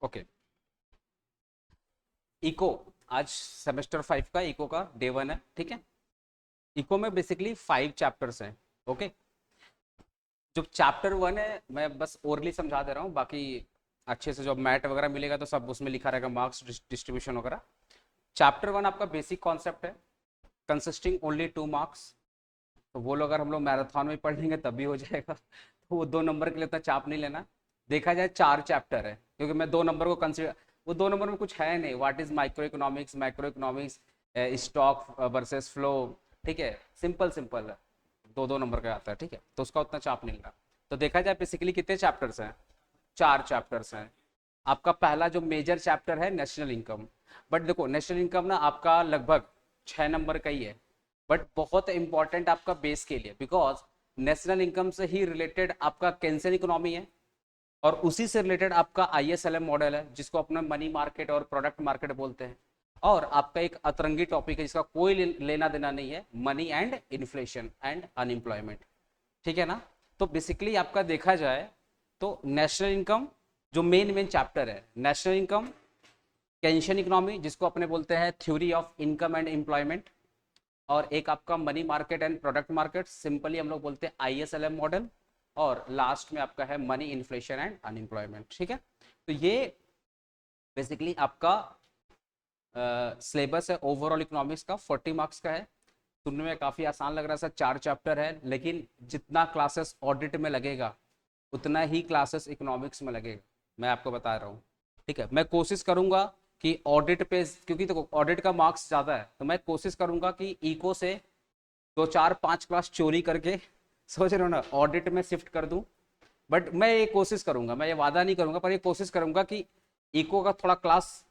Okay. Eco, आज semester 5 का eco का डे 1 है, ठीक है। इको में बेसिकली 5 चैप्टर्स हैं। ओके। जो चैप्टर 1 है मैं बस ओरली समझा दे रहा हूँ, बाकी अच्छे से जब मैट वगैरह मिलेगा तो सब उसमें लिखा रहेगा, मार्क्स डिस्ट्रीब्यूशन वगैरह। चैप्टर 1 आपका बेसिक कॉन्सेप्ट है, कंसिस्टिंग ओनली 2 मार्क्स। तो वो लोग अगर हम लोग मैराथन में पढ़ लेंगे तब भी हो जाएगा तो वो 2 नंबर के लिए उतना चाप नहीं लेना। देखा जाए 4 चैप्टर है, क्योंकि मैं 2 नंबर को कंसिडर, वो 2 नंबर में कुछ है नहीं, what is micro economics, stock versus flow, ठीक है, सिंपल सिंपल है। 2 2 नंबर का आता है, ठीक है, तो उसका उतना चाप नहीं लेना। तो देखा जाए बेसिकली कितने चैप्टर्स हैं, 4 चैप्टर्स हैं। आपका पहला जो मेजर चैप्टर है नेशनल इनकम। बट देखो नेशनल इनकम ना आपका लगभग 6 नंबर का ही है, बट बहुत इंपॉर्टेंट आपका बेस के लिए, बिकॉज नेशनल इनकम से ही रिलेटेड आपका केंसियन इकोनॉमी है, और उसी से रिलेटेड आपका आईएसएलएम मॉडल है, जिसको अपना मनी मार्केट और प्रोडक्ट मार्केट बोलते हैं। और आपका एक अतरंगी टॉपिक है जिसका कोई लेना देना नहीं है, money and inflation and unemployment, ठीक है ना। तो बेसिकली आपका देखा जाए तो नेशनल इनकम जो मेन मेन चैप्टर है, नेशनल इनकम, केंशियन इकोनॉमी जिसको अपने बोलते हैं theory of income and employment, और एक आपका money market and product market, simply हम लोग बोलते हैं आईएसएलएम मॉडल, और लास्ट में आपका है मनी इन्फ्लेशन एंड अनएम्प्लॉयमेंट, ठीक है। तो ये बेसिकली आपका सिलेबस है ओवरऑल इकोनॉमिक्स का, 40 मार्क्स का है। सुनने में काफ़ी आसान लग रहा है सर, 4 चैप्टर है, लेकिन जितना क्लासेस ऑडिट में लगेगा उतना ही क्लासेस इकोनॉमिक्स में लगेगा, मैं आपको बता रहा हूँ, ठीक है। मैं कोशिश करूंगा कि ऑडिट पे, क्योंकि तो ऑडिट का मार्क्स ज़्यादा है, तो मैं कोशिश करूंगा कि इको से 2 4 5 क्लास चोरी करके सोच रहे हो ना ऑडिट में शिफ्ट कर दूं। बट मैं ये कोशिश करूंगा, मैं ये वादा नहीं करूंगा, पर ये कोशिश करूंगा कि इको का थोड़ा क्लास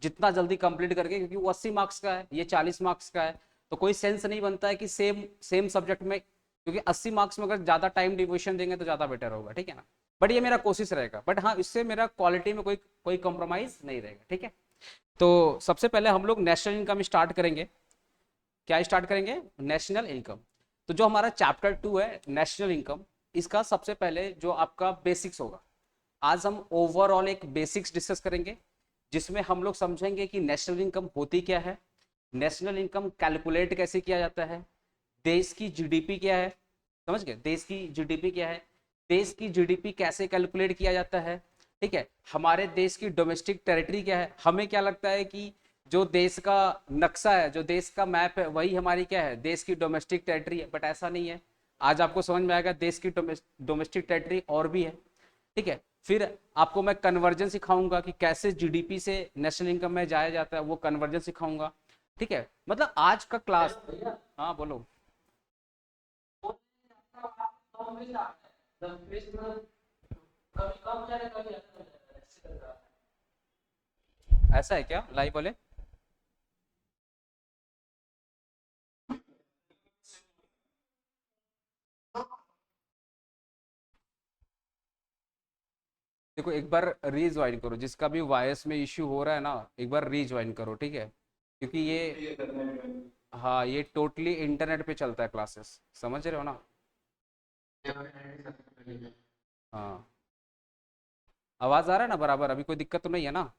जितना जल्दी कंप्लीट करके, क्योंकि वो 80 मार्क्स का है, ये 40 मार्क्स का है, तो कोई सेंस नहीं बनता है कि सेम सेम सब्जेक्ट में, क्योंकि 80 मार्क्स में अगर ज्यादा टाइम डिवोशन देंगे तो ज्यादा बेटर होगा, ठीक है ना। बट ये मेरा कोशिश रहेगा, बट हाँ इससे मेरा क्वालिटी में कोई कोई कॉम्प्रोमाइज नहीं रहेगा, ठीक है। तो सबसे पहले हम लोग नेशनल इनकम स्टार्ट करेंगे। क्या स्टार्ट करेंगे, नेशनल इनकम। तो जो हमारा चैप्टर 2 है नेशनल इनकम, इसका सबसे पहले जो आपका बेसिक्स होगा, आज हम ओवरऑल एक बेसिक्स डिस्कस करेंगे, जिसमें हम लोग समझेंगे कि नेशनल इनकम होती क्या है, नेशनल इनकम कैलकुलेट कैसे किया जाता है, देश की जीडीपी क्या है, समझ गए, देश की जीडीपी क्या है, देश की जीडीपी कैसे कैलकुलेट किया जाता है, ठीक है। हमारे देश की डोमेस्टिक टेरिटरी क्या है, हमें क्या लगता है कि जो देश का नक्शा है, जो देश का मैप है, वही हमारी क्या है, देश की डोमेस्टिक टेरिटरी है, बट ऐसा नहीं है। आज आपको समझ में आएगा देश की डोमेस्टिक टेरिटरी और भी है, ठीक है। फिर आपको मैं कन्वर्जन सिखाऊंगा कि कैसे जीडीपी से नेशनल इनकम में जाया जाता है, वो कन्वर्जन सिखाऊंगा, ठीक है। मतलब आज का क्लास, हाँ बोलो। ऐसा है क्या, लाइव बोले। देखो एक बार रीज्वाइन करो, जिसका भी वॉइस में इश्यू हो रहा है ना, एक बार रीज्वाइन करो, ठीक है, क्योंकि ये, हाँ ये टोटली इंटरनेट पे चलता है क्लासेस, समझ रहे हो ना। हाँ, आवाज आ रहा है ना बराबर, अभी कोई दिक्कत तो नहीं है ना।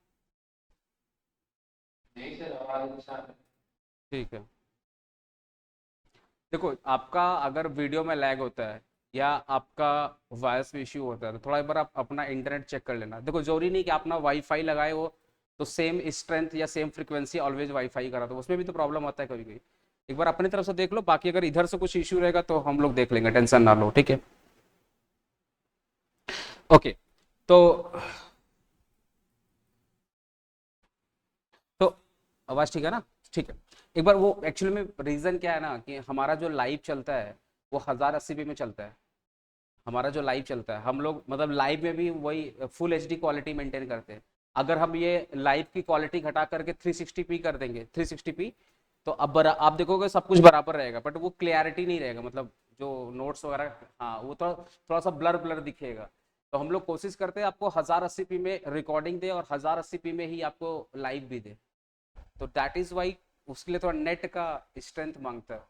ठीक है। देखो आपका अगर वीडियो में लैग होता है या आपका वॉइस में इश्यू होता है, तो थोड़ा एक बार आप अपना इंटरनेट चेक कर लेना। देखो जरूरी नहीं कि अपना वाईफाई लगाए हो तो सेम स्ट्रेंथ या सेम फ्रीक्वेंसी ऑलवेज वाईफाई करा, तो उसमें भी तो प्रॉब्लम आता है कभी कभी। एक बार अपनी तरफ से देख लो, बाकी अगर इधर से कुछ इश्यू रहेगा तो हम लोग देख लेंगे, टेंशन ना लो, ठीक है। ओके। तो तो आवाज ठीक है ना, ठीक है। एक बार वो एक्चुअली में रीजन क्या है ना, कि हमारा जो लाइव चलता है वो 1080p में चलता है। हमारा जो लाइव चलता है, हम लोग मतलब लाइव में भी वही फुल एचडी क्वालिटी मेंटेन करते हैं। अगर हम ये लाइव की क्वालिटी घटा करके 360p कर देंगे, 360p, तो अब आप देखोगे सब कुछ बराबर रहेगा, बट वो क्लियरिटी नहीं रहेगा, मतलब जो नोट्स वगैरह, हाँ वो तो थोड़ा सा ब्लर ब्लर दिखेगा। तो हम लोग कोशिश करते हैं आपको 1080p में रिकॉर्डिंग दे, और 1080p में ही आपको लाइव भी दे। तो दैट इज वाई उसके लिए थोड़ा नेट का स्ट्रेंथ मांगता है,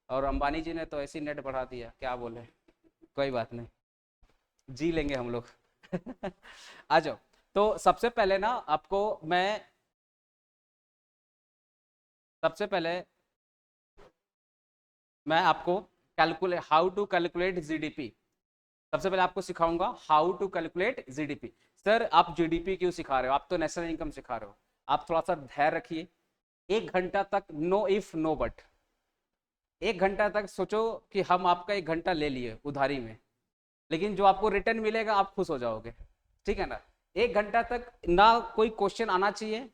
और अंबानी जी ने तो ऐसी नेट बढ़ा दिया, क्या बोले। कोई बात नहीं, जी लेंगे हम लोग आ जाओ। तो सबसे पहले ना आपको मैं सबसे पहले मैं आपको calculate how to calculate GDP, सबसे पहले आपको सिखाऊंगा how to calculate GDP. Sir आप जीडीपी क्यों सिखा रहे हो, आप तो नेशनल इनकम सिखा रहे हो। आप थोड़ा सा धैर्य रखिए, 1 घंटा तक नो इफ नो बट, 1 घंटा तक सोचो कि हम आपका 1 घंटा ले लिए उधारी में, लेकिन जो आपको रिटर्न मिलेगा आप खुश हो जाओगे, ठीक है ना। 1 घंटा तक ना कोई क्वेश्चन आना चाहिए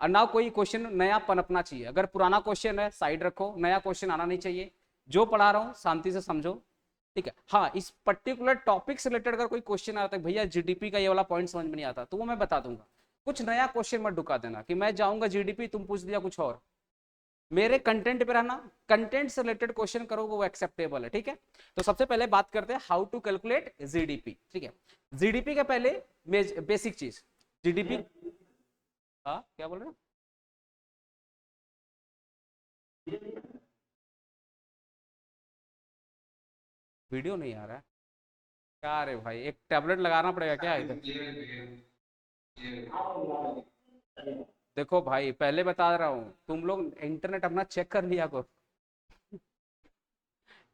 और ना कोई क्वेश्चन नया पनपना चाहिए। अगर पुराना क्वेश्चन है साइड रखो, नया क्वेश्चन आना नहीं चाहिए। जो पढ़ा रहा हूँ शांति से समझो, ठीक है। हाँ, इस पर्टिकुलर टॉपिक से रिलेटेड अगर कोई क्वेश्चन आता है भैया जीडीपी का ये वाला पॉइंट समझ में नहीं आता, तो वो मैं बता दूंगा। कुछ नया क्वेश्चन मत ढुका देना कि मैं जाऊंगा जीडीपी तुम पूछ दिया कुछ और। मेरे कंटेंट पे रहना, कंटेंट से रिलेटेड क्वेश्चन करो वो एक्सेप्टेबल है, ठीक है। तो सबसे पहले बात करते हैं हाउ टू कैलकुलेट जीडीपी, ठीक है। जीडीपी के पहले बेसिक चीज जीडीपी। हाँ क्या बोल रहे हो? वीडियो नहीं आ रहा है क्या रे भाई, एक टैबलेट लगाना पड़ेगा क्या इधर? देखो भाई पहले बता रहा हूँ, तुम लोग इंटरनेट अपना चेक कर लिया करो,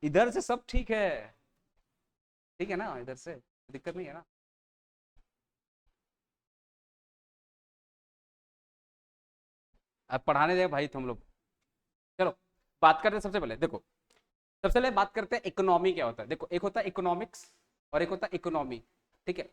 इधर से सब ठीक है, ठीक है ना, इधर से दिक्कत नहीं है ना। अब पढ़ाने दे भाई तुम लोग। चलो बात करते हैं, सबसे पहले देखो, सबसे पहले बात करते हैं इकोनॉमी क्या होता है। देखो एक होता है इकोनॉमिक्स और एक होता है इकोनॉमी, ठीक है।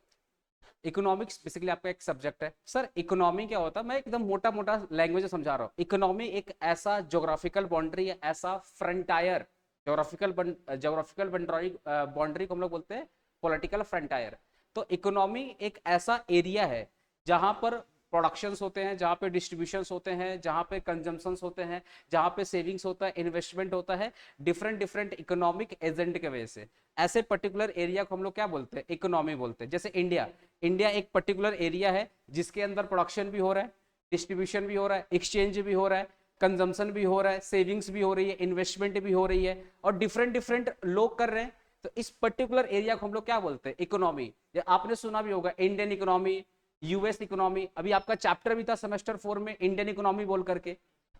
इकोनॉमिक्स बेसिकली आपका एक सब्जेक्ट है। सर इकोनॉमी क्या होता है, मैं एकदम मोटा मोटा लैंग्वेज में समझा रहा हूँ। इकोनॉमी एक ऐसा जोग्राफिकल बाउंड्री है, ऐसा फ्रंटायर, जोग्राफिकल बाउंड्री को हम लोग बोलते हैं पॉलिटिकल फ्रंटायर। तो इकोनॉमी एक ऐसा एरिया है जहां पर प्रोडक्शंस होते हैं, जहां पे डिस्ट्रीब्यूशंस होते हैं, जहां पे कंजम्पशंस होते हैं, जहां पे सेविंग्स होता है, इन्वेस्टमेंट होता है, डिफरेंट डिफरेंट इकोनॉमिक एजेंट के वजह से। ऐसे पर्टिकुलर एरिया को हम लोग क्या बोलते हैं, इकोनॉमी बोलते हैं। जैसे इंडिया, इंडिया एक पर्टिकुलर एरिया है जिसके अंदर प्रोडक्शन भी हो रहा है, डिस्ट्रीब्यूशन भी हो रहा है, एक्सचेंज भी हो रहा है, कंजम्पशन भी हो रहा है, सेविंग्स भी हो रही है, इन्वेस्टमेंट भी हो रही है, और डिफरेंट डिफरेंट लोग कर रहे हैं। तो इस पर्टिकुलर एरिया को हम लोग क्या बोलते हैं, इकोनॉमी। आपने सुना भी होगा इंडियन इकोनॉमी, यूएस इकोनॉमी, अभी आपका चैप्टर भी था सेमेस्टर 4 में इंडियन इकोनॉमी बोल करके।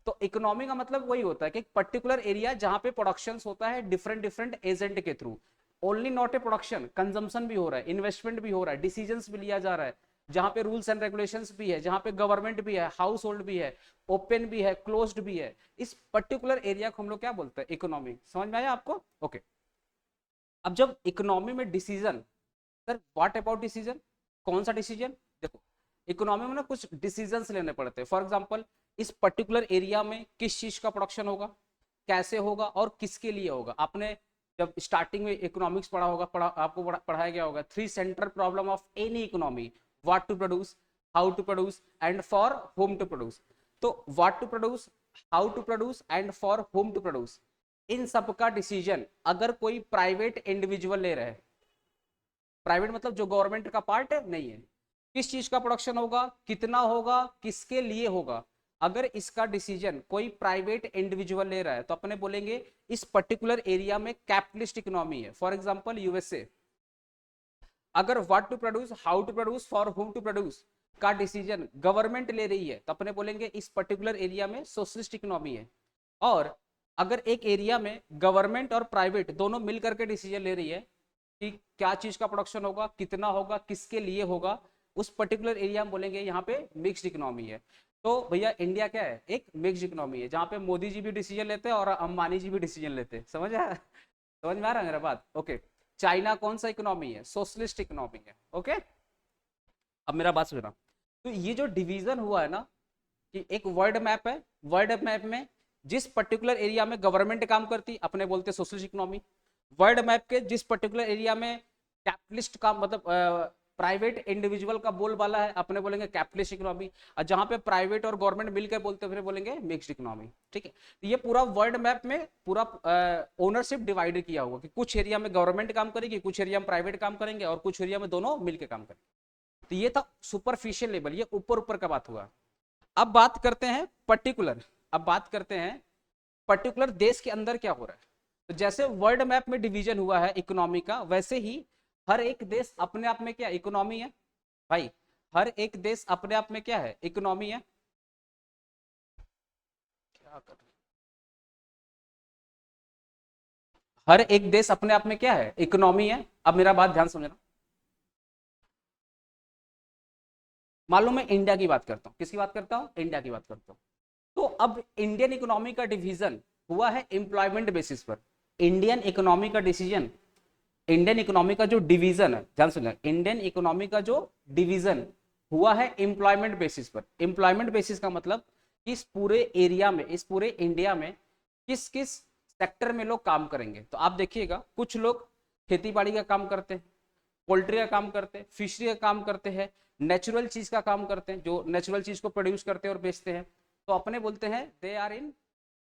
तो इकोनॉमी का मतलब वही होता है कि एक पर्टिकुलर एरिया जहां पे प्रोडक्शन होता है डिफरेंट डिफरेंट एजेंट के through. Only not a production, consumption भी हो रहा है, इन्वेस्टमेंट भी हो रहा है, डिसीजंस भी लिया जा रहा है, जहां पे रूल्स एंड रेगुलेशंस भी है, जहां पे गवर्नमेंट भी है, हाउस होल्ड भी है, ओपन भी है, क्लोज्ड भी है। इस पर्टिकुलर एरिया को हम लोग क्या बोलते हैं, इकोनॉमी। समझ में आया आपको? ओके। अब जब इकोनॉमी में decision, sir what about decision, कौन सा डिसीजन? देखो इकोनॉमी में ना कुछ डिसीजंस लेने पड़ते हैं। फॉर एग्जांपल इस पर्टिकुलर एरिया में किस चीज का प्रोडक्शन होगा, कैसे होगा और किसके लिए होगा। आपने जब स्टार्टिंग में इकोनॉमिक्स पढ़ा होगा, आपको पढ़ाया गया होगा 3 central problem of any economy, what to produce, how to produce and for whom to produce. तो what to produce, how to produce and for whom to produce, इन सब का डिसीजन अगर कोई प्राइवेट इंडिविजुअल ले रहा है, प्राइवेट मतलब जो गवर्नमेंट का पार्ट है नहीं है, किस चीज का प्रोडक्शन होगा, कितना होगा, किसके लिए होगा, अगर इसका डिसीजन कोई प्राइवेट इंडिविजुअल ले रहा है तो अपने बोलेंगे इस पर्टिकुलर एरिया में कैपिटलिस्ट इकोनॉमी है। फॉर एग्जांपल यूएसए, अगर what to produce, how to produce, for whom to produce का डिसीजन गवर्नमेंट ले रही है तो अपने बोलेंगे इस पर्टिकुलर एरिया में सोशलिस्ट इकोनॉमी है। और अगर एक एरिया में गवर्नमेंट और प्राइवेट दोनों मिलकर के डिसीजन ले रही है कि क्या चीज का प्रोडक्शन होगा, कितना होगा, किसके लिए होगा, उस पर्टिकुलर एरिया में बोलेंगे यहाँ पे मिक्स्ड इकोनॉमी है। तो भैया इंडिया क्या है, एक मिक्स्ड इकोनॉमी है जहाँ पे मोदी जी भी डिसीजन लेते हैं और अंबानी जी भी डिसीजन लेते हैं। समझ आया? समझ में आ रहा है मेरा बात? ओके। चाइना कौन सा इकोनॉमी है, सोशलिस्ट इकोनॉमी है। ओके, अब मेरा बात सुना। तो ये जो डिवीजन हुआ है ना, कि एक वर्ल्ड मैप है, वर्ल्ड मैप में जिस पर्टिकुलर एरिया में गवर्नमेंट काम करती अपने बोलते सोशलिस्ट इकोनॉमी, वर्ल्ड मैप के जिस पर्टिकुलर एरिया में कैपिटलिस्ट का मतलब प्राइवेट इंडिविजुअल का बोलबाला है अपने बोलेंगे कैपिटलिस्ट इकोनॉमी, और जहां पे प्राइवेट और गवर्नमेंट मिलकर बोलते फिर बोलेंगे मिक्स्ड इकोनॉमी। ठीक है, तो ये पूरा वर्ल्ड मैप में पूरा ओनरशिप डिवाइड किया हुआ कि कुछ एरिया में गवर्नमेंट काम करेगी, कुछ एरिया में प्राइवेट काम करेंगे और कुछ एरिया में दोनों मिलकर काम करेंगे। तो ये था सुपरफिशियल लेवल, ये ऊपर ऊपर का बात हुआ। अब बात करते हैं पर्टिकुलर, अब बात करते हैं पर्टिकुलर देश के अंदर क्या हो रहा है। तो जैसे वर्ल्ड मैप में डिवीजन हुआ है इकोनॉमी का, वैसे ही हर एक देश अपने आप में क्या इकोनॉमी है भाई। हर एक देश अपने आप में क्या है, इकोनॉमी है। क्या कर हर एक देश अपने आप में क्या है, इकोनॉमी है। अब मेरा बात ध्यान समझना। मालूम मैं इंडिया की बात करता हूँ, किसकी बात करता हूँ, इंडिया की बात करता हूँ। तो अब इंडियन इकोनॉमी का डिवीजन हुआ है एम्प्लॉयमेंट बेसिस पर। इंडियन इकोनॉमी का डिसीजन, इंडियन इकोनॉमी का जो डिवीजन है, ध्यान सुनना, इंडियन इकोनॉमी का जो डिवीजन हुआ है एम्प्लॉयमेंट बेसिस पर। एम्प्लॉयमेंट बेसिस का मतलब इस पूरे एरिया में, इस पूरे इंडिया में किस किस सेक्टर में लोग काम करेंगे। तो आप देखिएगा, कुछ लोग खेती बाड़ी का काम करते हैं, पोल्ट्री का काम करते हैं, फिशरी का काम करते हैं, नेचुरल चीज का काम करते हैं, जो नेचुरल चीज को प्रोड्यूस करते हैं और बेचते हैं, तो अपने बोलते हैं they are in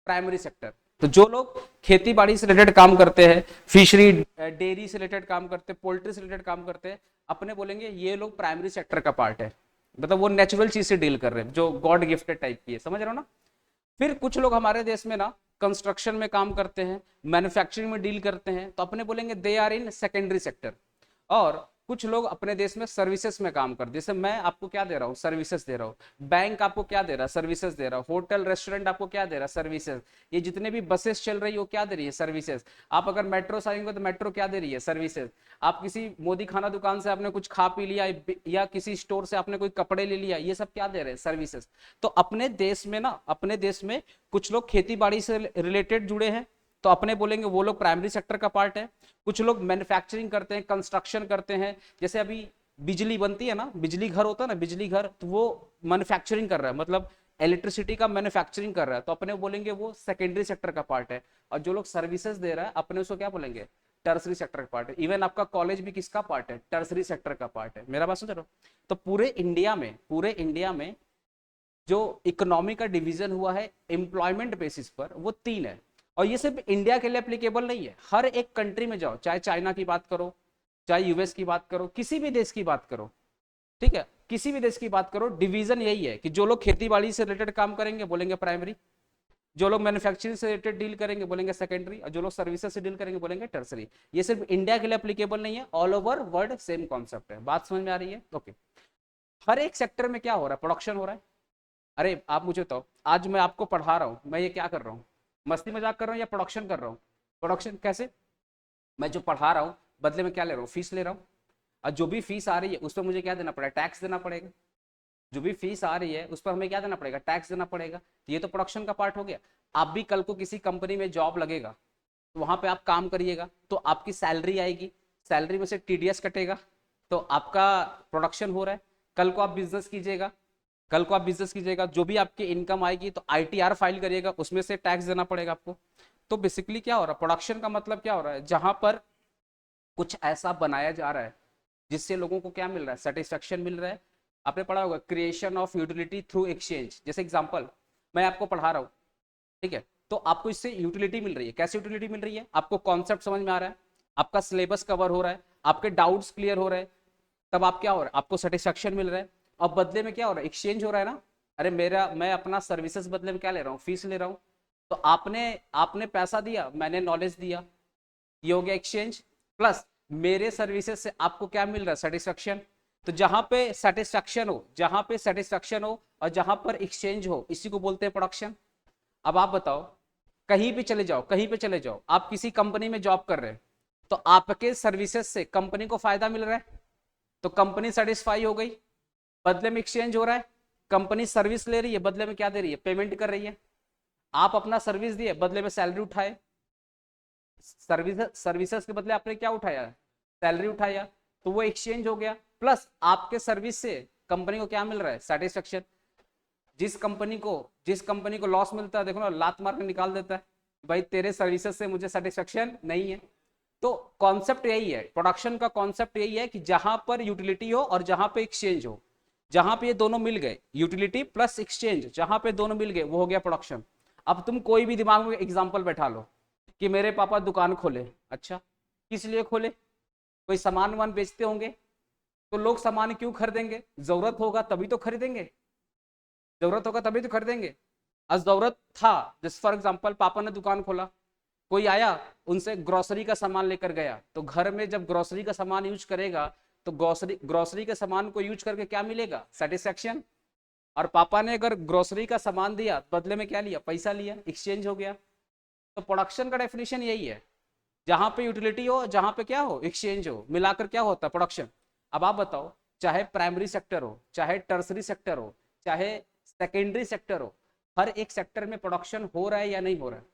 primary sector. तो जो लोग खेती बाड़ी से रिलेटेड काम करते हैं, फिशरी डेयरी से रिलेटेड काम करते हैं, पोल्ट्री से रिलेटेड काम करते हैं, अपने बोलेंगे ये लोग प्राइमरी सेक्टर का पार्ट है। मतलब वो नेचुरल चीज से डील कर रहे हैं, जो गॉड गिफ्टेड टाइप की है, समझ रहे हो ना। फिर कुछ लोग हमारे देश में ना कंस्ट्रक्शन में काम करते हैं, मैन्युफैक्चरिंग में डील करते हैं, तो अपने बोलेंगे they are in secondary sector. और कुछ लोग अपने देश में सर्विसेज में काम करते हैं, जैसे मैं आपको क्या दे रहा हूँ, सर्विसेज दे रहा हूँ। बैंक आपको क्या दे रहा है, सर्विसेज दे रहा है। होटल रेस्टोरेंट आपको क्या दे रहा है, सर्विसेज। ये जितने भी बसेस चल रही है वो क्या दे रही है, सर्विसेज। आप अगर मेट्रो से आएंगे तो मेट्रो क्या दे रही है, सर्विसेज। आप किसी मोदी खाना दुकान से आपने कुछ खा पी लिया, या किसी स्टोर से आपने कोई कपड़े ले लिया, ये सब क्या दे रहे हैं, सर्विसेज। तो अपने देश में ना, अपने देश में कुछ लोग खेती बाड़ी से रिलेटेड जुड़े हैं, तो अपने बोलेंगे वो लोग प्राइमरी सेक्टर का पार्ट है। कुछ लोग मैन्युफैक्चरिंग करते हैं, कंस्ट्रक्शन करते हैं, जैसे अभी बिजली बनती है ना, बिजली घर होता है ना, बिजली घर, तो वो मैन्युफैक्चरिंग कर रहा है, मतलब इलेक्ट्रिसिटी का मैन्युफैक्चरिंग कर रहा है, तो अपने बोलेंगे वो सेकेंडरी सेक्टर का पार्ट है। और जो लोग सर्विसेज दे रहा है, अपने उसको क्या बोलेंगे, टर्सरी सेक्टर का पार्ट है। इवन आपका कॉलेज भी किसका पार्ट है, टर्सरी सेक्टर का पार्ट है। मेरा बात समझ रहे हो। तो पूरे इंडिया में, पूरे इंडिया में जो इकोनॉमी का डिवीजन हुआ है एम्प्लॉयमेंट बेसिस पर, वो तीन है। और ये सिर्फ इंडिया के लिए एप्लीकेबल नहीं है, हर एक कंट्री में जाओ, चाहे चाइना की बात करो, चाहे यूएस की बात करो, किसी भी देश की बात करो, ठीक है, किसी भी देश की बात करो, डिवीजन यही है कि जो लोग खेती बाड़ी से रिलेटेड काम करेंगे बोलेंगे प्राइमरी, जो लोग मैन्युफैक्चरिंग से रिलेटेड डील करेंगे बोलेंगे सेकेंडरी, और जो लोग सर्विसेज से डील करेंगे बोलेंगे टर्सरी। ये सिर्फ इंडिया के लिए एप्लीकेबल नहीं है, all over world same concept है। बात समझ में आ रही है, ओके। हर एक सेक्टर में क्या हो रहा है, प्रोडक्शन हो रहा है। अरे आप मुझे तो, आज मैं आपको पढ़ा रहा हूँ, मैं ये क्या कर रहा हूँ, मस्ती मजाक कर रहा हूँ या प्रोडक्शन कर रहा हूँ। प्रोडक्शन कैसे, मैं जो पढ़ा रहा हूँ बदले में क्या ले रहा हूँ, फीस ले रहा हूँ। और जो भी फीस आ रही है उस पर मुझे क्या देना पड़ेगा, टैक्स देना पड़ेगा। जो भी फीस आ रही है उस पर हमें क्या देना पड़ेगा, टैक्स देना पड़ेगा। तो ये तो प्रोडक्शन का पार्ट हो गया। आप भी कल को किसी कंपनी में जॉब लगेगा, तो वहां पे आप काम करिएगा, तो आपकी सैलरी आएगी, सैलरी में से टीडीएस कटेगा, तो आपका प्रोडक्शन हो रहा है। कल को आप बिजनेस कीजिएगा, कल को आप बिजनेस कीजिएगा, जो भी आपकी इनकम आएगी तो आईटीआर फाइल करिएगा, उसमें से टैक्स देना पड़ेगा आपको। तो बेसिकली क्या हो रहा है, प्रोडक्शन का मतलब क्या हो रहा है, जहां पर कुछ ऐसा बनाया जा रहा है जिससे लोगों को क्या मिल रहा है, सेटिस्फेक्शन मिल रहा है। आपने पढ़ा होगा creation of utility through exchange. जैसे एग्जांपल मैं आपको पढ़ा रहा हूँ, ठीक है, तो आपको इससे यूटिलिटी मिल रही है। कैसे यूटिलिटी मिल रही है, आपको कॉन्सेप्ट समझ में आ रहा है, आपका सिलेबस कवर हो रहा है, आपके डाउट्स क्लियर हो रहे हैं, तब आप क्या हो रहा है, आपको सेटिस्फेक्शन मिल रहा है। और बदले में क्या हो रहा है, एक्सचेंज हो रहा है ना। अरे मैं अपना सर्विसेज बदले में क्या ले रहा हूँ, फीस ले रहा हूँ। तो आपने आपने पैसा दिया, मैंने नॉलेज दिया, ये हो गया एक्सचेंज। प्लस मेरे सर्विसेज से आपको क्या मिल रहा है, सेटिस्फेक्शन। तो जहां पे सेटिस्फेक्शन हो, जहां पे सेटिस्फेक्शन हो और जहां पर एक्सचेंज हो, इसी को बोलते हैं प्रोडक्शन। अब आप बताओ, कहीं पे चले जाओ, कहीं पे चले जाओ, आप किसी कंपनी में जॉब कर रहे हैं, तो आपके सर्विसेज से कंपनी को फायदा मिल रहा है, तो कंपनी सेटिस्फाई हो गई, बदले में एक्सचेंज हो रहा है। कंपनी सर्विस ले रही है, बदले में क्या दे रही है, पेमेंट कर रही है। आप अपना सर्विस दिए, बदले में सैलरी उठाए, सर्विसेज के बदले आपने क्या उठाया, सैलरी उठाया, तो वो एक्सचेंज हो गया। प्लस आपके सर्विस से कंपनी को क्या मिल रहा है, सेटिस्फेक्शन। जिस कंपनी को लॉस मिलता है, देखो ना, लात मार के निकाल देता है, भाई तेरे सर्विसेज से मुझे सेटिस्फेक्शन नहीं है। तो कॉन्सेप्ट यही है, प्रोडक्शन का कॉन्सेप्ट यही है कि जहां पर यूटिलिटी हो और जहां पे एक्सचेंज हो, जहां पे ये दोनों मिल गए, यूटिलिटी प्लस एक्सचेंज, जहां पे दोनों मिल गए वो हो गया प्रोडक्शन। अब तुम कोई भी दिमाग में एग्जांपल बैठा लो कि मेरे पापा दुकान खोले, अच्छा किस लिए खोले, कोई सामान वामान बेचते होंगे, तो लोग सामान क्यों खरीदेंगे, जरूरत होगा तभी तो खरीदेंगे, जरूरत होगा तभी तो खरीदेंगे। आज जरूरत था, जैसे फॉर एग्जांपल पापा ने दुकान खोला, कोई आया उनसे ग्रोसरी का सामान लेकर गया, तो घर में जब ग्रोसरी का सामान यूज करेगा तो ग्रोसरी ग्रोसरी के सामान को यूज करके क्या मिलेगा? सेटिस्फेक्शन। और पापा ने अगर ग्रोसरी का सामान दिया, बदले में क्या लिया? पैसा लिया, एक्सचेंज हो गया। तो प्रोडक्शन का डेफिनेशन यही है, जहां पे यूटिलिटी हो, जहां पे क्या हो? एक्सचेंज हो, मिलाकर क्या होता है? प्रोडक्शन। अब आप बताओ, चाहे प्राइमरी सेक्टर हो, चाहे टर्सरी सेक्टर हो, चाहे सेकेंडरी सेक्टर हो, हर एक सेक्टर में प्रोडक्शन हो रहा है या नहीं हो रहा है?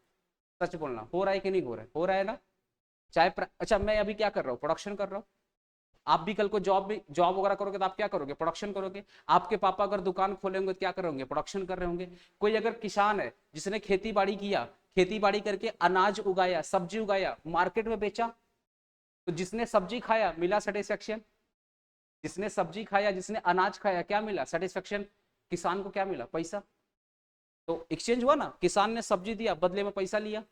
सच बोलना, हो रहा है कि नहीं हो रहा है? हो रहा है ना। चाहे अच्छा, मैं अभी क्या कर रहा हूँ? प्रोडक्शन कर रहा हूँ। आप भी कल को जॉब वगैरह करोगे तो आप क्या करोगे? प्रोडक्शन करोगे। आपके पापा अगर दुकान खोलेंगे तो क्या कर रहे होंगे? प्रोडक्शन कर रहे होंगे। कोई अगर किसान है जिसने खेती बाड़ी किया, खेती बाड़ी करके अनाज उगाया, सब्जी उगाया, मार्केट में बेचा, तो जिसने सब्जी खाया मिला सेटिस्फेक्शन, जिसने सब्जी खाया, जिसने अनाज खाया, क्या मिला? सेटिस्फेक्शन। किसान को क्या मिला? पैसा। तो एक्सचेंज हुआ ना, किसान ने सब्जी दिया, बदले में पैसा लिया,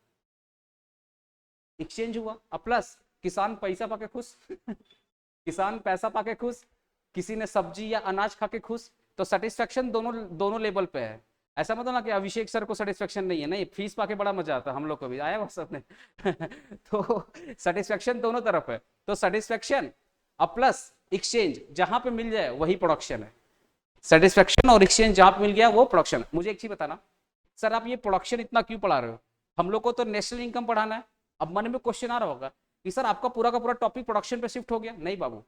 एक्सचेंज हुआ। अब प्लस किसान पैसा पाके खुश किसान पैसा पाके खुश, किसी ने सब्जी या अनाज खा के खुश। तो सेटिस्फेक्शन दोनों दोनों लेवल पे है। ऐसा मतलब ना कि अभिषेक सर को सेटिस्फेक्शन नहीं है, नहीं, फीस पाके बड़ा मजा आता है, हम लोग को भी आया वो सब ने तो सेटिस्फेक्शन दोनों तरफ है। तो सेटिस्फेक्शन अब प्लस एक्सचेंज, जहां पे मिल जाए वही प्रोडक्शन है। सेटिस्फेक्शन और एक्सचेंज जहां पे मिल गया वो प्रोडक्शन। मुझे एक चीज बताना, सर आप ये प्रोडक्शन इतना क्यों पढ़ा रहे हो? हम लोग को तो नेशनल इनकम पढ़ाना है। अब मन में क्वेश्चन आ रहा होगा कि सर आपका पूरा का पूरा टॉपिक प्रोडक्शन पे शिफ्ट हो गया। नहीं बाबू,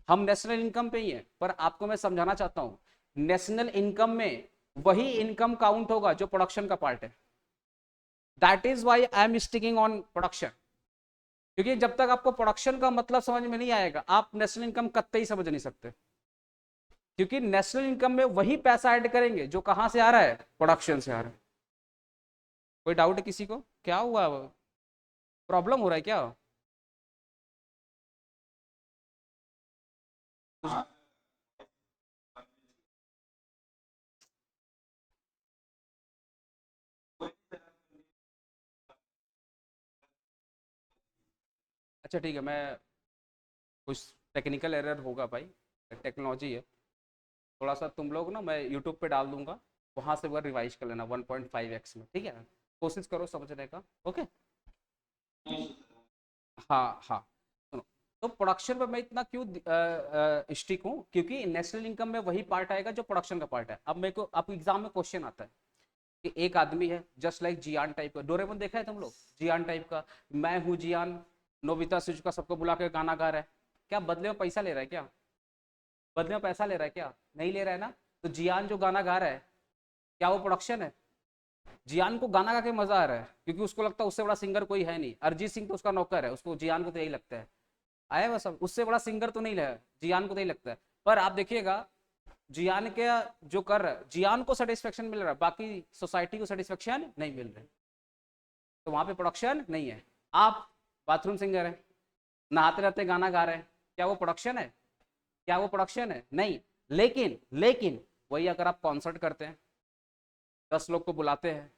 हम नेशनल इनकम पे ही है, पर आपको मैं समझाना चाहता हूं, नेशनल इनकम में वही इनकम काउंट होगा जो प्रोडक्शन का पार्ट है। That is why I am sticking on production. क्योंकि जब तक आपको प्रोडक्शन का मतलब समझ में नहीं आएगा, आप नेशनल इनकम कतई समझ नहीं सकते। क्योंकि नेशनल इनकम में वही पैसा ऐड करेंगे जो कहां से आ रहा है? प्रोडक्शन से आ रहा है। कोई डाउट है किसी को? क्या हुआ, प्रॉब्लम हो रहा है क्या? अच्छा ठीक है, मैं कुछ टेक्निकल एरर होगा भाई, टेक्नोलॉजी है। थोड़ा सा तुम लोग ना, मैं यूट्यूब पे डाल दूंगा, वहां से वह रिवाइज कर लेना 1.5x में, ठीक है? कोशिश करो समझने का। ओके। हाँ हाँ, सुनो, तो प्रोडक्शन पे मैं इतना क्यों स्टिक हूँ? क्योंकि नेशनल इनकम में वही पार्ट आएगा जो प्रोडक्शन का पार्ट है। अब मेरे को, आपको एग्जाम में क्वेश्चन आता है कि एक आदमी है जस्ट लाइक जियान टाइप का, डोरेमोन देखा है तुम लोग? जियान टाइप का, मैं हूँ जियान, नोबिता शिजुका सबको बुला के गाना गा रहा है। क्या बदले में पैसा ले रहा है? क्या बदले में पैसा ले रहा है? क्या नहीं ले रहा है ना। तो जियान जो गाना गा रहा है, क्या वो प्रोडक्शन है? जियान को गाना गा के मजा आ रहा है क्योंकि उसको लगता है उससे बड़ा सिंगर कोई है नहीं। अरिजीत सिंह तो उसका नौकर है, उसको, जियान को तो यही लगता है। आया वह सब, उससे बड़ा सिंगर तो नहीं है, जियान को तो यही लगता है। पर आप देखिएगा, जियान के जो कर रहा है, जियान को सेटिस्फेक्शन मिल रहा है, बाकी सोसाइटी को सेटिस्फेक्शन नहीं मिल रहा है। तो वहां पे प्रोडक्शन नहीं है। आप बाथरूम सिंगर है, नहाते रहते गाना गा रहे हैं, क्या वो प्रोडक्शन है? क्या वो प्रोडक्शन है? नहीं। लेकिन लेकिन वही अगर आप कॉन्सर्ट करते हैं, 10 लोग को बुलाते हैं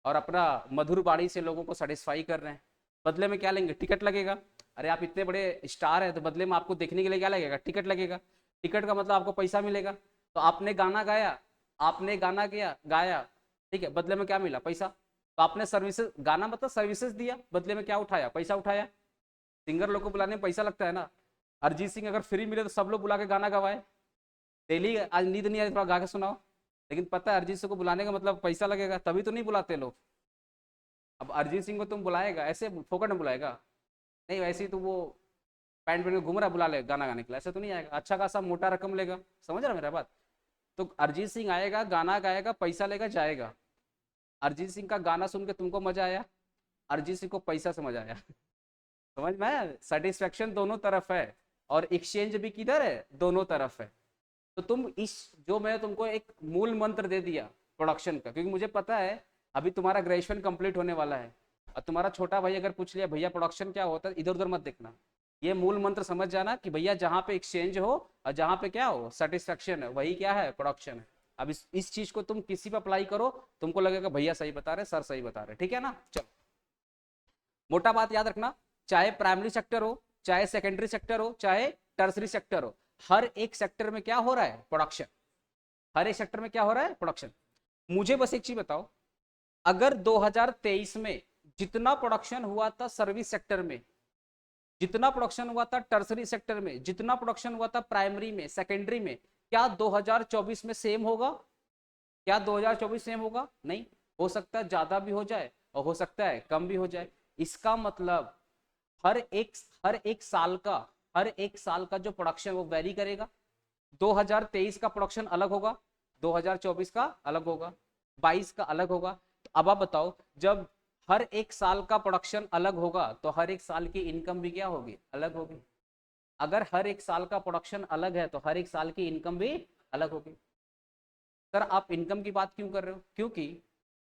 और अपना मधुर बाणी से लोगों को सेटिस्फाई कर रहे हैं, बदले में क्या लेंगे? टिकट लगेगा। अरे आप इतने बड़े स्टार हैं तो बदले में आपको देखने के लिए क्या लगेगा? टिकट लगेगा। टिकट का मतलब आपको पैसा मिलेगा। तो आपने गाना गाया, आपने गाना किया गाया, ठीक है, बदले में क्या मिला? पैसा। तो आपने सर्विसेज, गाना मतलब सर्विसेज दिया, बदले में क्या उठाया? पैसा उठाया। सिंगर लोग को बुलाने में पैसा लगता है ना। अरिजीत सिंह अगर फ्री मिले तो सब लोग बुला के गाना गवाए, डेली आज नींद नहीं आई थोड़ा गा के सुनाओ। लेकिन पता है अरिजीत सिंह को बुलाने का मतलब पैसा लगेगा, तभी तो नहीं बुलाते लोग। अब अरिजीत सिंह को तुम बुलाएगा ऐसे फोकट में बुलाएगा? नहीं, वैसे ही तो वो पैंट पहन के घूम रहा, बुला ले गाना गाने के लिए, ऐसे तो नहीं आएगा। अच्छा खासा मोटा रकम लेगा। समझ रहा मेरा बात? तो अरिजीत सिंह आएगा, गाना गाएगा, पैसा लेगा, जाएगा। अरिजीत सिंह का गाना सुन के तुमको मजा आया, अरिजीत सिंह को पैसा से मजा आया समझ में? सेटिस्फेक्शन दोनों तरफ है और एक्सचेंज भी किधर है? दोनों तरफ है। तो तुम इस, जो मैं तुमको एक मूल मंत्र दे दिया प्रोडक्शन का, क्योंकि मुझे पता है अभी तुम्हारा ग्रेजुएशन कंप्लीट होने वाला है, और तुम्हारा छोटा भाई अगर पूछ लिया भैया प्रोडक्शन क्या होता है, इधर उधर मत देखना। ये मूल मंत्र समझ जाना कि भैया जहाँ पे एक्सचेंज हो और जहाँ पे क्या हो? सेटिस्फेक्शन है, वही क्या है? प्रोडक्शन है। अब इस चीज को तुम किसी पे अप्लाई करो, तुमको लगेगा भैया सही बता रहे, सर सही बता रहे, ठीक है ना? चलो, मोटा बात याद रखना, चाहे प्राइमरी सेक्टर हो, चाहे सेकेंडरी सेक्टर हो, चाहे टर्सरी सेक्टर हो, हर एक सेक्टर में क्या हो रहा है? प्रोडक्शन। हर एक सेक्टर में क्या हो रहा है? प्रोडक्शन। मुझे बस एक चीज बताओ, अगर 2023 में जितना प्रोडक्शन हुआ था सर्विस सेक्टर में, जितना प्रोडक्शन हुआ था टर्सरी सेक्टर में, जितना प्रोडक्शन हुआ था प्राइमरी में, सेकेंडरी में, क्या 2024 में सेम होगा? क्या 2024 सेम होगा? नहीं। हो सकता है ज्यादा भी हो जाए और हो सकता है कम भी हो जाए। इसका मतलब हर एक हर एक साल का हर एक साल का जो प्रोडक्शन वो वेरी करेगा। 2023 का प्रोडक्शन अलग होगा, 2024 का अलग होगा, 22 का अलग होगा। तो अब आप बताओ, जब हर एक साल का प्रोडक्शन अलग होगा तो हर एक साल की इनकम भी क्या होगी? अलग होगी। अगर हर एक साल का प्रोडक्शन अलग है तो हर एक साल की इनकम भी अलग होगी। सर आप इनकम की बात क्यों कर रहे हो? क्योंकि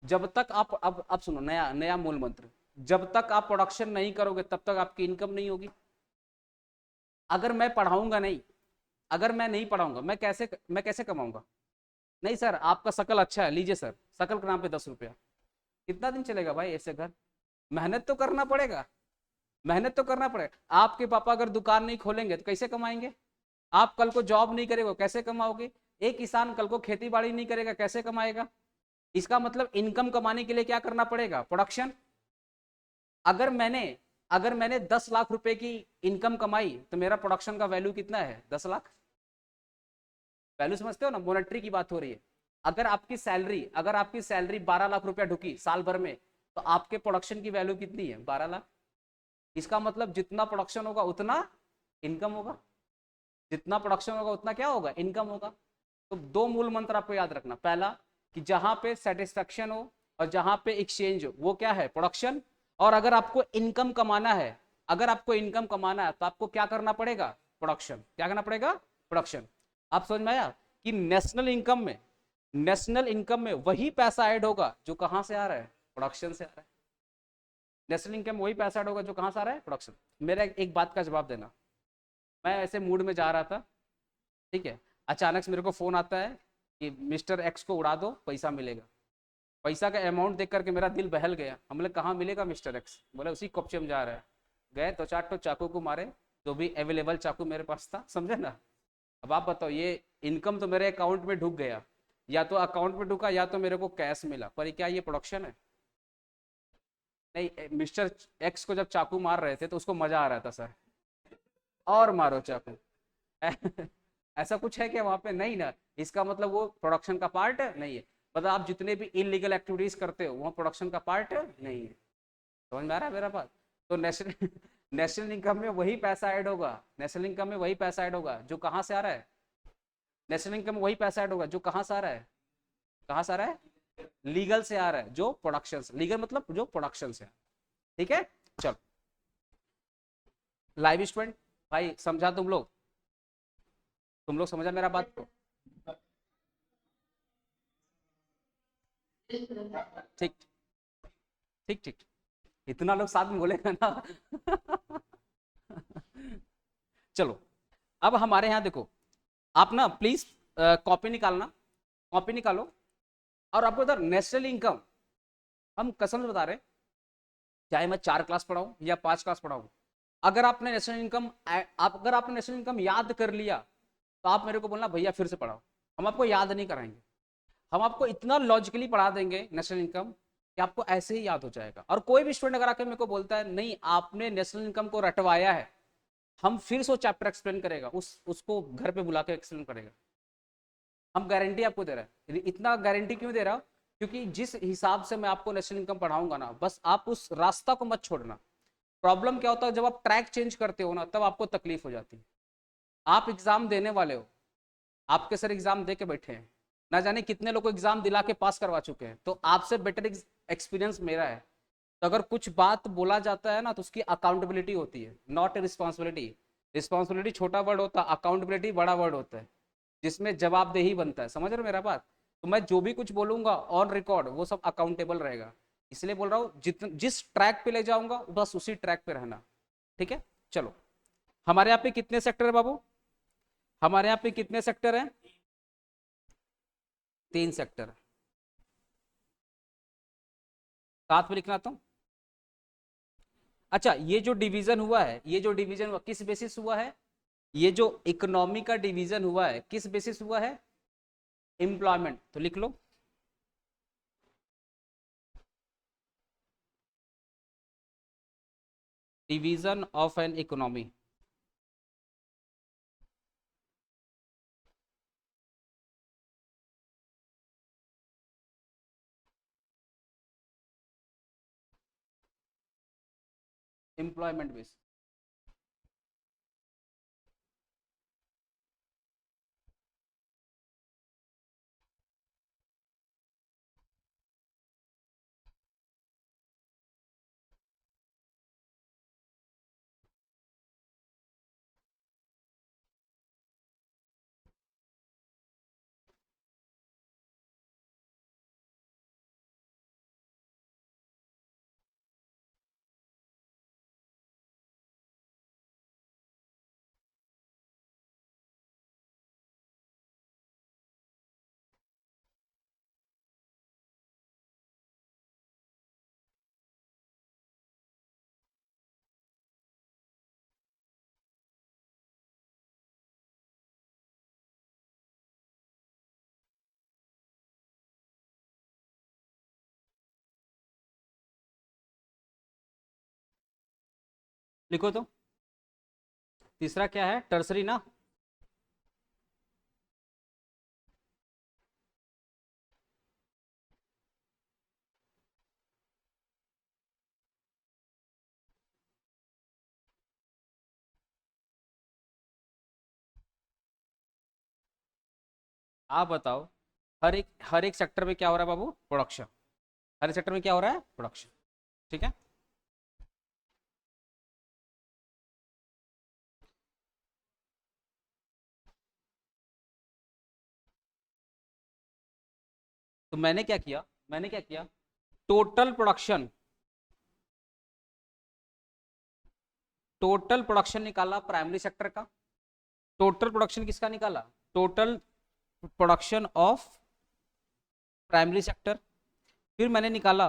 जब तक आप, अब सुनो, नया नया मूल मंत्र, जब तक आप प्रोडक्शन नहीं करोगे तब तक आपकी इनकम नहीं होगी। अगर मैं पढ़ाऊंगा नहीं, अगर मैं नहीं पढ़ाऊंगा, मैं कैसे कमाऊंगा? नहीं सर आपका शकल अच्छा है, लीजिए सर शकल के नाम पे 10 रुपया। कितना दिन चलेगा भाई ऐसे घर? मेहनत तो करना पड़ेगा, मेहनत तो करना पड़ेगा। आपके पापा अगर दुकान नहीं खोलेंगे तो कैसे कमाएंगे? आप कल को जॉब नहीं करेगा कैसे कमाओगे? एक किसान कल को खेती बाड़ी नहीं करेगा कैसे कमाएगा? इसका मतलब इनकम कमाने के लिए क्या करना पड़ेगा? प्रोडक्शन। अगर मैंने अगर मैंने 10 लाख रुपए की इनकम कमाई तो मेरा प्रोडक्शन का वैल्यू कितना है? 10 लाख। वैल्यू समझते हो ना, मोनेटरी की बात हो रही है। अगर आपकी सैलरी 12 लाख रुपया ढुकी साल भर में, तो आपके प्रोडक्शन की वैल्यू कितनी है? 12 लाख। इसका मतलब जितना प्रोडक्शन होगा उतना इनकम होगा, जितना प्रोडक्शन होगा उतना क्या होगा? इनकम होगा। तो दो मूल मंत्र आपको याद रखना, पहला कि जहां पे सेटिस्फेक्शन हो और जहां पे एक्सचेंज हो वो क्या है? प्रोडक्शन। और अगर आपको इनकम कमाना है, अगर आपको इनकम कमाना है तो आपको क्या करना पड़ेगा? प्रोडक्शन। क्या करना पड़ेगा? प्रोडक्शन। आप समझ में आया कि नेशनल इनकम में वही पैसा ऐड होगा जो कहां से आ रहा है? प्रोडक्शन से आ रहा है। नेशनल इनकम में वही पैसा ऐड होगा जो कहां से आ रहा है? प्रोडक्शन। मेरा एक बात का जवाब देना, मैं ऐसे मूड में जा रहा था, ठीक है, अचानक से मेरे को फोन आता है कि मिस्टर एक्स को उड़ा दो पैसा मिलेगा। पैसा का अमाउंट देख करके मेरा दिल बहल गया। हम बोले कहाँ मिलेगा मिस्टर एक्स? बोले उसी कॉप्चे में जा रहा है। गए तो 4 चाकू को मारे, जो भी अवेलेबल चाकू मेरे पास था, समझे ना। अब आप बताओ, ये इनकम तो मेरे अकाउंट में ढुक गया, या तो अकाउंट में ढुका या तो मेरे को कैश मिला, पर क्या ये प्रोडक्शन है? नहीं, मिस्टर एक्स को जब चाकू मार रहे थे तो उसको मजा आ रहा था सर, और मारो चाकू। ऐसा कुछ है क्या वहां पे? नहीं ना। इसका मतलब वो प्रोडक्शन का पार्ट नहीं है। मतलब आप जितने भी इलीगल एक्टिविटीज करते हो वहाँ प्रोडक्शन का पार्ट नहीं है। समझ में आ रहा है मेरा बात? तो नेशनल नेशनल इनकम में वही पैसा ऐड होगा, नेशनल इनकम में वही पैसा ऐड होगा जो कहाँ से आ रहा है? नेशनल इनकम में वही पैसा ऐड होगा जो कहाँ से आ रहा है? कहाँ से आ रहा है? लीगल से आ रहा है, जो प्रोडक्शन से। लीगल मतलब जो प्रोडक्शन से। ठीक है, चलो। लाइव स्टूडेंट भाई समझा? तुम लोग समझा मेरा बात को? ठीक ठीक ठीक। इतना लोग साथ में बोलेगा ना। चलो, अब हमारे यहाँ देखो, आप ना प्लीज कॉपी निकालना, कॉपी निकालो। और आपको इधर नेशनल इनकम, हम कसम से बता रहे हैं, चाहे मैं 4 क्लास पढ़ाऊं या 5 क्लास पढ़ाऊं, अगर आपने नेशनल इनकम अगर आपने नेशनल इनकम याद कर लिया तो आप मेरे को बोलना भैया फिर से पढ़ाओ। हम आपको याद नहीं कराएंगे, हम आपको इतना लॉजिकली पढ़ा देंगे नेशनल इनकम कि आपको ऐसे ही याद हो जाएगा। और कोई भी स्टूडेंट अगर आके मेरे को बोलता है नहीं आपने नेशनल इनकम को रटवाया है, हम फिर से वो चैप्टर एक्सप्लेन करेगा, उसको घर पे बुला के एक्सप्लेन करेगा। हम गारंटी आपको दे रहे हैं। इतना गारंटी क्यों दे रहा हूं? क्योंकि जिस हिसाब से मैं आपको नेशनल इनकम पढ़ाऊंगा ना, बस आप उस रास्ता को मत छोड़ना। प्रॉब्लम क्या होता है, जब आप ट्रैक चेंज करते हो ना तब आपको तकलीफ हो जाती है। आप एग्जाम देने वाले हो, आपके सर एग्जाम दे के बैठे हैं, ना जाने कितने लोग को एग्जाम दिला के पास करवा चुके हैं, तो आपसे बेटर एक्सपीरियंस मेरा है। तो अगर कुछ बात बोला जाता है ना तो उसकी अकाउंटेबिलिटी होती है, नॉट रिस्पॉन्सिबिलिटी। रिस्पॉन्सिबिलिटी छोटा वर्ड होता है, अकाउंटेबिलिटी बड़ा वर्ड होता है, जिसमें जवाबदेही बनता है। समझ रहे हो मेरा बात? तो मैं जो भी कुछ बोलूंगा ऑन रिकॉर्ड वो सब अकाउंटेबल रहेगा। इसलिए बोल रहा हूँ जिस ट्रैक पे ले जाऊंगा बस उसी ट्रैक पे रहना। ठीक है, चलो। हमारे यहाँ पे कितने सेक्टर है बाबू? हमारे यहाँ पे कितने सेक्टर हैं? 3 सेक्टर। साथ में लिखना तो। अच्छा, ये जो डिवीजन हुआ है, ये जो डिवीजन हुआ किस बेसिस हुआ है? ये जो इकोनॉमी का डिवीजन हुआ है किस बेसिस हुआ है? एम्प्लॉयमेंट। तो लिख लो। Division of an economy. Employment base. लिखो तो, तीसरा क्या है, टर्सरी ना। आप बताओ, हर एक सेक्टर में क्या हो रहा है बाबू, प्रोडक्शन। हर एक सेक्टर में क्या हो रहा है, प्रोडक्शन। ठीक है। तो मैंने क्या किया, टोटल प्रोडक्शन, टोटल प्रोडक्शन निकाला प्राइमरी सेक्टर का। टोटल प्रोडक्शन किसका निकाला, total production of primary sector. फिर मैंने निकाला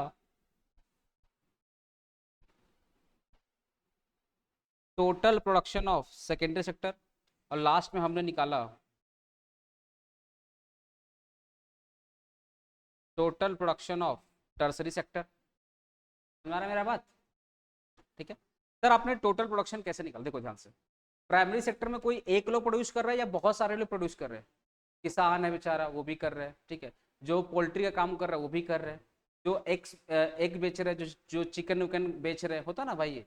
total production of secondary sector, और लास्ट में हमने निकाला total production of tertiary sector. समझ मेरा बात, ठीक है। सर आपने टोटल प्रोडक्शन कैसे निकाल, देखो ध्यान से, प्राइमरी सेक्टर में कोई एक लोग प्रोड्यूस कर रहा है या बहुत सारे लोग प्रोड्यूस कर रहे हैं। किसान है बेचारा, वो भी कर रहे हैं, ठीक है। जो पोल्ट्री का काम कर रहा है वो भी कर रहे हैं। जो एग बेच रहे हैं, जो चिकन विकन बेच रहे हैं, होता ना भाई ये,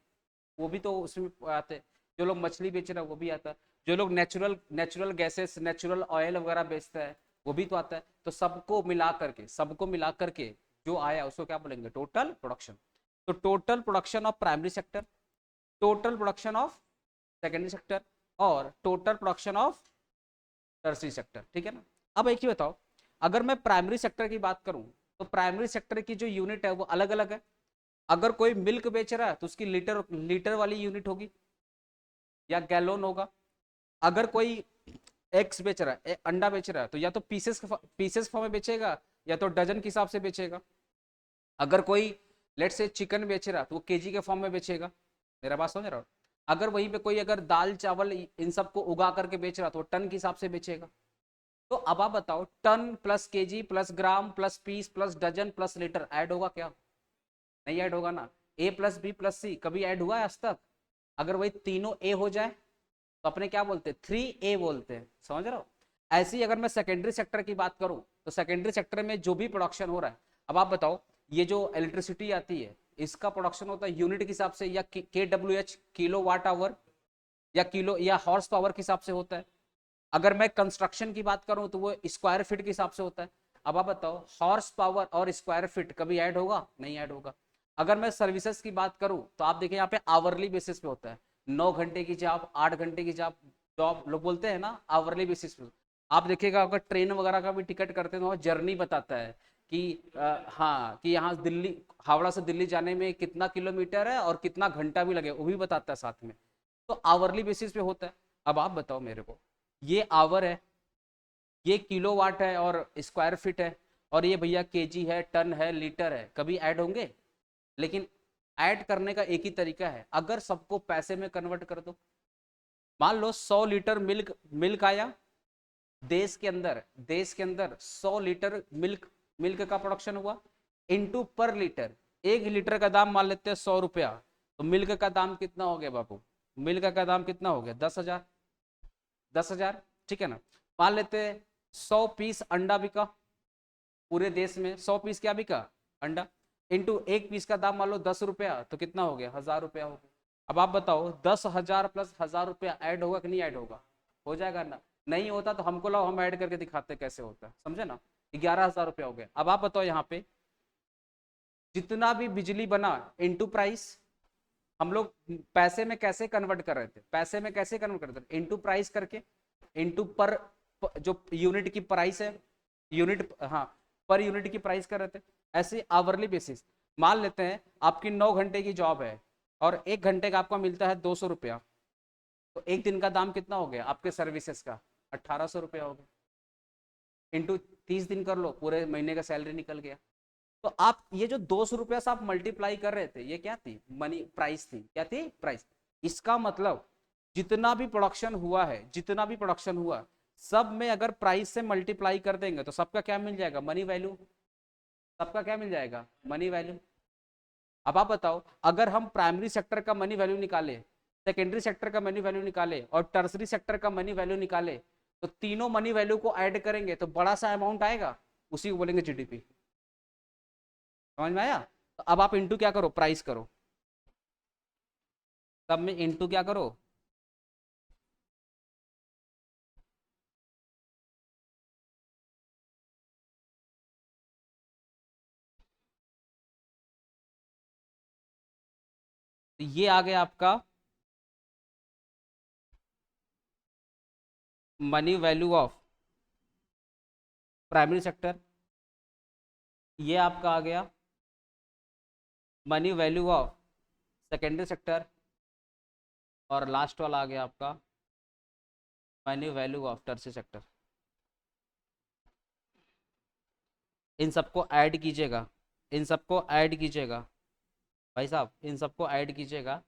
वो भी तो उसमें आते हैं। जो लोग मछली बेच रहे हैं वो भी आता है। जो लोग natural natural gases, natural oil वगैरह बेचता है, वो भी तो आता है। तो सबको मिला करके जो आया उसको क्या बोलेंगे, टोटल प्रोडक्शन। तो total production of primary sector, total production of secondary sector, और total production of tertiary sector, ठीक है ना। अब एक ही बताओ, अगर मैं प्राइमरी सेक्टर की बात करूं, तो प्राइमरी सेक्टर की जो यूनिट है वो अलग अलग है। अगर कोई मिल्क बेच रहा है तो उसकी लीटर लीटर वाली यूनिट होगी या गैलोन होगा। अगर कोई एग्स बेच रहा है, अंडा बेच रहा है, तो या तो पीसेस फॉर्म में बेचेगा या तो डजन के हिसाब से बेचेगा। अगर कोई लेट से चिकन बेच रहा है तो वो केजी के फॉर्म में बेचेगा। मेरा बात समझ रहा हो। अगर वहीं पे कोई अगर दाल चावल इन सबको उगा करके बेच रहा तो वो टन के हिसाब से बेचेगा। तो अब आप बताओ, ton plus KG plus gram plus piece plus dozen plus litre add होगा क्या, नहीं ऐड होगा ना। A plus B plus C कभी ऐड हुआ है आज तक। अगर वही तीनों ए हो जाए तो अपने क्या बोलते हैं, 3A बोलते हैं। समझ रहे हो। ऐसे ही अगर मैं सेकेंडरी सेक्टर की बात करूं, तो सेकेंडरी सेक्टर में जो भी प्रोडक्शन हो रहा है, अब आप बताओ, ये जो इलेक्ट्रिसिटी आती है इसका प्रोडक्शन होता है यूनिट के हिसाब से, या KWH, किलो वाट आवर, या किलो या हॉर्स पावर के हिसाब से होता है। अगर मैं कंस्ट्रक्शन की बात करूं तो वो स्क्वायर फीट के हिसाब से होता है। अब आप बताओ, हॉर्स पावर और स्क्वायर फीट कभी ऐड होगा, नहीं ऐड होगा। अगर मैं सर्विसेज की बात करूं तो आप देखिए यहाँ पे आवरली बेसिस पे होता है। 9 घंटे की जॉब, 8 घंटे की जॉब, जॉब लोग बोलते हैं ना, आवरली बेसिस पे। आप देखिएगा अगर ट्रेन वगैरह का भी टिकट करते हैं तो जर्नी बताता है कि हाँ, कि यहाँ दिल्ली, हावड़ा से दिल्ली जाने में कितना किलोमीटर है और कितना घंटा भी लगे, वो भी बताता है साथ में। तो आवरली बेसिस पे होता है। अब आप बताओ मेरे को, ये आवर है, ये किलोवाट है और स्क्वायर फीट है, और ये भैया केजी है, टन है, लीटर है, कभी ऐड होंगे। लेकिन ऐड करने का एक ही तरीका है, अगर सबको पैसे में कन्वर्ट कर दो। मान लो 100 लीटर मिल्क मिल्क आया देश के अंदर 100 लीटर मिल्क मिल्क का प्रोडक्शन हुआ, इनटू पर लीटर, 1 लीटर का दाम मान लेते हैं 100 रुपया। तो मिल्क का दाम कितना हो गया बाबू? मिल्क का दाम कितना हो गया? 10,000। 10,000, ठीक है ना। मान लेते हैं 100 पीस अंडा बिका, पूरे देश में 100 पीस क्या बिका? अंडा। इंटू एक पीस का दाम मान लो 10 रुपया, तो कितना हो गया? 1,000 रुपया हो गया। अब आप बताओ 10,000 प्लस 1,000 रुपया ऐड होगा कि नहीं ऐड होगा? हो जाएगा ना। नहीं होता तो हमको लाओ, हम ऐड करके दिखाते कैसे होता है, समझे ना। 11,000 रुपया हो गया। अब आप बताओ यहाँ पे जितना भी बिजली बना इंटू प्राइस, हम लोग पैसे में कैसे कन्वर्ट कर रहे थे? पैसे में कैसे कन्वर्ट करते थे? इंटू प्राइस करके, इंटू पर, जो यूनिट की प्राइस है, यूनिट, हाँ, पर यूनिट की प्राइस कर रहे थे। ऐसे आवरली बेसिस, मान लेते हैं आपकी 9 घंटे की जॉब है और 1 घंटे का आपको मिलता है 200 रुपया, तो एक दिन का दाम कितना हो गया आपके सर्विसेज का? 1,800 रुपया हो गया। इंटू 30 दिन कर लो, पूरे महीने का सैलरी निकल गया। तो आप ये जो 200 रुपया से आप मल्टीप्लाई कर रहे थे, ये क्या थी? मनी प्राइस थी। क्या थी? प्राइस। इसका मतलब जितना भी प्रोडक्शन हुआ है, जितना भी प्रोडक्शन हुआ, सब में अगर प्राइस से मल्टीप्लाई कर देंगे तो सबका क्या मिल जाएगा? Money value. सबका क्या मिल जाएगा? Money value. अब आप बताओ अगर हम प्राइमरी सेक्टर का मनी वैल्यू निकाले, सेकेंडरी सेक्टर का मनी वैल्यू निकाले और टर्सरी सेक्टर का मनी वैल्यू निकाले, तो तीनों मनी वैल्यू को ऐड करेंगे तो बड़ा सा अमाउंट आएगा, उसी को बोलेंगे जीडीपी। समझ में आया? तो अब आप इंटू क्या करो? प्राइस करो। तब में इंटू क्या करो? तो ये आ गया आपका money value of primary sector, ये आपका आ गया money value of secondary sector, और लास्ट वाला आ गया आपका money value of tertiary sector. इन सबको ऐड कीजिएगा, इन सबको ऐड कीजिएगा भाई साहब, इन सबको ऐड कीजिएगा,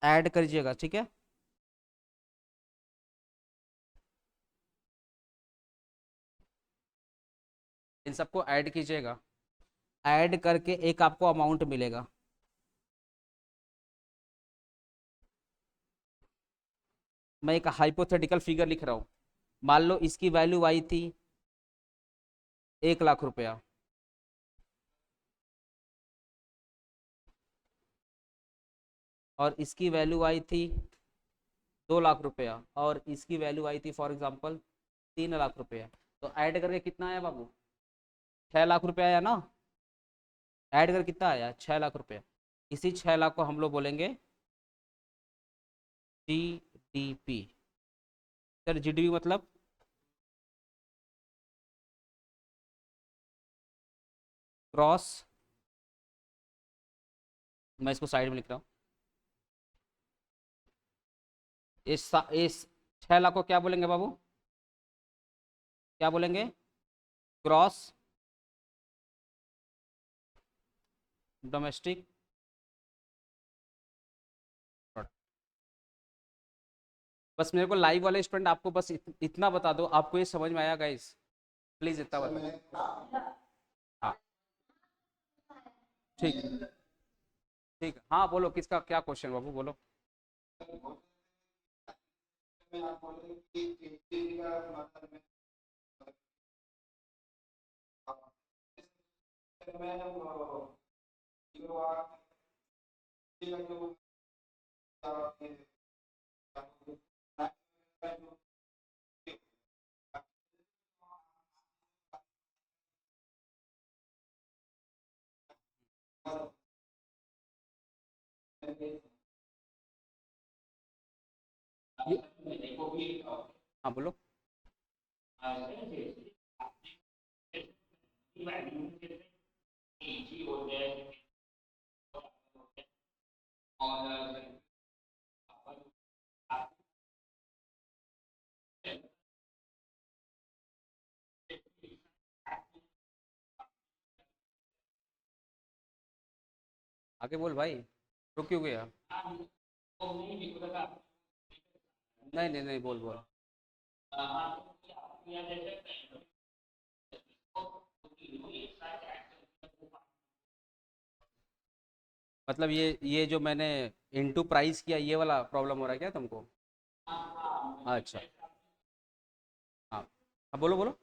ऐड करिएगा, ठीक है। इन सबको ऐड कीजिएगा, ऐड करके एक आपको अमाउंट मिलेगा। मैं एक हाइपोथेटिकल फिगर लिख रहा हूँ। मान लो इसकी वैल्यू आई थी 1,00,000 रुपया, और इसकी वैल्यू आई थी 2,00,000 रुपया, और इसकी वैल्यू आई थी फॉर एग्जाम्पल 3,00,000 रुपया। तो ऐड करके कितना आया बाबू? 6,00,000 रुपया आया ना। ऐड कर कितना आया? 6,00,000 रुपया। इसी 6,00,000 को हम लोग बोलेंगे जीडीपी। सर जीडीपी मतलब क्रॉस, मैं इसको साइड में लिख रहा हूँ। इस 6,00,000 को क्या बोलेंगे बाबू? क्या बोलेंगे? Cross domestic product. बस मेरे को लाइव वाले स्टूडेंट आपको बस इतना बता दो, आपको ये समझ में आया गाइस? प्लीज इतना बता। हाँ, ठीक, ठीक, हाँ बोलो, किसका क्या क्वेश्चन बाबू, बोलो। हाँ बोलो। आगे बोल भाई, रुक क्यों गया? नहीं नहीं नहीं, बोल बोल। मतलब ये जो मैंने इनटू प्राइस किया, ये वाला प्रॉब्लम हो रहा है क्या तुमको? अच्छा। हाँ हाँ, बोलो बोलो।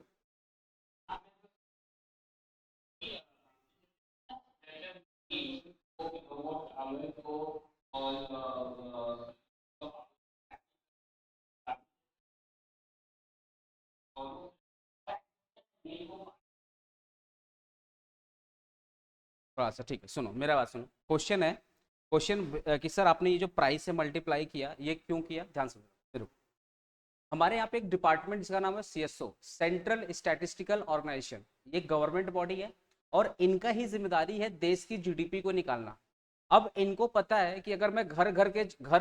थोड़ा सा ठीक है, सुनो मेरा बात सुनो। क्वेश्चन है, क्वेश्चन कि सर आपने ये जो प्राइस से मल्टीप्लाई किया, ये क्यों किया, ध्यान से सुनो। हमारे यहाँ पे एक डिपार्टमेंट जिसका नाम है सीएसओ, सेंट्रल स्टैटिस्टिकल ऑर्गेनाइजेशन। ये गवर्नमेंट बॉडी है और इनका ही जिम्मेदारी है देश की जीडीपी को निकालना। अब इनको पता है कि अगर मैं घर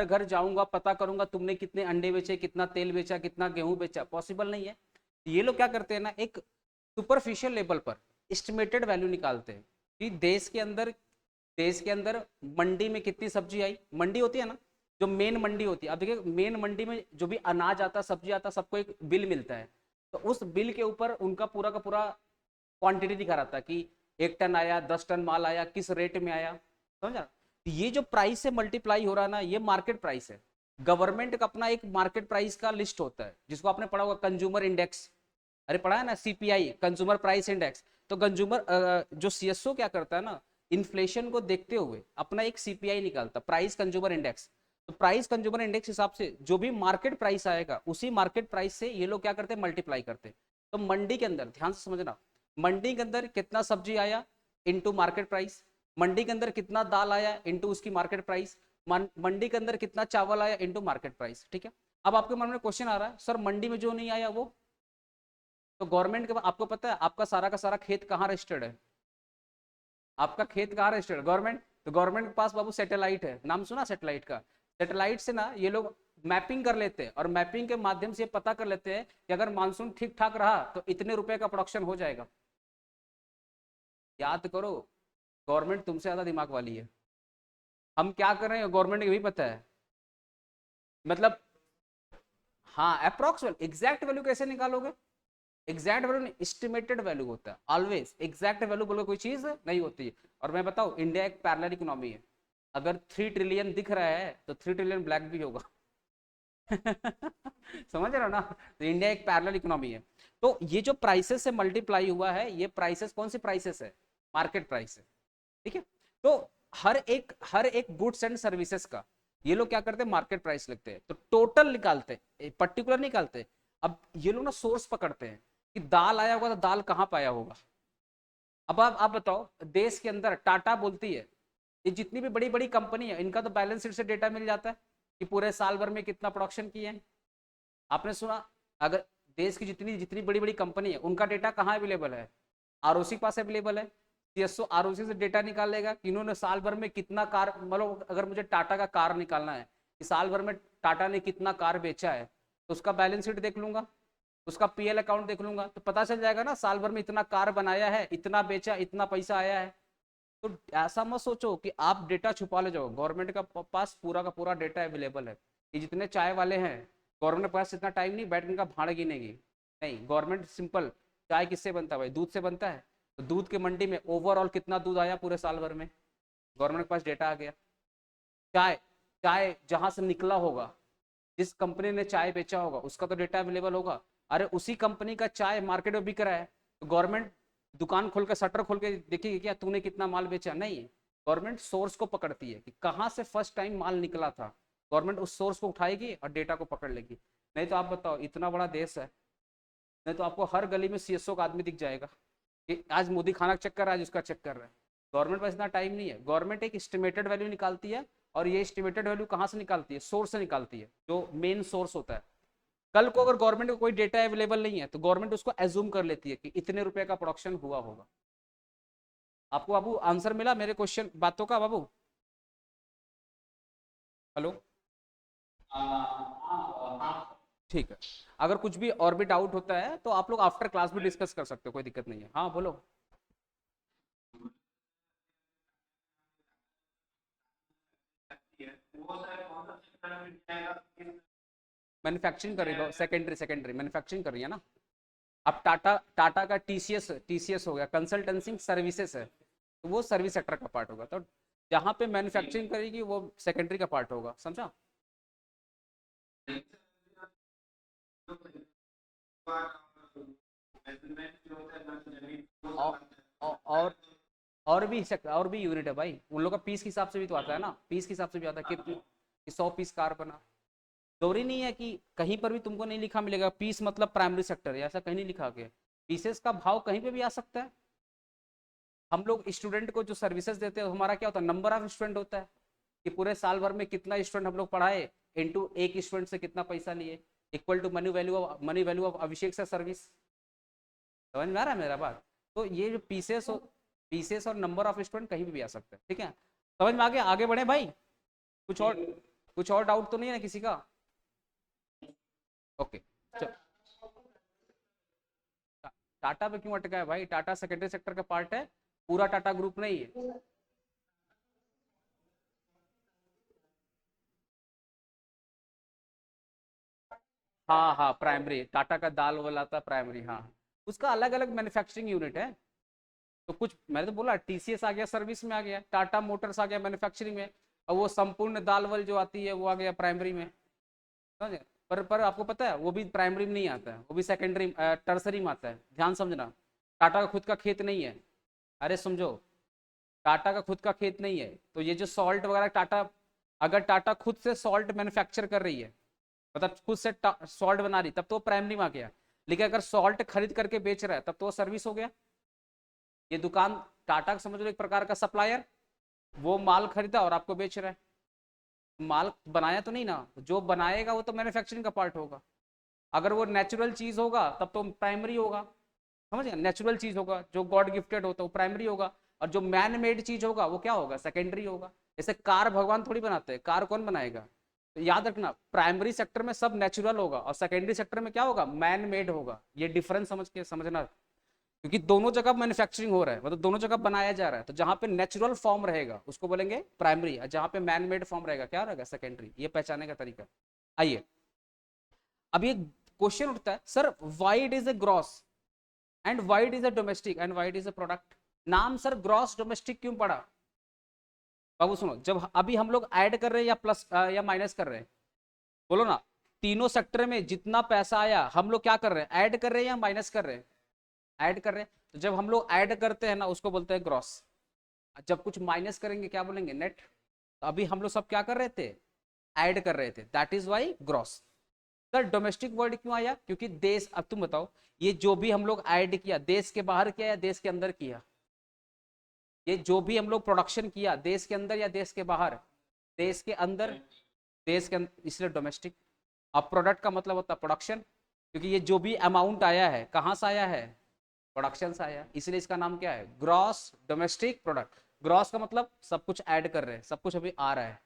घर जाऊंगा, पता करूंगा तुमने कितने अंडे बेचे, कितना तेल बेचा, कितना गेहूं बेचा, पॉसिबल नहीं है। ये लोग क्या करते हैं ना, एक सुपरफिशियल लेवल पर एस्टिमेटेड वैल्यू निकालते हैं कि देश के अंदर मंडी में कितनी सब्जी आई। मंडी होती है ना, जो मेन मंडी होती है, अब देखिए मेन मंडी में जो भी अनाज आता, सब्जी आता, सबको एक बिल मिलता है। तो उस बिल के ऊपर उनका पूरा का पूरा क्वांटिटी दिखा रहता है कि 1 टन आया, 10 टन माल आया, किस रेट में आया, समझा। ये जो प्राइस से मल्टीप्लाई हो रहा है ना, ये मार्केट प्राइस है। गवर्नमेंट का अपना एक मार्केट प्राइस का लिस्ट होता है, जिसको आपने पढ़ा होगा कंज्यूमर इंडेक्स। अरे पढ़ा है ना, सीपीआई, कंज्यूमर प्राइस इंडेक्स। तो जो सीएसओ क्या करता है ना, इन्फ्लेशन को देखते हुए अपना एक सीपीआई निकालता, प्राइस कंज्यूमर इंडेक्स। तो प्राइस कंज्यूमर इंडेक्स हिसाब से जो भी मार्केट प्राइस आएगा, उसी मार्केट प्राइस से ये लोग क्या करते हैं, मल्टीप्लाई करते हैं। तो मंडी के अंदर ध्यान से समझना, मंडी के अंदर कितना सब्जी आया इनटू मार्केट प्राइस, मंडी के अंदर कितना दाल आया इनटू उसकी मार्केट प्राइस, मंडी के अंदर कितना चावल आया इनटू मार्केट प्राइस, ठीक है। अब आपके मन में क्वेश्चन आ रहा है, सर मंडी में जो नहीं आया वो, तो गवर्नमेंट के आपको पता है आपका सारा का सारा खेत कहाँ रजिस्टर्ड है? आपका खेत कहाँ रजिस्टर्ड, गवर्नमेंट। तो गवर्नमेंट के पास बाबू सैटेलाइट है, नाम सुना सैटेलाइट का? सैटेलाइट से ना ये लोग मैपिंग कर लेते हैं, और मैपिंग के माध्यम से पता कर लेते हैं कि अगर मानसून ठीक ठाक रहा तो इतने रुपए का प्रोडक्शन हो जाएगा। याद करो, गवर्नमेंट तुमसे ज्यादा दिमाग वाली है। हम क्या कर रहे हैं गवर्नमेंट को भी पता है। मतलब हाँ, अप्रोक्स वैल्यू, एग्जैक्ट वैल्यू कैसे निकालोगे? एग्जैक्ट वैल्यू नहीं, एस्टिमेटेड वैल्यू होता है ऑलवेज। एग्जैक्ट वैल्यू बोलो कोई चीज नहीं होती है। और मैं बताऊं, इंडिया एक पैरेलल इकोनॉमी है। अगर 3 ट्रिलियन दिख रहा है तो 3 ट्रिलियन ब्लैक भी होगा। समझ रहे हो ना, तो इंडिया एक पैरेलल इकोनॉमी है। तो ये जो प्राइसेस से मल्टीप्लाई हुआ है, ये प्राइसेस कौन सी प्राइसेस है? मार्केट प्राइस है, ठीक है। तो हर एक गुड्स एंड सर्विसेज का ये लोग क्या करते हैं, मार्केट प्राइस लिखते हैं। तो टोटल निकालते हैं, पर्टिकुलर निकालते हैं। अब ये लोग ना सोर्स पकड़ते हैं कि दाल आया होगा तो दाल कहाँ पाया होगा। अब आप बताओ, देश के अंदर टाटा बोलती है, ये जितनी भी बड़ी बड़ी कंपनी है, इनका तो बैलेंस शीट से डेटा मिल जाता है कि पूरे साल भर में कितना प्रोडक्शन किए हैं। आपने सुना, अगर देश की जितनी जितनी बड़ी बड़ी कंपनी है, उनका डेटा कहाँ अवेलेबल है? आरओसी के पास अवेलेबल है। सीएसओ आरओसी से डेटा निकालेगा कि इन्होंने साल भर में कितना कार, मतलब अगर मुझे टाटा का कार निकालना है कि साल भर में टाटा ने कितना कार बेचा है, तो उसका बैलेंस शीट देख लूंगा, उसका पीएल अकाउंट देख लूंगा, तो पता चल जाएगा ना साल भर में इतना कार बनाया है, इतना बेचा, इतना पैसा आया है। तो ऐसा मत सोचो कि आप डेटा छुपा ले जाओ, गवर्नमेंट का पास पूरा का पूरा डेटा अवेलेबल है। ये जितने चाय वाले हैं, गवर्नमेंट के पास इतना टाइम नहीं बैठ के इनका भाड़ गिनेगी। नहीं, गवर्नमेंट सिंपल, चाय किससे बनता है भाई? दूध से बनता है। तो दूध की मंडी में ओवरऑल कितना दूध आया पूरे साल भर में, गवर्नमेंट के पास डेटा आ गया। चाय चाय जहां से निकला होगा, जिस कंपनी ने चाय बेचा होगा, उसका तो डेटा अवेलेबल होगा। अरे उसी कंपनी का चाय मार्केट में बिक रहा है, तो गवर्नमेंट दुकान खोल के, शटर खोल के देखेगी क्या तूने कितना माल बेचा? नहीं। गवर्नमेंट सोर्स को पकड़ती है कि कहाँ से फर्स्ट टाइम माल निकला था, गवर्नमेंट उस सोर्स को उठाएगी और डेटा को पकड़ लेगी। नहीं तो आप बताओ, इतना बड़ा देश है, नहीं तो आपको हर गली में सीएसओ का आदमी दिख जाएगा कि आज मोदी खाना चेक कर रहा है, आज उसका चेक कर रहा है। गवर्नमेंट पास इतना टाइम नहीं है। गवर्नमेंट एक एस्टिमेटेड वैल्यू निकालती है, और ये एस्टिमेटेड वैल्यू कहाँ से निकालती है? सोर्स से निकालती है, जो मेन सोर्स होता है। कल को अगर गवर्नमेंट को कोई डेटा अवेलेबल नहीं है, तो गवर्नमेंट उसको एज्यूम कर लेती है कि इतने रुपए का प्रोडक्शन हुआ होगा। आपको बाबू आंसर मिला मेरे क्वेश्चन बातों का बाबू? हेलो। ठीक है। अगर कुछ भी और भी डाउट होता है तो आप लोग आफ्टर क्लास भी डिस्कस कर सकते हो, कोई दिक्कत नहीं है। हाँ बोलो। मैन्युफैक्चरिंग कर रही हो, सेकेंडरी सेकेंडरी मैन्युफैक्चरिंग कर रही है ना। अब टाटा टाटा का टीसीएस टीसीएस हो गया, कंसल्टेंसिंग सर्विसेज है, तो वो सर्विस सेक्टर का पार्ट होगा। तो जहाँ पे मैन्युफैक्चरिंग करेगी वो सेकेंडरी का पार्ट होगा, समझा। और और और भी और भी यूनिट है भाई, उन लोग का पीस के हिसाब से भी तो आता है ना, पीस के हिसाब से भी आता है कितनी, 100 पीस कार बना। जरूरी नहीं है कि कहीं पर भी तुमको नहीं लिखा मिलेगा पीस मतलब प्राइमरी सेक्टर है, ऐसा कहीं नहीं लिखा गया। पीसेस का भाव कहीं पे भी आ सकता है। हम लोग स्टूडेंट को जो सर्विसेज देते हैं हमारा क्या होता है, नंबर ऑफ स्टूडेंट होता है कि पूरे साल भर में कितना स्टूडेंट हम लोग पढ़ाए, इनटू एक स्टूडेंट से कितना पैसा लिए, equal to money value of Abhishek से सर्विस। समझ में आ रहा है मेरा बात। तो ये जो पीसेस और नंबर ऑफ स्टूडेंट कहीं भी आ सकते हैं, ठीक है। समझ में आ गया, आगे बढ़े भाई। कुछ और, कुछ और डाउट तो नहीं है ना किसी का। ओके। टाटा पे क्यों अटका है भाई, टाटा सेकेंडरी सेक्टर का पार्ट है, पूरा टाटा ग्रुप नहीं है। हाँ हाँ, प्राइमरी टाटा का दाल वाला था प्राइमरी, हाँ। उसका अलग अलग मैन्युफैक्चरिंग यूनिट है। तो कुछ मैंने तो बोला टीसीएस आ गया सर्विस में आ गया, टाटा मोटर्स आ गया मैन्युफैक्चरिंग में, और वो संपूर्ण दाल वाल जो आती है वो आ गया प्राइमरी में, समझे। पर आपको पता है वो भी प्राइमरी में नहीं आता है, वो भी सेकेंडरी टर्सरी में आता है, ध्यान समझना। टाटा का खुद का खेत नहीं है। अरे समझो, टाटा का खुद का खेत नहीं है, तो ये जो सॉल्ट वगैरह टाटा, अगर टाटा खुद से सॉल्ट मैन्युफैक्चर कर रही है, मतलब खुद से सॉल्ट बना रही, तब तो वो प्राइमरी में आ गया। लेकिन अगर सॉल्ट खरीद करके बेच रहा है तब तो वो सर्विस हो गया। ये दुकान टाटा का समझ लो एक प्रकार का सप्लायर, वो माल खरीदा और आपको बेच रहा है। माल बनाया तो नहीं ना, जो बनाएगा वो तो मैन्युफैक्चरिंग का पार्ट होगा। अगर वो नेचुरल चीज होगा तब तो प्राइमरी होगा, समझ गए, नेचुरल चीज होगा जो गॉड गिफ्टेड होता है वो प्राइमरी होगा, और जो मैन मेड चीज होगा वो क्या होगा, सेकेंडरी होगा। जैसे कार भगवान थोड़ी बनाते हैं, कार कौन बनाएगा। तो याद रखना, प्राइमरी सेक्टर में सब नेचुरल होगा और सेकेंडरी सेक्टर में क्या होगा, मैन मेड होगा। ये डिफरेंस समझ के समझना, क्योंकि दोनों जगह मैन्युफैक्चरिंग हो रहा है, मतलब दोनों जगह बनाया जा रहा है। तो जहां पे नेचुरल फॉर्म रहेगा उसको बोलेंगे प्राइमरी, और जहां पे मैन मेड फॉर्म रहेगा क्या रहेगा, सेकेंडरी। ये पहचाने का तरीका। आइए, अब ये क्वेश्चन उठता है, sir why it is a gross and why it is a domestic and why it is a product. नाम सर ग्रॉस डोमेस्टिक क्यों पड़ा। बाबू सुनो, जब अभी हम लोग ऐड कर रहे हैं या प्लस या माइनस कर रहे हैं, बोलो ना। तीनों सेक्टर में जितना पैसा आया हम लोग क्या कर रहे हैं, ऐड कर रहे हैं या माइनस कर रहे हैं, ऐड कर रहे हैं। तो जब हम लोग ऐड करते हैं ना उसको बोलते हैं ग्रॉस, जब कुछ माइनस करेंगे क्या बोलेंगे, नेट। तो अभी हम लोग सब क्या कर रहे थे, ऐड कर रहे थे, that is why gross. Sir domestic word क्यों आया, क्योंकि देश, अब तुम बताओ, ये जो भी हम लोग ऐड किया देश के बाहर किया या देश के अंदर किया, ये जो भी हम लोग प्रोडक्शन किया देश के अंदर या देश के बाहर, देश के अंदर, देश के अंदर, इसलिए डोमेस्टिक। अब प्रोडक्ट का मतलब होता है प्रोडक्शन, क्योंकि ये जो भी अमाउंट आया है कहाँ से आया है, प्रोडक्शन से आया, इसलिए इसका नाम क्या है, ग्रॉस डोमेस्टिक प्रोडक्ट। ग्रॉस का मतलब सब कुछ ऐड कर रहे हैं, सब कुछ अभी आ रहा है।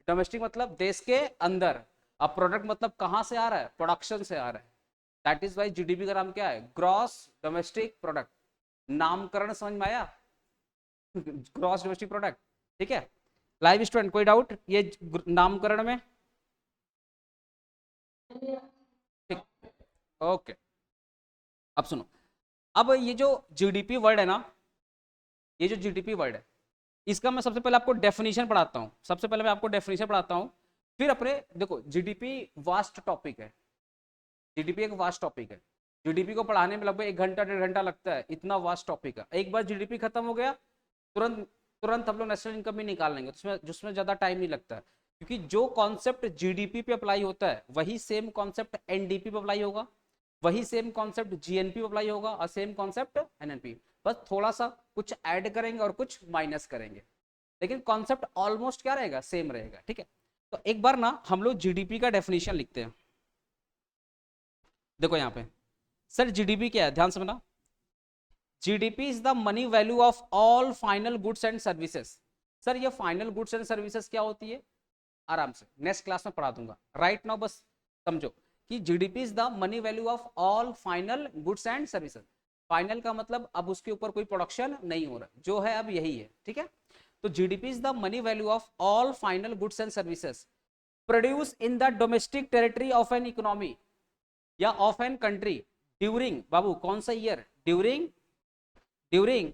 डोमेस्टिक मतलब देश के अंदर। अब प्रोडक्ट मतलब कहाँ से आ रहा है, प्रोडक्शन से आ रहा है। दैट इज वाई जीडीपी का नाम क्या है, ग्रॉस डोमेस्टिक प्रोडक्ट। नामकरण समझ में आया, ग्रॉस डोमेस्टिक प्रोडक्ट, ठीक है। लाइव स्टूडेंट कोई डाउट ये नामकरण में, ठीक, ओके। अब सुनो, अब ये जो जीडीपी वर्ड है ना, ये जो जीडीपी वर्ड है, इसका मैं सबसे पहले आपको डेफिनेशन पढ़ाता हूँ, सबसे पहले मैं आपको डेफिनेशन पढ़ाता हूँ, फिर अपने देखो जीडीपी वास्ट टॉपिक है, जीडीपी एक वास्ट टॉपिक है। जीडीपी को पढ़ाने में लगभग 1 घंटा 1.5 घंटा लगता है, इतना वास्ट टॉपिक है। एक बार जीडीपी खत्म हो गया, तुरंत तुरंत हम लोग नेशनल इनकम भी निकाल लेंगे, जिसमें जिसमें ज्यादा टाइम नहीं लगता है। क्योंकि जो कॉन्सेप्ट जीडीपी पे अप्लाई होता है वही सेम कॉन्सेप्ट एनडीपी पे अप्लाई होगा, वही सेम कॉन्सेप्ट जीएनपी पे अप्लाई होगा, और सेम कॉन्सेप्ट एनएनपी। बस थोड़ा सा कुछ ऐड करेंगे और कुछ माइनस करेंगे, लेकिन कॉन्सेप्ट ऑलमोस्ट क्या रहेगा, सेम रहेगा, ठीक है। तो एक बार ना हम लोग जीडीपी का डेफिनेशन लिखते हैं। देखो यहाँ पे, सर जीडीपी क्या है, ध्यान से समझना। GDP is the money value of all final goods and services. Sir ये फाइनल गुड्स एंड सर्विसेज क्या होती है, आराम से नेक्स्ट क्लास में पढ़ा दूंगा, राइट नाउ बस समझो कि GDP is the money value of all final goods and services. Final का मतलब अब उसके ऊपर कोई प्रोडक्शन नहीं हो रहा, जो है अब यही है, ठीक है। तो GDP is the money value of all final goods and services produce in the domestic territory of an economy या ऑफ एन कंट्री ड्यूरिंग, बाबू कौन सा year, during during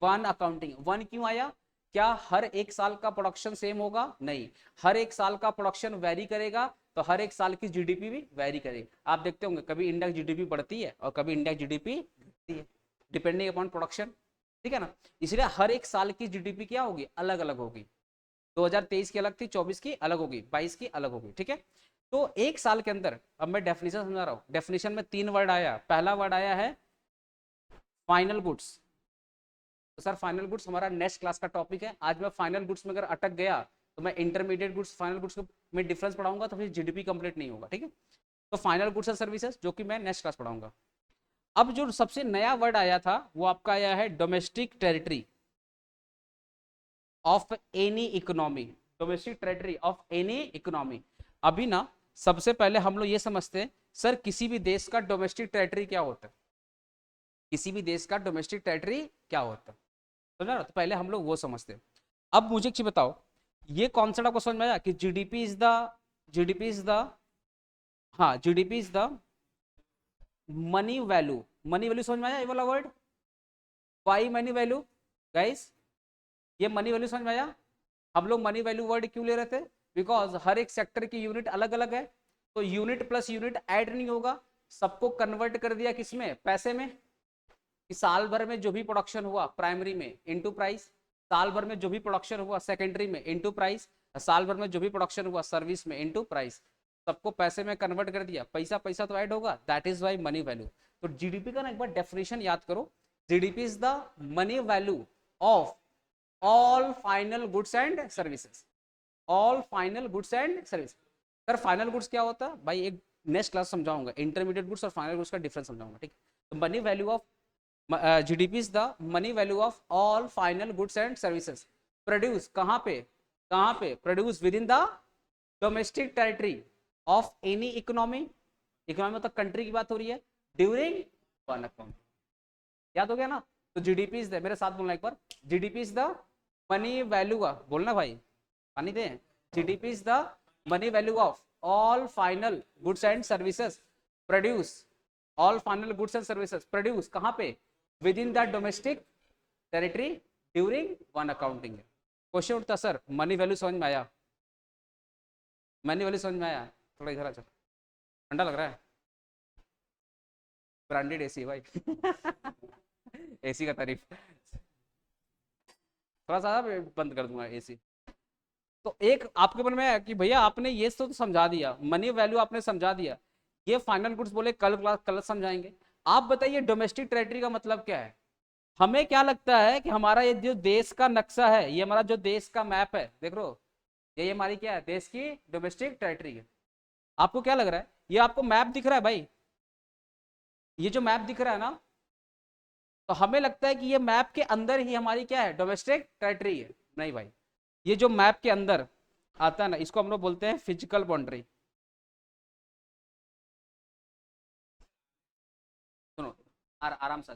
one accounting. One क्यों आया, क्या हर एक साल का प्रोडक्शन सेम होगा? नहीं, हर एक साल का प्रोडक्शन वेरी करेगा, तो हर एक साल की जीडीपी भी वेरी करेगी। आप देखते होंगे कभी इंडिया की जीडीपी बढ़ती है और कभी इंडिया की जीडीपी घटती है, डिपेंडिंग अपॉन प्रोडक्शन, ठीक है ना। इसलिए हर एक साल की जीडीपी क्या होगी? अलग अलग होगी। 2023 की अलग थी, 24 की अलग होगी, 22 की अलग होगी, ठीक है। तो एक साल के अंदर, अब मैं डेफिनेशन समझा रहा हूँ, डेफिनेशन में 3 वर्ड आया। पहला वर्ड आया है फाइनल गुड्स। तो सर फाइनल गुड्स हमारा नेक्स्ट क्लास का टॉपिक है। आज मैं फाइनल गुड्स में अगर अटक गया तो मैं इंटरमीडिएट गुड्स फाइनल गुड्स में डिफरेंस पढ़ाऊंगा, तो फिर जीडीपी कंप्लीट नहीं होगा, ठीक है। तो फाइनल गुड्स एंड सर्विसेज जो कि मैं नेक्स्ट क्लास पढ़ाऊंगा। अब जो सबसे नया वर्ड आया था वो आपका आया है domestic territory of any economy. Domestic territory of any economy. अभी ना सबसे पहले हम लोग ये समझते हैं सर किसी भी देश का डोमेस्टिक टेरिटरी क्या होता है, किसी भी देश का डोमेस्टिक टेरिटरी क्या होता है, समझ रहे हो? तो पहले हम लोग वो समझते हैं। अब मुझे एक चीज बताओ, ये कॉन्सेप्ट आपको समझ में आया कि जीडीपी इज द हाँ GDP is the money value. Money value समझ में आया ये वाला word? Why money value guys? ये मनी वैल्यू समझ में आया? हम लोग मनी वैल्यू वर्ड क्यों ले रहे थे? बिकॉज हर एक सेक्टर की यूनिट अलग अलग है, तो यूनिट प्लस यूनिट ऐड नहीं होगा, सबको कन्वर्ट कर दिया किसमें? पैसे में। कि साल भर में जो भी प्रोडक्शन हुआ प्राइमरी में इनटू प्राइस, साल भर में जो भी प्रोडक्शन हुआ सेकेंडरी में इनटू प्राइस, साल भर में जो भी प्रोडक्शन हुआ सर्विस में इनटू प्राइस, सबको पैसे में कन्वर्ट कर दिया, पैसा पैसा तो ऐड होगा, that is why money value. तो जीडीपी का ना एक बार डेफिनेशन याद करो, GDP is the money value of all final goods and services. All final goods and service. Sir final goods क्या होता है भाई? एक नेक्स्ट क्लास समझाऊंगा, इंटरमीडिएट गुड्स और फाइनल गुड्स का डिफरेंस समझाऊंगा, ठीक। तो money value of GDP is the money value of all final goods and services produce कहाँ पे? कहाँ पे? Produce within the domestic territory of any economy. Economy मतलब कंट्री की बात हो रही है, ड्यूरिंग वन अकाउंट। याद हो गया ना? तो जीडीपी इज द, मेरे साथ बोलना एक बार, GDP is the money value का, बोलना भाई पानी दे। GDP is the money value of all final goods and services produce, all final goods and services produce कहाँ पे? Within the domestic territory during one accounting. Question उठता sir money value समझ में आया? मनी वैल्यू समझ में आया? थोड़ा इधर आ जाओ, ठंडा लग रहा है। ब्रांडेड एसी भाई एसी का तारीफ, थोड़ा सा बंद कर दूंगा एसी। तो एक आपके मन में है कि भैया आपने ये तो समझा दिया, मनी वैल्यू आपने समझा दिया, ये फाइनल गुड्स बोले कल क्लास कल समझाएंगे। आप बताइए डोमेस्टिक टेरिटरी का मतलब क्या है? हमें क्या लगता है कि हमारा ये जो देश का नक्शा है, ये हमारा जो देश का मैप है, देख लो ये हमारी क्या है? देश की डोमेस्टिक टेरिटरी है। आपको क्या लग रहा है? ये आपको मैप दिख रहा है भाई, ये जो मैप दिख रहा है ना, तो हमें लगता है कि ये मैप के अंदर ही हमारी क्या है? डोमेस्टिक टेरिटरी है। नहीं भाई, ये जो मैप के अंदर आता है ना, इसको हम लोग बोलते हैं फिजिकल बाउंड्री। सुनो आराम से,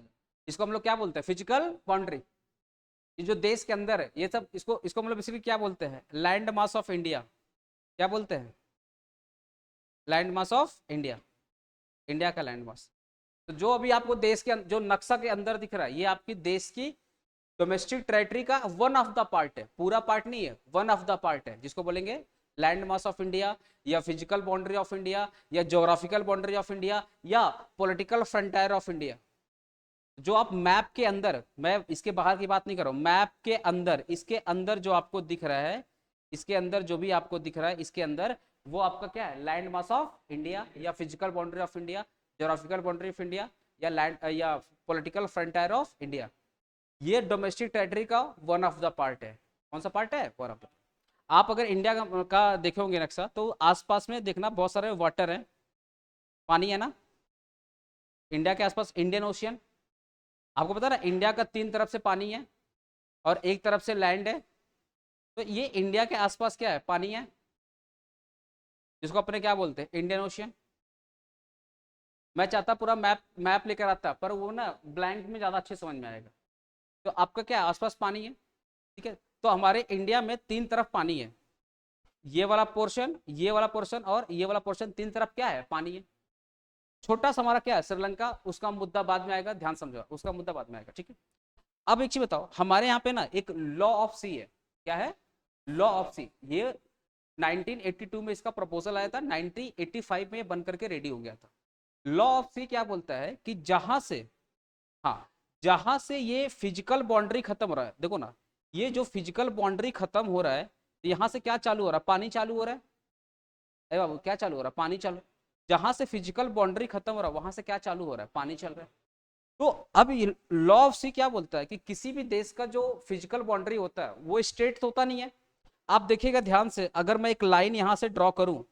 इसको हम लोग क्या बोलते हैं? Physical boundary. ये जो देश के अंदर है ये सब, इसको इसको हम लोग बेसिकली क्या बोलते हैं? Land mass of India. क्या बोलते हैं? Land mass of India, India का लैंड मास। तो जो अभी आपको देश के जो नक्शा के अंदर दिख रहा है, ये आपकी देश की डोमेस्टिक टेरिटरी का वन ऑफ द पार्ट है, पूरा पार्ट नहीं है, वन ऑफ द पार्ट है, जिसको बोलेंगे लैंड मास ऑफ इंडिया, या फिजिकल बाउंड्री ऑफ इंडिया, या ज्योग्राफिकल बाउंड्री ऑफ इंडिया, या पॉलिटिकल फ्रंटियर ऑफ इंडिया। जो आप मैप के अंदर, मैं इसके बाहर की बात नहीं कर रहा हूं, मैप के अंदर, इसके अंदर जो आपको दिख रहा है, इसके अंदर जो भी आपको दिख रहा है, इसके अंदर वो आपका क्या है? लैंड मास ऑफ इंडिया, या physical boundary of India, geographical boundary of India, या लैंड या पॉलिटिकल फ्रंटियर ऑफ इंडिया। ये डोमेस्टिक टेरिटरी का वन ऑफ द पार्ट है। कौन सा पार्ट है? One of the. आप अगर इंडिया का देखे होंगे नक्शा, तो आसपास में देखना बहुत सारे वाटर है, पानी है ना इंडिया के आसपास, इंडियन ओशियन। आपको पता है ना इंडिया का 3 तरफ से पानी है और एक तरफ से लैंड है, तो ये इंडिया के आसपास क्या है? पानी है, जिसको अपने क्या बोलते हैं? Indian ocean. मैं चाहता पूरा मैप मैप लेकर आता, पर वो ना ब्लैंक में ज्यादा अच्छे समझ में आएगा। तो आपका क्या आसपास पानी है, ठीक है। तो हमारे इंडिया में 3 तरफ पानी है, ये वाला पोर्शन, ये वाला पोर्शन और ये वाला पोर्शन, 3 तरफ क्या है? पानी है। छोटा सा हमारा क्या है? श्रीलंका, उसका मुद्दा बाद में आएगा, ध्यान समझो, उसका मुद्दा बाद में आएगा, ठीक है। अब एक चीज बताओ, हमारे यहाँ पे ना एक लॉ ऑफ सी है, क्या है, लॉ ऑफ सी। ये 1982 में इसका प्रपोजल आया था, 1985 में ये बन करके रेडी हो गया था। लॉ ऑफ सी क्या बोलता है कि जहां से, हाँ, जहां से ये फिजिकल बाउंड्री खत्म हो रहा है, देखो ना, ये जो फिजिकल बाउंड्री खत्म हो रहा है, तो यहां से क्या चालू हो रहा है, पानी चालू हो रहा है। अरे बाबू क्या चालू हो रहा है, पानी चालू। जहां से फिजिकल बाउंड्री खत्म हो रहा है वहां से क्या चालू हो रहा है, पानी चल रहा है। तो अब लॉ ऑफ सी क्या बोलता है कि किसी भी देश का जो फिजिकल बाउंड्री होता है वो स्ट्रेट होता नहीं है। आप देखिएगा ध्यान से, अगर मैं एक लाइन यहां से ड्रॉ करूं,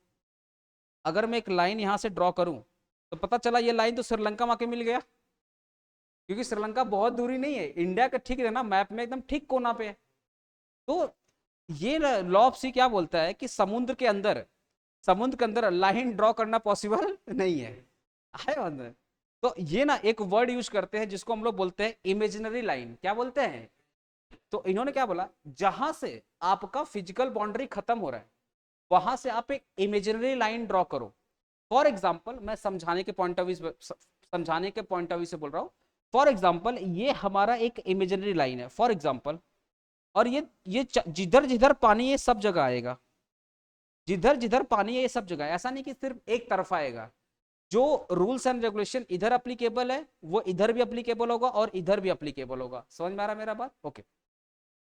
अगर मैं एक लाइन यहां से ड्रॉ करूं, तो पता चला ये लाइन तो श्रीलंका में आके मिल गया, क्योंकि श्रीलंका बहुत दूरी नहीं है, इंडिया का ठीक है ना, मैप में एकदम ठीक कोना पे है। तो ये लॉ ऑफ सी क्या बोलता है कि समुद्र के अंदर लाइन ड्रॉ करना पॉसिबल नहीं है। आए अंदर। तो ये ना एक वर्ड यूज करते हैं जिसको हम लोग बोलते हैं इमेजिनरी लाइन, क्या बोलते हैं। तो इन्होंने क्या बोला, जहां से आपका फिजिकल बाउंड्री खत्म हो रहा है वहां से आप एक इमेजिनरी लाइन ड्रॉ करो। फॉर एग्जाम्पल, मैं समझाने के पॉइंट ऑफ व्यू से बोल रहा हूं। फॉर एग्जाम्पल, ये हमारा एक इमेजिनरी लाइन है फॉर एग्जाम्पल, और ये जिधर जिधर पानी है सब जगह आएगा, जिधर जिधर पानी है ये सब जगह, ऐसा नहीं कि सिर्फ एक तरफ आएगा। जो रूल्स एंड रेगुलेशन इधर अप्लीकेबल है वो इधर भी अप्लीकेबल होगा और इधर भी अप्लीकेबल होगा। समझ में आ रहा मेरा बात, ओके।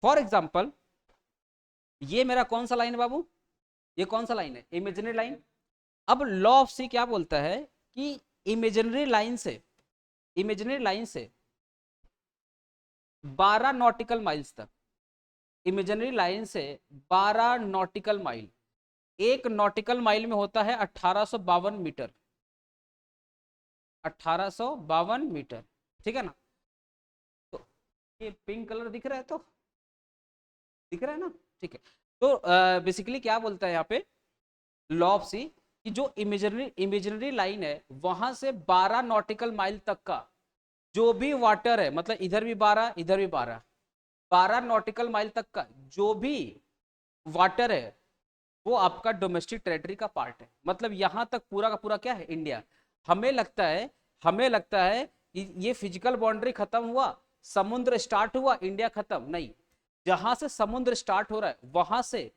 फॉर एग्जाम्पल, ये मेरा कौन सा लाइन है बाबू, ये कौन सा लाइन है, इमेजिनरी लाइन। अब लॉ ऑफ सी क्या बोलता है कि इमेजिनरी लाइन से 12 नॉटिकल माइल्स तक, इमेजिनरी लाइन से 12 नॉटिकल माइल, एक नॉटिकल माइल में होता है 1852 मीटर, 1852 मीटर, ठीक है ना। तो ये पिंक कलर दिख रहा है, तो दिख रहा है ना, ठीक है। तो बेसिकली क्या बोलता है यहाँ पे लॉ ऑफ सी, कि जो इमेजिनरी लाइन है वहां से 12 नॉटिकल माइल तक का जो भी वाटर है, मतलब इधर भी 12 इधर भी 12, 12 नॉटिकल माइल तक का जो भी वाटर है वो आपका डोमेस्टिक टेरिटरी का पार्ट है। मतलब यहां तक पूरा का पूरा क्या है, इंडिया। हमें लगता है कि ये फिजिकल बाउंड्री खत्म हुआ, समुद्र स्टार्ट हुआ, इंडिया खत्म, नहीं। जहां से समुद्र स्टार्ट हो रहा है वहां से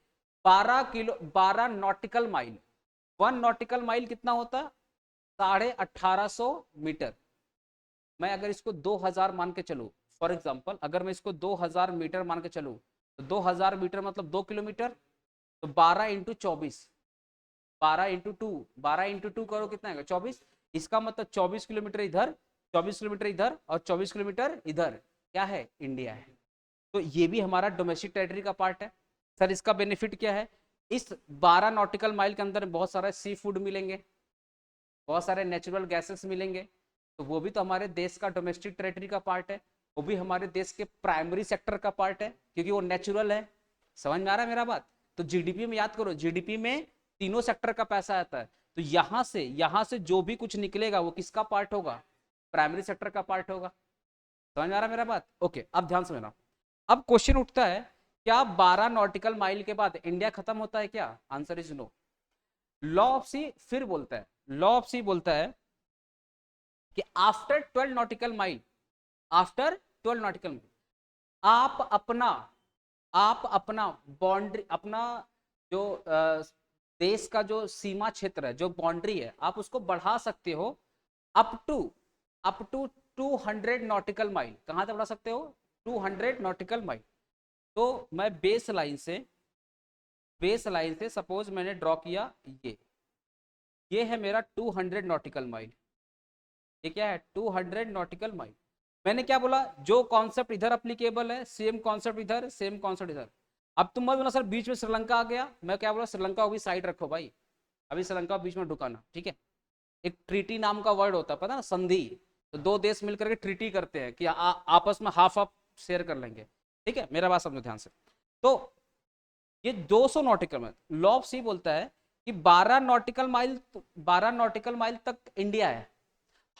12 नॉटिकल माइल, 1 नॉटिकल माइल कितना होता, 1850 मीटर। मैं अगर इसको 2000 मान के चलूं, फॉर एग्जाम्पल अगर मैं इसको 2000 मीटर मान के चलूं, तो 2000 मीटर मतलब 2 किलोमीटर। तो 12 × 24, 12 × 2, 12 × 2 करो कितना है, 24। इसका मतलब 24 किलोमीटर इधर, 24 किलोमीटर इधर और 24 किलोमीटर इधर, क्या है, इंडिया है। तो ये भी हमारा डोमेस्टिक टेरिटरी का पार्ट है। सर इसका बेनिफिट क्या है, इस 12 नॉटिकल माइल के अंदर बहुत सारा सी फूड मिलेंगे, बहुत सारे नेचुरल गैसेस मिलेंगे, तो वो भी तो हमारे देश का डोमेस्टिक टेरिटरी का पार्ट है, वो भी हमारे देश के प्राइमरी सेक्टर का पार्ट है क्योंकि वो नेचुरल है। समझ में आ रहा है मेरा बात। तो जीडीपी में याद करो, जीडीपी में तीनों सेक्टर का पैसा आता है, तो यहां से जो भी कुछ निकलेगा वो किसका पार्ट होगा, प्राइमरी सेक्टर का पार्ट होगा। समझ में आ रहा है मेरा बात, ओके। अब ध्यान समझना, अब क्वेश्चन उठता है, क्या 12 नॉटिकल माइल के बाद इंडिया खत्म होता है क्या, answer is no. Law of sea फिर बोलता है, लॉ ऑफ सी बोलता है कि after 12 nautical mile, after 12 nautical mile आप अपना आप अपना बाउंड्री, अपना जो देश का जो सीमा क्षेत्र है, जो बाउंड्री है, आप उसको बढ़ा सकते हो अप टू 200 नॉटिकल माइल। कहां तक बढ़ा सकते हो, 200 नॉटिकल माइल। तो मैं बेस लाइन से सपोज मैंने ड्रॉ किया, ये है मेरा 200 नॉटिकल माइल, ये क्या है, 200 नॉटिकल माइल। मैंने क्या बोला, जो कॉन्सेप्ट इधर अप्लीकेबल है सेम कॉन्सेप्ट इधर, सेम कॉन्सेप्ट इधर। अब तुम मत बोला सर बीच में श्रीलंका आ गया, मैं क्या बोला, श्रीलंका को भी साइड रखो भाई, अभी श्रीलंका बीच में ढुकाना, ठीक है। एक ट्रीटी नाम का वर्ड होता है, पता ना, संधि। तो दो देश मिलकर के ट्रीटी करते हैं कि आपस में हाफ हाफ शेयर कर लेंगे, ठीक है। मेरा बात समझो ध्यान से। तो ये 200 nautical mile, law of sea बोलता है कि 12 नॉटिकल माइल तक इंडिया है,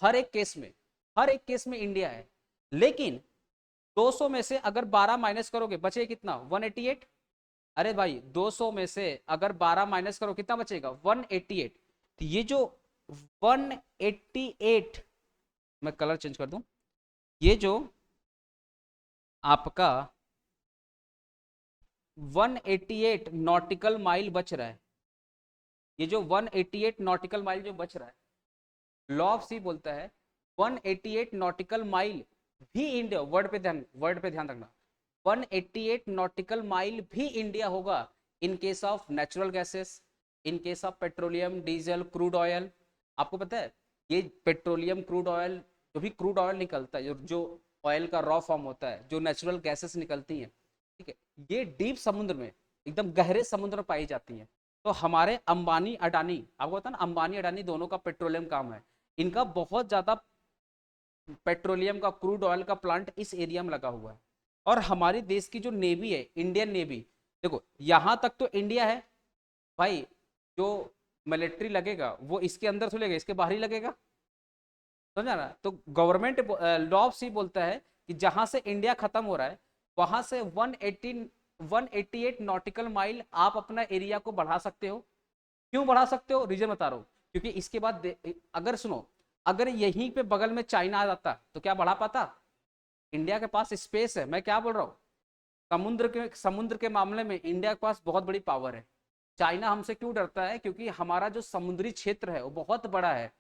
हर एक केस में इंडिया है। लेकिन 200 में से अगर 12 माइनस करोगे बचे कितना, 188। अरे भाई 200 में से अगर 12 माइनस करो कितना बचेगा, 188। तो ये जो 188, मैं कलर चेंज कर दूं, ये जो आपका 188 नॉटिकल माइल बच रहा है। ये जो 188 नॉटिकल माइल जो बच रहा है, लॉ ऑफ सी बोलता है 188 नॉटिकल माइल भी इंडिया, वर्ड पे ध्यान रखना, 188 नॉटिकल माइल भी इंडिया होगा in case of natural gases, in case of petroleum, diesel, crude oil. आपको पता है ये पेट्रोलियम, क्रूड ऑयल, जो भी क्रूड ऑयल निकलता है, जो ऑयल का रॉ फॉर्म होता है, जो नेचुरल गैसेस निकलती हैं, ठीक है, ये डीप समुद्र में, एकदम गहरे समुद्र में पाई जाती हैं। तो हमारे अंबानी अडानी, आपको पता है ना, अंबानी अडानी दोनों का पेट्रोलियम काम है, इनका बहुत ज्यादा पेट्रोलियम का, क्रूड ऑयल का प्लांट इस एरिया में लगा हुआ है। और हमारे देश की जो नेवी है, इंडियन नेवी, देखो यहां तक तो इंडिया है भाई, जो मिलिट्री लगेगा वो इसके अंदर से लगेगा, इसके बाहर ही लगेगा, समझा ना। तो गवर्नमेंट लॉ ऑफ सी बोलता है कि जहां से इंडिया खत्म हो रहा है वहां से 188 नॉटिकल माइल आप अपना एरिया को बढ़ा सकते हो। क्यों बढ़ा सकते हो, रीजन बता रहा हूँ, क्योंकि इसके बाद अगर सुनो, अगर यहीं पे बगल में चाइना आ जाता तो क्या बढ़ा पाता? इंडिया के पास स्पेस है, मैं क्या बोल रहा हूँ, समुद्र के मामले में इंडिया के पास बहुत बड़ी पावर है। चाइना हमसे क्यों डरता है? क्योंकि हमारा जो समुद्री क्षेत्र है वो बहुत बड़ा है,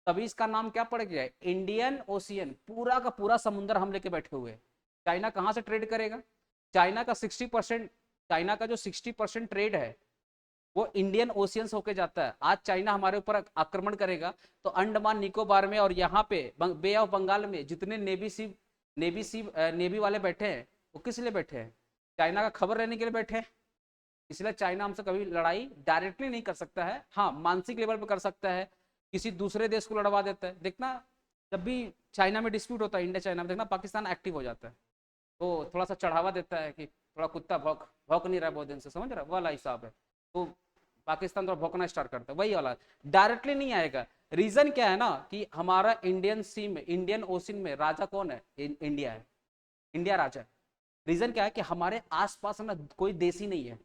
तभी इसका नाम क्या पड़ गया है, इंडियन ओशियन। पूरा का पूरा समुद्र हम लेके बैठे हुए हैं। चाइना कहाँ से ट्रेड करेगा? चाइना का 60%, चाइना का जो 60% ट्रेड है वो इंडियन ओशियंस होके जाता है। आज चाइना हमारे ऊपर आक्रमण करेगा तो अंडमान निकोबार में और यहाँ पे बे ऑफ बंगाल में जितने नेवी वाले बैठे हैं, वो किस लिए बैठे हैं? चाइना का खबर रहने के लिए बैठे हैं। इसलिए चाइना हमसे कभी लड़ाई डायरेक्टली नहीं कर सकता है, हाँ मानसिक लेवल पे कर सकता है, किसी दूसरे देश को लड़वा देता है। देखना जब भी चाइना में डिस्प्यूट होता है, इंडिया चाइना में, देखना पाकिस्तान एक्टिव हो जाता है, तो थोड़ा सा चढ़ावा देता है कि थोड़ा कुत्ता भौंक भौंक नहीं रहा है बहुत दिन से, समझ रहा है, वाला हिसाब है। तो पाकिस्तान थोड़ा भौंकना स्टार्ट करता है, वही वाला, डायरेक्टली नहीं आएगा। रीजन क्या है ना कि हमारा इंडियन सी में, इंडियन ओशन में राजा कौन है? इंडिया है, इंडिया राजा है। रीजन क्या है कि हमारे आसपास ना कोई देश ही नहीं है।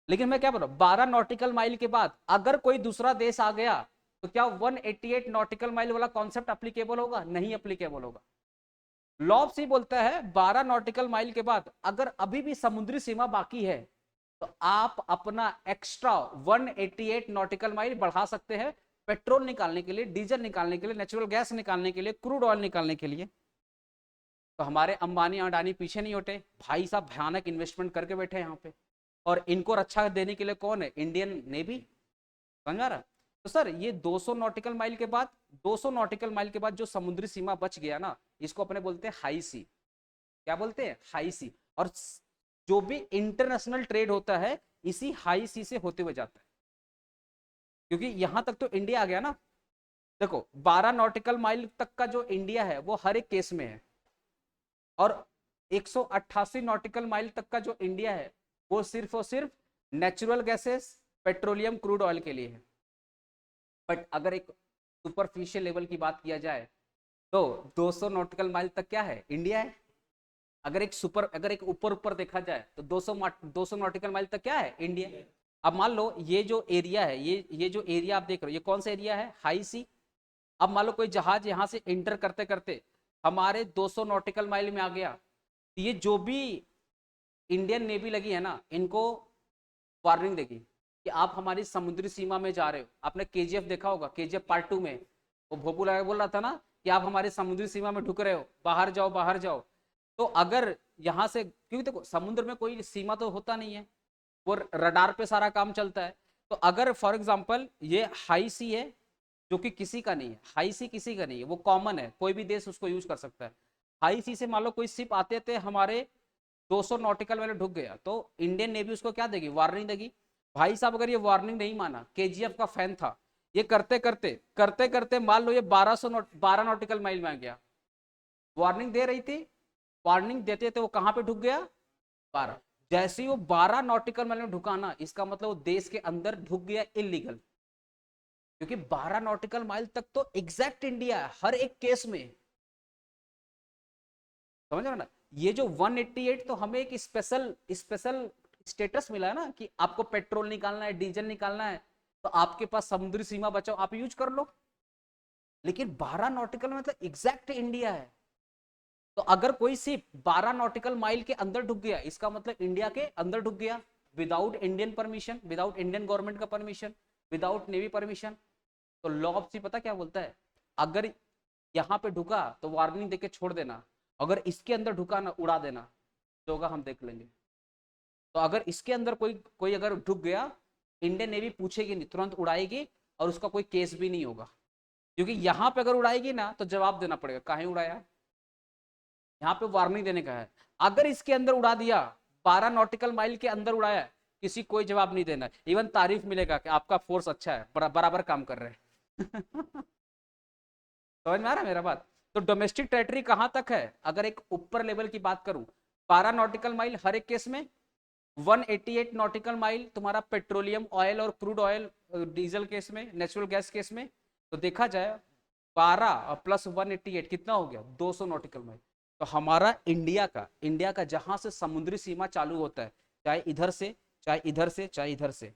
लेकिन मैं क्या बोल रहा हूँ, 12 नॉटिकल माइल के बाद अगर कोई दूसरा देश आ गया तो क्या 188 नॉटिकल माइल वाला कॉन्सेप्ट अप्लीकेबल होगा? नहीं अप्लीकेबल होगा। लॉ ऑफ सी बोलता है 12 नॉटिकल माइल के बाद अगर अभी भी समुद्री सीमा बाकी है तो आप अपना एक्स्ट्रा 188 नॉटिकल माइल बढ़ा सकते हैं, पेट्रोल निकालने के लिए, डीजल निकालने के लिए, नेचुरल गैस निकालने के लिए, क्रूड ऑयल निकालने के लिए। तो हमारे अंबानी अडानी पीछे नहीं हटे भाई साहब, भयानक इन्वेस्टमेंट करके बैठे हैं यहाँ पे। और इनको रक्षा देने के लिए कौन है? इंडियन नेवी, समझ आ रहा? तो सर ये 200 नॉटिकल माइल के बाद, 200 नॉटिकल माइल के बाद जो समुद्री सीमा बच गया ना, इसको अपने बोलते हैं हाई सी। क्या बोलते हैं? हाई सी। और जो भी इंटरनेशनल ट्रेड होता है इसी हाई सी से होते हुए जाता है, क्योंकि यहां तक तो इंडिया आ गया ना। देखो 12 नॉटिकल माइल तक का जो इंडिया है वो हर एक केस में है, और 188 नॉटिकल माइल तक का जो इंडिया है वो सिर्फ और सिर्फ natural gases, petroleum, crude oil के लिए है। बट अगर एक सुपरफिशियल लेवल की बात किया जाए तो 200 नॉटिकल माइल तक क्या है? इंडिया है। अगर एक ऊपर ऊपर देखा जाए तो 200 नॉटिकल माइल तक क्या है? इंडिया। अब मान लो ये जो एरिया है, ये जो एरिया आप देख रहे हो, ये कौन सा एरिया है? हाई सी। अब मान लो कोई जहाज यहाँ से इंटर करते करते हमारे 200 नॉटिकल माइल में आ गया, तो ये जो भी इंडियन नेवी लगी है ना, इनको वार्निंग देगी कि आप हमारी समुद्री सीमा में जा रहे हो। आपने केजीएफ देखा होगा, केजीएफ पार्ट 2 में वो भोपू लगा बोल रहा था ना कि आप हमारी समुद्री सीमा में ढुक रहे हो, बाहर जाओ बाहर जाओ। तो अगर यहाँ से, क्योंकि देखो समुद्र में कोई सीमा तो होता नहीं है, वो रडार पे सारा काम चलता है। तो अगर फॉर एग्जाम्पल ये हाई सी है जो कि किसी का नहीं है, हाई सी किसी का नहीं है, वो कॉमन है, कोई भी देश उसको यूज कर सकता है। हाई सी से मान लो कोई शिप आते थे हमारे 200 नॉटिकल में ढुक गया, तो इंडियन नेवी उसको क्या देगी? वार्निंग देगी। भाई साहब अगर ये वार्निंग नहीं माना, केजीएफ का फैन था, ये करते करते मान लो ये 12 नॉटिकल माइल में आ गया, वार्निंग दे रही थी, वार्निंग देते थे, वो कहां पे ढुक गया? 12। जैसे ही वो 12 नॉटिकल माइल में ढुका ना, इसका मतलब वो देश के अंदर ढुक गया इलीगल, क्योंकि 12 नॉटिकल माइल तक तो एग्जैक्ट इंडिया है हर एक केस में, समझ रहे हो ना। ये जो 188 तो हमें एक स्पेशल स्पेशल स्टेटस मिला है ना कि आपको पेट्रोल निकालना है, डीजल निकालना है, तो आपके पास समुद्री सीमा बचाओ, आप यूज कर लो। लेकिन 12 नॉटिकल मतलब एग्जैक्ट इंडिया है, तो अगर कोई सिर्फ 12 नॉटिकल माइल के अंदर ढुक गया, इसका मतलब इंडिया के अंदर ढुक गया, without Indian permission, without Indian government का परमिशन, विदाउट नेवी परमिशन, तो लॉ ऑफ सी पता क्या बोलता है, अगर यहाँ पे ढुका तो वार्निंग देके छोड़ देना, अगर इसके अंदर ढुका ना उड़ा देना, जो होगा हम देख लेंगे। तो अगर इसके अंदर कोई कोई अगर ढुक गया, इंडियन नेवी पूछेगी नहीं, तुरंत उड़ाएगी और उसका कोई केस भी नहीं होगा, क्योंकि यहाँ पे अगर उड़ाएगी ना तो जवाब देना पड़ेगा काहे उड़ाया, यहाँ पे वार्निंग देने का है। अगर इसके अंदर उड़ा दिया, 12 नॉटिकल माइल के अंदर उड़ाया, किसी कोई जवाब नहीं देना, इवन तारीफ मिलेगा कि आपका फोर्स अच्छा है, बराबर काम कर रहे हैं। समझ में आ रहा है मेरा बात। तो डोमेस्टिक टेरिटरी कहां तक है, अगर एक ऊपर लेवल की बात करूं, 12 नॉटिकल माइल हर एक केस में, 188 नॉटिकल माइल तुम्हारा पेट्रोलियम ऑयल और क्रूड ऑयल डीजल केस में, नेचुरल गैस केस में। तो देखा जाए 12 प्लस 188 कितना हो गया, 200 नॉटिकल माइल। तो हमारा इंडिया का जहां से समुद्री सीमा चालू होता है, चाहे इधर से चाहे इधर से चाहे इधर से,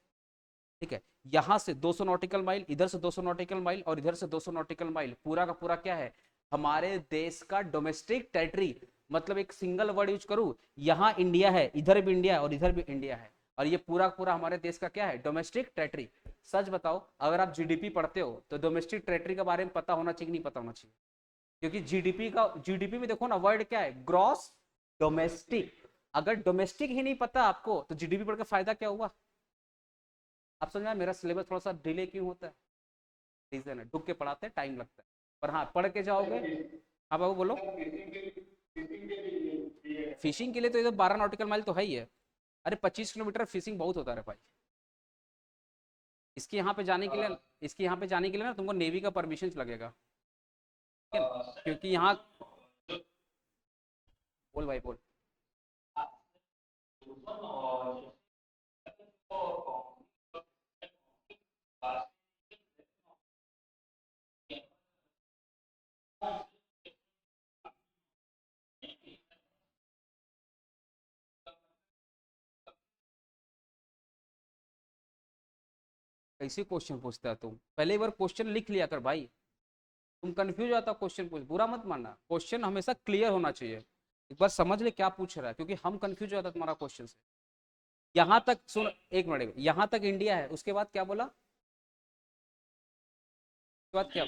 ठीक है, यहां से 200 नॉटिकल माइल, इधर से 200 नॉटिकल माइल और इधर से 200 नॉटिकल माइल, पूरा का पूरा क्या है, हमारे देश का डोमेस्टिक टेरिटरी। मतलब एक सिंगल वर्ड यूज करूं, यहाँ इंडिया है, इधर भी इंडिया है और इधर भी इंडिया है, और ये पूरा पूरा हमारे देश का क्या है, डोमेस्टिक टेरिटरी। सच बताओ, अगर आप जीडीपी पढ़ते हो तो डोमेस्टिक टेरिटरी के बारे में पता होना चाहिए कि नहीं पता होना चाहिए, क्योंकि जीडीपी में देखो ना वर्ड क्या है, ग्रॉस डोमेस्टिक। अगर डोमेस्टिक ही नहीं पता आपको तो जीडीपी पढ़ के फायदा क्या हुआ। आप समझ में, मेरा सिलेबस थोड़ा सा डिले क्यों होता है, रीजन है, ढुक के पढ़ाते हैं टाइम लगता है, पर हाँ पढ़ के जाओगे। हाँ बाबू बोलो। फिशिंग के लिए तो इधर 12 नॉटिकल माइल तो है ही है। अरे 25 किलोमीटर फिशिंग बहुत होता है भाई। इसके यहाँ पे जाने के लिए, इसके यहाँ पे जाने के लिए ना तुमको नेवी का परमिशन लगेगा, ठीक है, क्योंकि यहाँ, बोल भाई बोल। कैसे क्वेश्चन पूछता है तुम, पहले एक बार क्वेश्चन लिख लिया कर भाई, तुम कंफ्यूज हो जाता क्वेश्चन पूछ, बुरा मत मानना, क्वेश्चन हमेशा क्लियर होना चाहिए। एक बार समझ ले क्या पूछ रहा है, क्योंकि हम कंफ्यूज हो जाता तुम्हारा क्वेश्चन से। यहाँ तक सुन, एक मिनट, यहाँ तक इंडिया है, उसके बाद क्या बोला, उसके बाद क्या,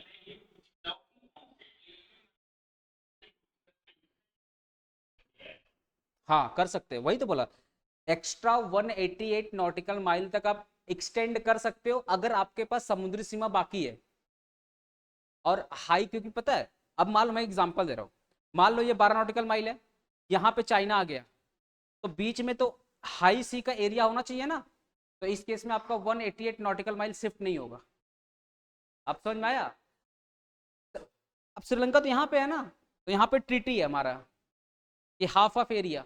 हाँ कर सकते हैं, वही तो बोला, एक्स्ट्रा 188 नॉटिकल माइल तक आप एक्सटेंड कर सकते हो अगर आपके पास समुद्री सीमा बाकी है। और हाई, क्योंकि पता है, अब मान लो मैं एग्जांपल दे रहा हूँ, मान लो ये 12 नॉटिकल माइल है, यहाँ पे चाइना आ गया, तो बीच में तो हाई सी का एरिया होना चाहिए ना, तो इस केस में आपका 188 नॉटिकल माइल शिफ्ट नहीं होगा। आप समझ में आया। अब श्रीलंका तो यहाँ पे है ना, तो यहाँ पे ट्रीटी है हमारा, ये हाफ ऑफ एरिया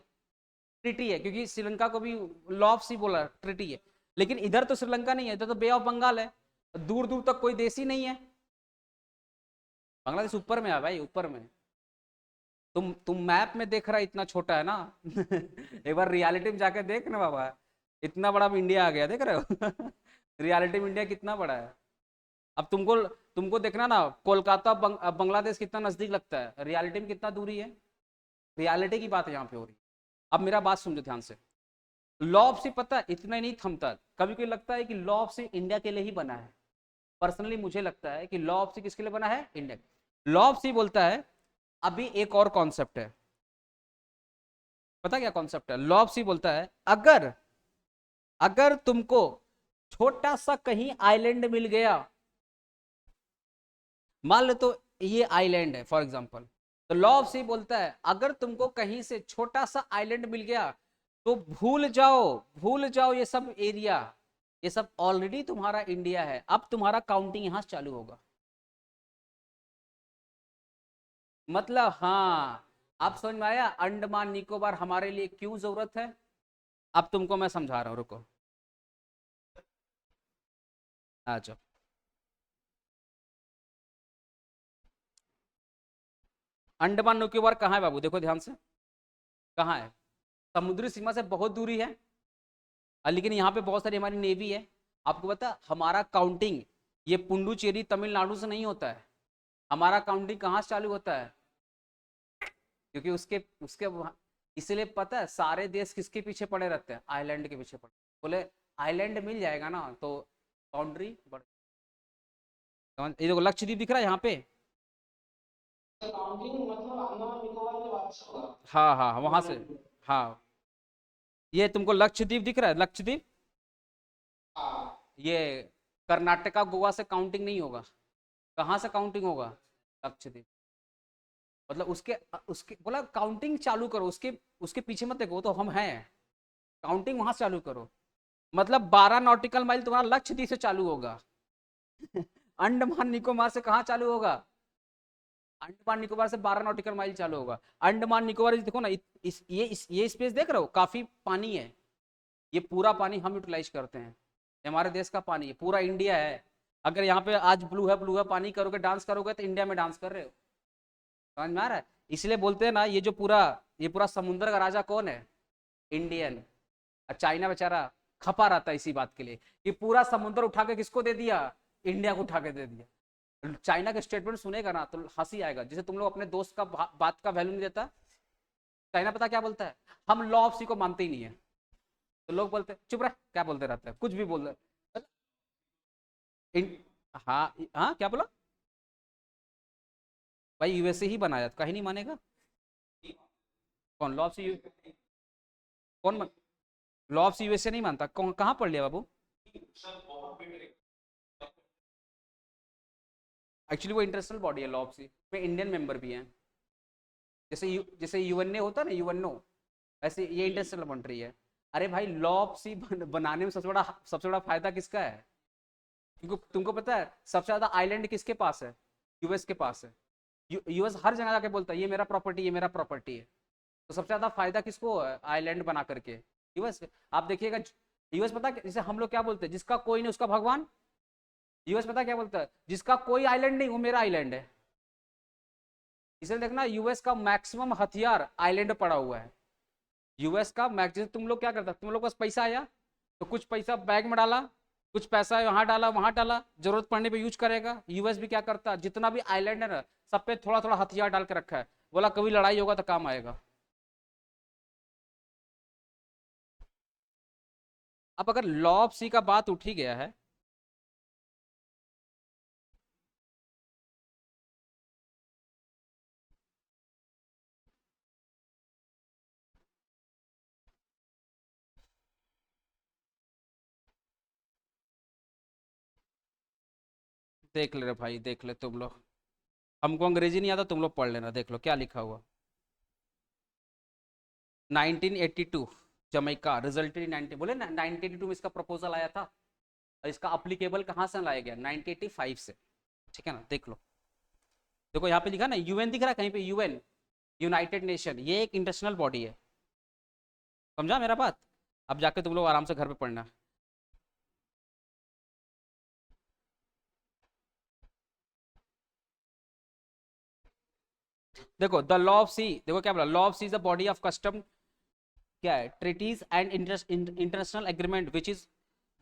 ट्रीटी है, क्योंकि श्रीलंका को भी लॉ ऑफ सी बोला, ट्रीटी है। लेकिन इधर तो श्रीलंका नहीं है, इधर तो बे ऑफ बंगाल है, दूर दूर तक कोई देश ही नहीं है, बांग्लादेश ऊपर में है भाई, ऊपर में। तुम मैप में देख रहा है इतना छोटा है ना। एक बार रियलिटी में जाके देख ना बाबा, इतना बड़ा इंडिया आ गया, देख रहे हो। रियलिटी में इंडिया कितना बड़ा है। अब तुमको तुमको देखना ना, कोलकाता बांग्लादेश कितना नजदीक लगता है, रियलिटी में कितना दूरी है, रियलिटी की बात यहाँ पे हो रही है। अब मेरा बात समझो ध्यान से, लॉ ऑफ सी पता इतना ही नहीं थमता, कभी कभी लगता है कि लॉ ऑफ सी इंडिया के लिए ही बना है। पर्सनली मुझे लगता है कि लॉ ऑफ सी किसके लिए बना है, इंडिया। लॉ ऑफ सी बोलता है, अभी एक और कॉन्सेप्ट है, पता क्या कॉन्सेप्ट है, लॉ ऑफ सी बोलता है, अगर अगर तुमको छोटा सा कहीं आइलैंड मिल गया, मान लो तो ये आइलैंड है फॉर एग्जांपल, तो लॉ ऑफ सी बोलता है अगर तुमको कहीं से छोटा सा आइलैंड मिल गया तो भूल जाओ ये सब एरिया, ये सब ऑलरेडी तुम्हारा इंडिया है, अब तुम्हारा काउंटिंग यहां से चालू होगा। मतलब हाँ, आप समझ में आया, अंडमान निकोबार हमारे लिए क्यों जरूरत है। अब तुमको मैं समझा रहा हूं, रुको आ जाओ। अंडमान निकोबार कहाँ है बाबू, देखो ध्यान से, कहाँ है, समुद्री सीमा से बहुत दूरी है, लेकिन यहाँ पे बहुत सारी हमारी नेवी है। आपको पता हमारा काउंटिंग ये पुंडुचेरी तमिलनाडु से नहीं होता है, हमारा काउंटिंग कहाँ से चालू होता है, क्योंकि उसके उसके इसलिए पता है सारे देश किसके पीछे पड़े रहते हैं, आइलैंड के पीछे पड़े। बोले आइलैंड मिल जाएगा ना तो बाउंड्री बढ़। ये देखो लक्षद्वीप दिख रहा है यहाँ पे। मतलब अंडमान निकोबार के वापस होगा। हाँ हाँ वहां से। हाँ ये तुमको लक्षद्वीप दिख रहा है, लक्षद्वीप। हाँ ये कर्नाटका गोवा से काउंटिंग नहीं होगा। कहाँ से काउंटिंग होगा? लक्षद्वीप। मतलब उसके उसके बोला काउंटिंग चालू करो, उसके उसके पीछे मत देखो, तो हम हैं। काउंटिंग वहां से चालू करो। मतलब 12 नॉटिकल माइल तुम्हारा लक्षद्वीप से चालू होगा। अंडमान निकोबार से कहाँ चालू होगा? अंडमान निकोबार से 12 नॉटिकल माइल चालू होगा। अंडमान निकोबार देखो ना, ये स्पेस देख रहे हो, काफी पानी है। ये पूरा पानी हम यूटिलाइज करते हैं, ये हमारे देश का पानी है, पूरा इंडिया है। अगर यहाँ पे आज ब्लू है पानी करोगे, डांस करोगे, तो इंडिया में डांस कर रहे हो। समझ में आ रहा है? इसलिए बोलते हैं ना, ये पूरा समुद्र का राजा कौन है? इंडियन। चाइना बेचारा खपा रहता है इसी बात के लिए कि पूरा समुद्र उठा के किसको दे दिया? इंडिया को उठा के दे दिया। चाइना का स्टेटमेंट सुनेगा ना तो हंसी आएगा, जैसे तुम लोग अपने दोस्त का बात का वैल्यू नहीं देता। चाइना पता क्या बोलता है? हम लॉ ऑफ सी को मानते ही नहीं है। तो लोग बोलते हैं चुप रह, क्या बोलते रहते हैं, कुछ भी बोल रहे। हाँ हाँ क्या बोला? भाई यूएसए ही बनाया, कहीं नहीं मानेगा। कौन लॉ ऑफ सी? कौन लॉ ऑफ सी यूएसए नहीं मानता? कौन, कहाँ पढ़ लिया बाबू? एक्चुअली वो इंटरनेशनल बॉडी है लॉ ऑफ सी में, इंडियन मेंबर भी हैं। जैसे यूएनए होता है ना, यूएनओ, ऐसे ये इंटरनेशनल बॉन्ड्री है। अरे भाई लॉ ऑफ सी बनाने में सबसे बड़ा फायदा किसका है? क्योंकि तुमको पता है सबसे ज्यादा आइलैंड किसके पास है? यूएस के पास है। यूएस हर जगह जाके बोलता है ये मेरा प्रॉपर्टी, ये मेरा प्रॉपर्टी है। तो सबसे ज्यादा फायदा किसको है आइलैंड बना करके? यूएस। आप देखिएगा यूएस, पता है जैसे हम लोग क्या बोलते हैं, जिसका कोई नहीं उसका भगवान। यूएस पता क्या बोलता है? जिसका कोई आइलैंड नहीं वो मेरा आइलैंड है। इसलिए देखना यूएस का मैक्सिमम हथियार आइलैंड पड़ा हुआ है। यूएस का मैक्सिमम, तुम लोग क्या करता, तुम लोग पास पैसा आया तो कुछ पैसा बैग में डाला, कुछ पैसा वहां डाला वहां डाला, जरूरत पड़ने पे यूज करेगा। यूएस भी क्या करता, जितना भी आइलैंड है ना सब पे थोड़ा थोड़ा हथियार डाल के रखा है, बोला कभी लड़ाई होगा तो काम आएगा। अब अगर लॉ ऑफ सी का बात उठ ही गया है, देख ले रे भाई, देख ले तुम लोग। हमको अंग्रेजी नहीं आता, तुम लोग पढ़ लेना, देख लो क्या लिखा हुआ। 1982 जमैका रिजल्टेड इन 90, बोले ना 1982 में इसका प्रपोजल आया था, और इसका अप्लीकेबल कहाँ से लाया गया? 1985 से। ठीक है ना, देख लो। देखो यहाँ पे लिखा ना यूएन, दिख रहा है कहीं पे? यूएन, यूनाइटेड नेशन, ये एक इंटरनेशनल बॉडी है। समझा मेरा बात? अब जाके तुम लोग आराम से घर पे पढ़ना। देखो द लॉ ऑफ सी, देखो क्या बोला, law of sea is the body of custom, क्या है, treaties and international agreement which is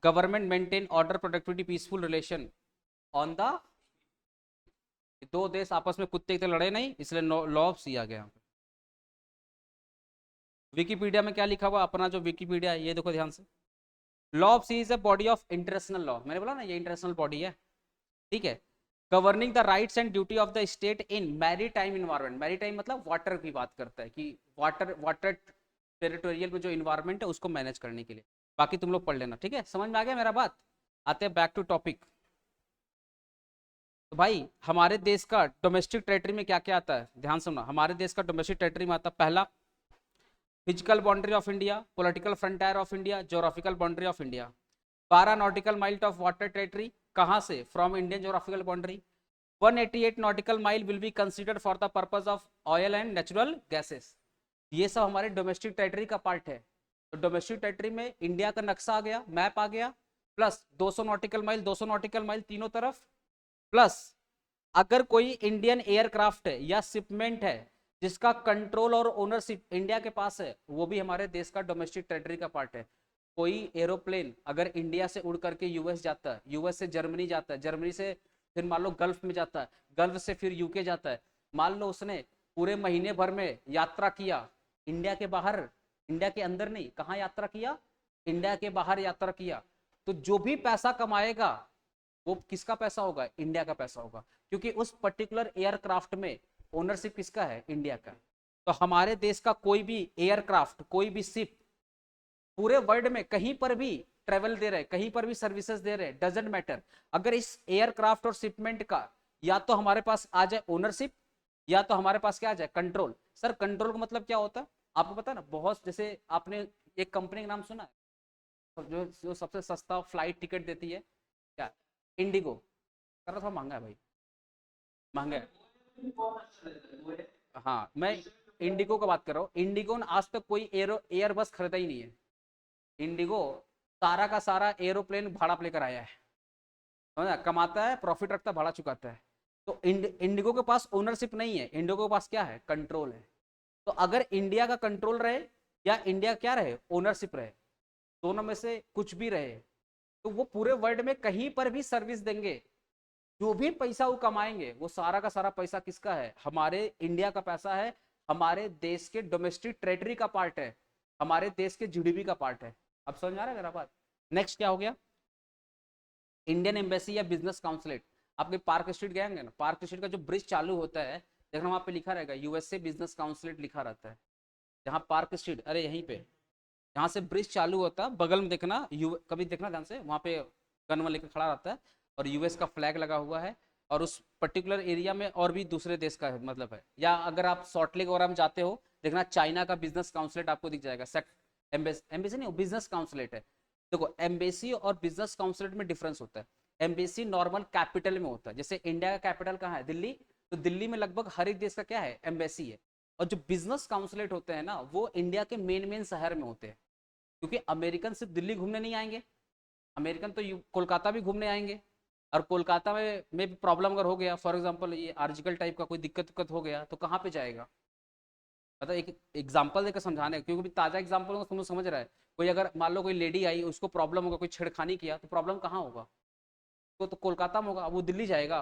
government maintain order productivity peaceful relation on the, दो देश आपस में कुत्ते की तरह लड़े नहीं, इसलिए लॉ ऑफ सी आ गया यहाँ पे। विकीपीडिया में क्या लिखा हुआ, अपना जो विकीपीडिया है ये देखो ध्यान से। Law of sea is a body of international law, मैंने बोला ना ये इंटरनेशनल बॉडी है। ठीक है। Governing the rights and duty of the state in maritime environment, maritime मतलब वाटर की बात करता है कि वाटर टेरिटोरियल में जो इन्वायरमेंट है उसको मैनेज करने के लिए। बाकी तुम लोग पढ़ लेना, ठीक है? समझ में आ गया मेरा बात? आते हैं बैक टू टॉपिक। तो भाई हमारे देश का डोमेस्टिक टेरिटरी में क्या क्या आता है, ध्यान सुनना। हमारे देश का डोमेस्टिक टेरिटरी में आता है, पहला physical boundary of India, political frontier of India, geographical boundary of India. 12 nautical mile of water territory, कहाँ से? From Indian geographical boundary. 188 nautical mile will be considered for the purpose of oil and natural gases. ये सब हमारे domestic territory का part है। तो domestic territory में India का नक्शा आ गया, मैप आ गया, plus 200 nautical mile, 200 nautical mile तीनों तरफ, प्लस अगर कोई इंडियन एयरक्राफ्ट है या शिपमेंट है जिसका कंट्रोल और ओनरशिप इंडिया के पास है, वो भी हमारे देश का डोमेस्टिक टेरिटरी का पार्ट है। कोई एरोप्लेन अगर इंडिया से उड़ करके यूएस जाता है, यूएस से जर्मनी जाता है, जर्मनी से फिर मान लो गल्फ में जाता है, गल्फ से फिर यूके जाता है, मान लो उसने पूरे महीने भर में यात्रा किया, इंडिया के बाहर, इंडिया के अंदर नहीं, कहाँ यात्रा किया, इंडिया के बाहर यात्रा किया, तो जो भी पैसा कमाएगा वो किसका पैसा होगा, इंडिया का पैसा होगा, क्योंकि उस पर्टिकुलर एयरक्राफ्ट में ओनरशिप किसका है, इंडिया का। तो हमारे देश का कोई भी एयरक्राफ्ट, कोई भी शिप पूरे वर्ल्ड में कहीं पर भी ट्रेवल दे रहे, कहीं पर भी सर्विसेज दे रहे, डजेंट मैटर, अगर इस एयरक्राफ्ट और शिपमेंट का या तो हमारे पास आ जाए ओनरशिप या तो हमारे पास क्या आ जाए, कंट्रोल। सर कंट्रोल का मतलब क्या होता है आपको पता है ना, बहुत, जैसे आपने एक कंपनी का नाम सुना है जो जो सबसे सस्ता फ्लाइट टिकट देती है, क्या, इंडिगो। कर थोड़ा महंगा है भाई, महंगा है। हाँ मैं इंडिगो का बात कर रहा हूँ, इंडिगो ने आज तक कोई एयरबस खरीदा ही नहीं है। इंडिगो सारा का सारा एरोप्लेन भाड़ा पे लेकर आया है, समझा, कमाता है, प्रॉफिट रखता है, भाड़ा चुकाता है। तो इंडिगो के पास ओनरशिप नहीं है, इंडिगो के पास क्या है, कंट्रोल है। तो अगर इंडिया का कंट्रोल रहे या इंडिया क्या रहे, ओनरशिप रहे, दोनों में से कुछ भी रहे, तो वो पूरे वर्ल्ड में कहीं पर भी सर्विस देंगे, जो भी पैसा वो कमाएंगे वो सारा का सारा पैसा किसका है, हमारे इंडिया का पैसा है, हमारे देश के डोमेस्टिक टेरिटरी का पार्ट है, हमारे देश के जीडीपी का पार्ट है। अब समझ आ रहा है मेरा बात। नेक्स्ट क्या हो गया, इंडियन एम्बेसी या बिजनेस काउंसलेट। आपके पार्क स्ट्रीट गए होंगे ना, पार्क स्ट्रीट का जो ब्रिज चालू होता है, देखना वहां पे लिखा रहेगा यूएसए बिजनेस काउंसलेट लिखा रहता है। जहाँ पार्क स्ट्रीट, अरे यहीं पे जहाँ से ब्रिज चालू होता है बगल में देखना, कभी देखना ध्यान से, वहाँ पे गन वन लेकर खड़ा रहता है और यूएस का फ्लैग लगा हुआ है, और उस पर्टिकुलर एरिया में और भी दूसरे देश का मतलब है। या अगर आप सॉल्ट लेक वगैरह में जाते हो, देखना चाइना का बिजनेस काउंसलेट आपको दिख जाएगा। एम्बेसी नहीं, बिजनेस काउंसलेट है। देखो एम्बेसी और बिजनेस काउंसलेट में डिफरेंस होता है। एम्बेसी नॉर्मल कैपिटल में होता है, जैसे इंडिया का कैपिटल कहाँ है, दिल्ली, तो दिल्ली में लगभग हर एक देश का क्या है, एम्बेसी है। और जो बिजनेस काउंसलेट होते हैं ना, वो इंडिया के मेन मेन शहर में होते हैं, क्योंकि अमेरिकन सिर्फ दिल्ली घूमने नहीं आएंगे, अमेरिकन तो कोलकाता भी घूमने आएंगे। और कोलकाता में भी प्रॉब्लम अगर हो गया, फॉर एग्जांपल ये आर्जिकल टाइप का कोई दिक्कत हो गया, तो कहाँ पे जाएगा, मतलब एक एग्जांपल देकर समझाने, क्योंकि भी ताजा एग्जांपल तुम समझ रहा है। कोई अगर मान लो कोई लेडी आई, उसको प्रॉब्लम होगा, कोई छेड़खानी किया, तो प्रॉब्लम कहाँ होगा, तो कोलकाता में होगा, वो दिल्ली जाएगा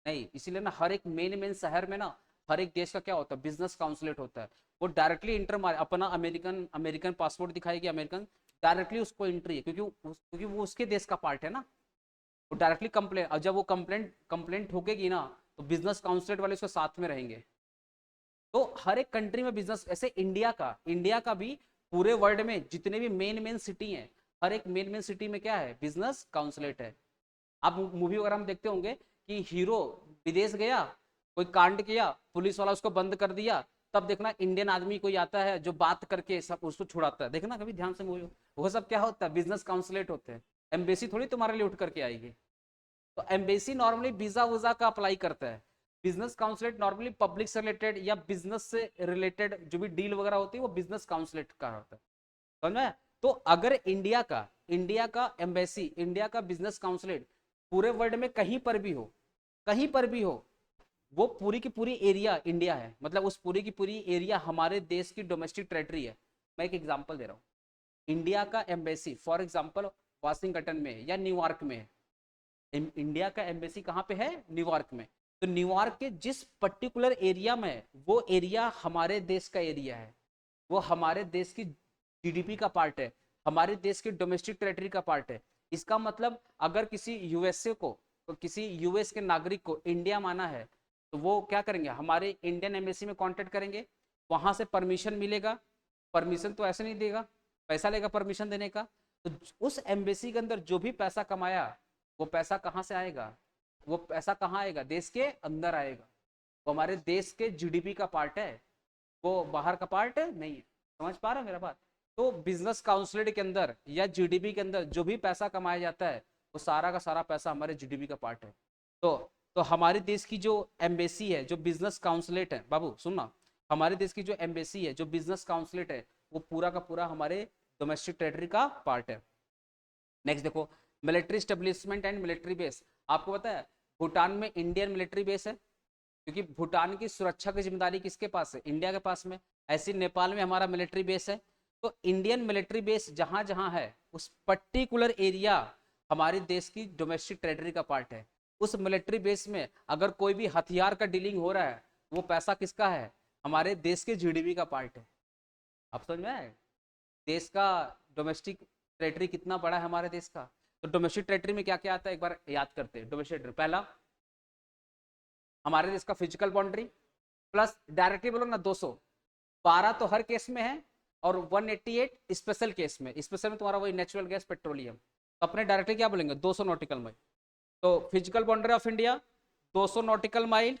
नहीं। इसीलिए ना हर एक मेन मेन शहर में ना हर एक देश का क्या होता है, बिजनेस काउंसलेट होता है। वो डायरेक्टली इंटर मारे, अपना अमेरिकन अमेरिकन पासपोर्ट दिखाएगी अमेरिकन, डायरेक्टली उसको एंट्री है, क्योंकि वो उसके देश का पार्ट है ना। वो डायरेक्टली कंप्लेंट, और जब वो कंप्लेंट ठोकेगी ना, तो बिजनेस काउंसलेट वाले उसके साथ में रहेंगे। तो हर एक कंट्री में बिजनेस, ऐसे इंडिया का भी पूरे वर्ल्ड में जितने भी मेन मेन सिटी हैं, हर एक मेन मेन सिटी में क्या है, बिजनेस काउंसलेट है। आप मूवी वगैरह में देखते होंगे कि हीरो विदेश गया, कोई कांड किया, पुलिस वाला उसको बंद कर दिया, तब देखना इंडियन आदमी कोई आता है जो बात करके सब उसको छुड़ाता है, देखना कभी ध्यान से मूवी, वो सब क्या होता है, बिजनेस काउंसलेट होते हैं। एम्बेसी थोड़ी तुम्हारे लिए उठ करके आएगी। तो एम्बेसी नॉर्मली वीजा वूजा का अप्लाई करता है, बिजनेस काउंसलेट नॉर्मली पब्लिक से रिलेटेड या बिजनेस से रिलेटेड जो भी डील वगैरह होती है वो बिजनेस काउंसलेट का होता है, समझ में। तो अगर इंडिया का एम्बेसी, इंडिया का बिजनेस काउंसलेट पूरे वर्ल्ड में कहीं पर भी हो, वो पूरी की पूरी एरिया इंडिया है, मतलब उस पूरी की पूरी एरिया हमारे देश की डोमेस्टिक टेरिटरी है। मैं एक एग्जांपल दे रहा हूँ, इंडिया का एम्बेसी फॉर एग्जांपल वाशिंगटन में या न्यूयॉर्क में है। इंडिया का एम्बेसी कहाँ पे है, न्यूयॉर्क में। तो न्यूयॉर्क के जिस पर्टिकुलर एरिया में, वो एरिया हमारे देश का एरिया है, वो हमारे देश की जीडीपी का पार्ट है, हमारे देश की डोमेस्टिक टेरिटरी का पार्ट है। इसका मतलब अगर किसी यूएसए को, तो किसी यूएस के नागरिक को इंडिया माना है, तो वो क्या करेंगे, हमारे इंडियन एम्बेसी में कांटेक्ट करेंगे, वहां से परमिशन मिलेगा। परमिशन तो ऐसे नहीं देगा, पैसा लेगा परमिशन देने का। तो उस एम्बेसी के अंदर जो भी पैसा कमाया, वो पैसा कहाँ से आएगा, वो पैसा कहाँ आएगा, देश के अंदर आएगा। वो हमारे देश के जीडीपी का पार्ट है, वो बाहर का पार्ट नहीं है। समझ पा रहे हो मेरा बात। तो बिजनेस काउंसलेट के अंदर या जीडीपी के अंदर जो भी पैसा कमाया जाता है, वो सारा का सारा पैसा हमारे जीडीपी का पार्ट है। तो हमारे देश की जो एम्बेसी है, जो बिजनेस काउंसलेट है, बाबू सुनना, हमारे देश की जो एम्बेसी है, जो बिजनेस काउंसलेट है, वो पूरा का पूरा हमारे डोमेस्टिक टेरिटरी का पार्ट है। नेक्स्ट देखो, military establishment and military base. आपको पता है भूटान में इंडियन मिलिट्री बेस है, क्योंकि भूटान की सुरक्षा की जिम्मेदारी किसके पास है, इंडिया के पास में। ऐसे नेपाल में हमारा मिलिट्री बेस है। तो इंडियन मिलिट्री बेस जहां जहां है, उस पर्टिकुलर एरिया हमारे देश की डोमेस्टिक टेरिटरी का पार्ट है। उस मिलिट्री बेस में अगर कोई भी हथियार का डीलिंग हो रहा है, वो पैसा किसका है, हमारे देश के जीडीपी का पार्ट है। आप समझ में आए? देश का डोमेस्टिक टेरिटरी कितना बड़ा है हमारे देश का। तो डोमेस्टिक टेरिटरी में क्या क्या आता है एक बार याद करते हैं। डोमेस्टिक टेरिटरी पहला हमारे देश का फिजिकल बाउंड्री, प्लस डायरेक्टली बोलो ना 200, 12 तो हर केस में है और 188 स्पेशल केस में। स्पेशल में तुम्हारा वही नेचुरल गैस पेट्रोलियम। तो अपने डायरेक्टली क्या बोलेंगे 200 नॉटिकल माइल। तो physical boundary of India 200 nautical mile,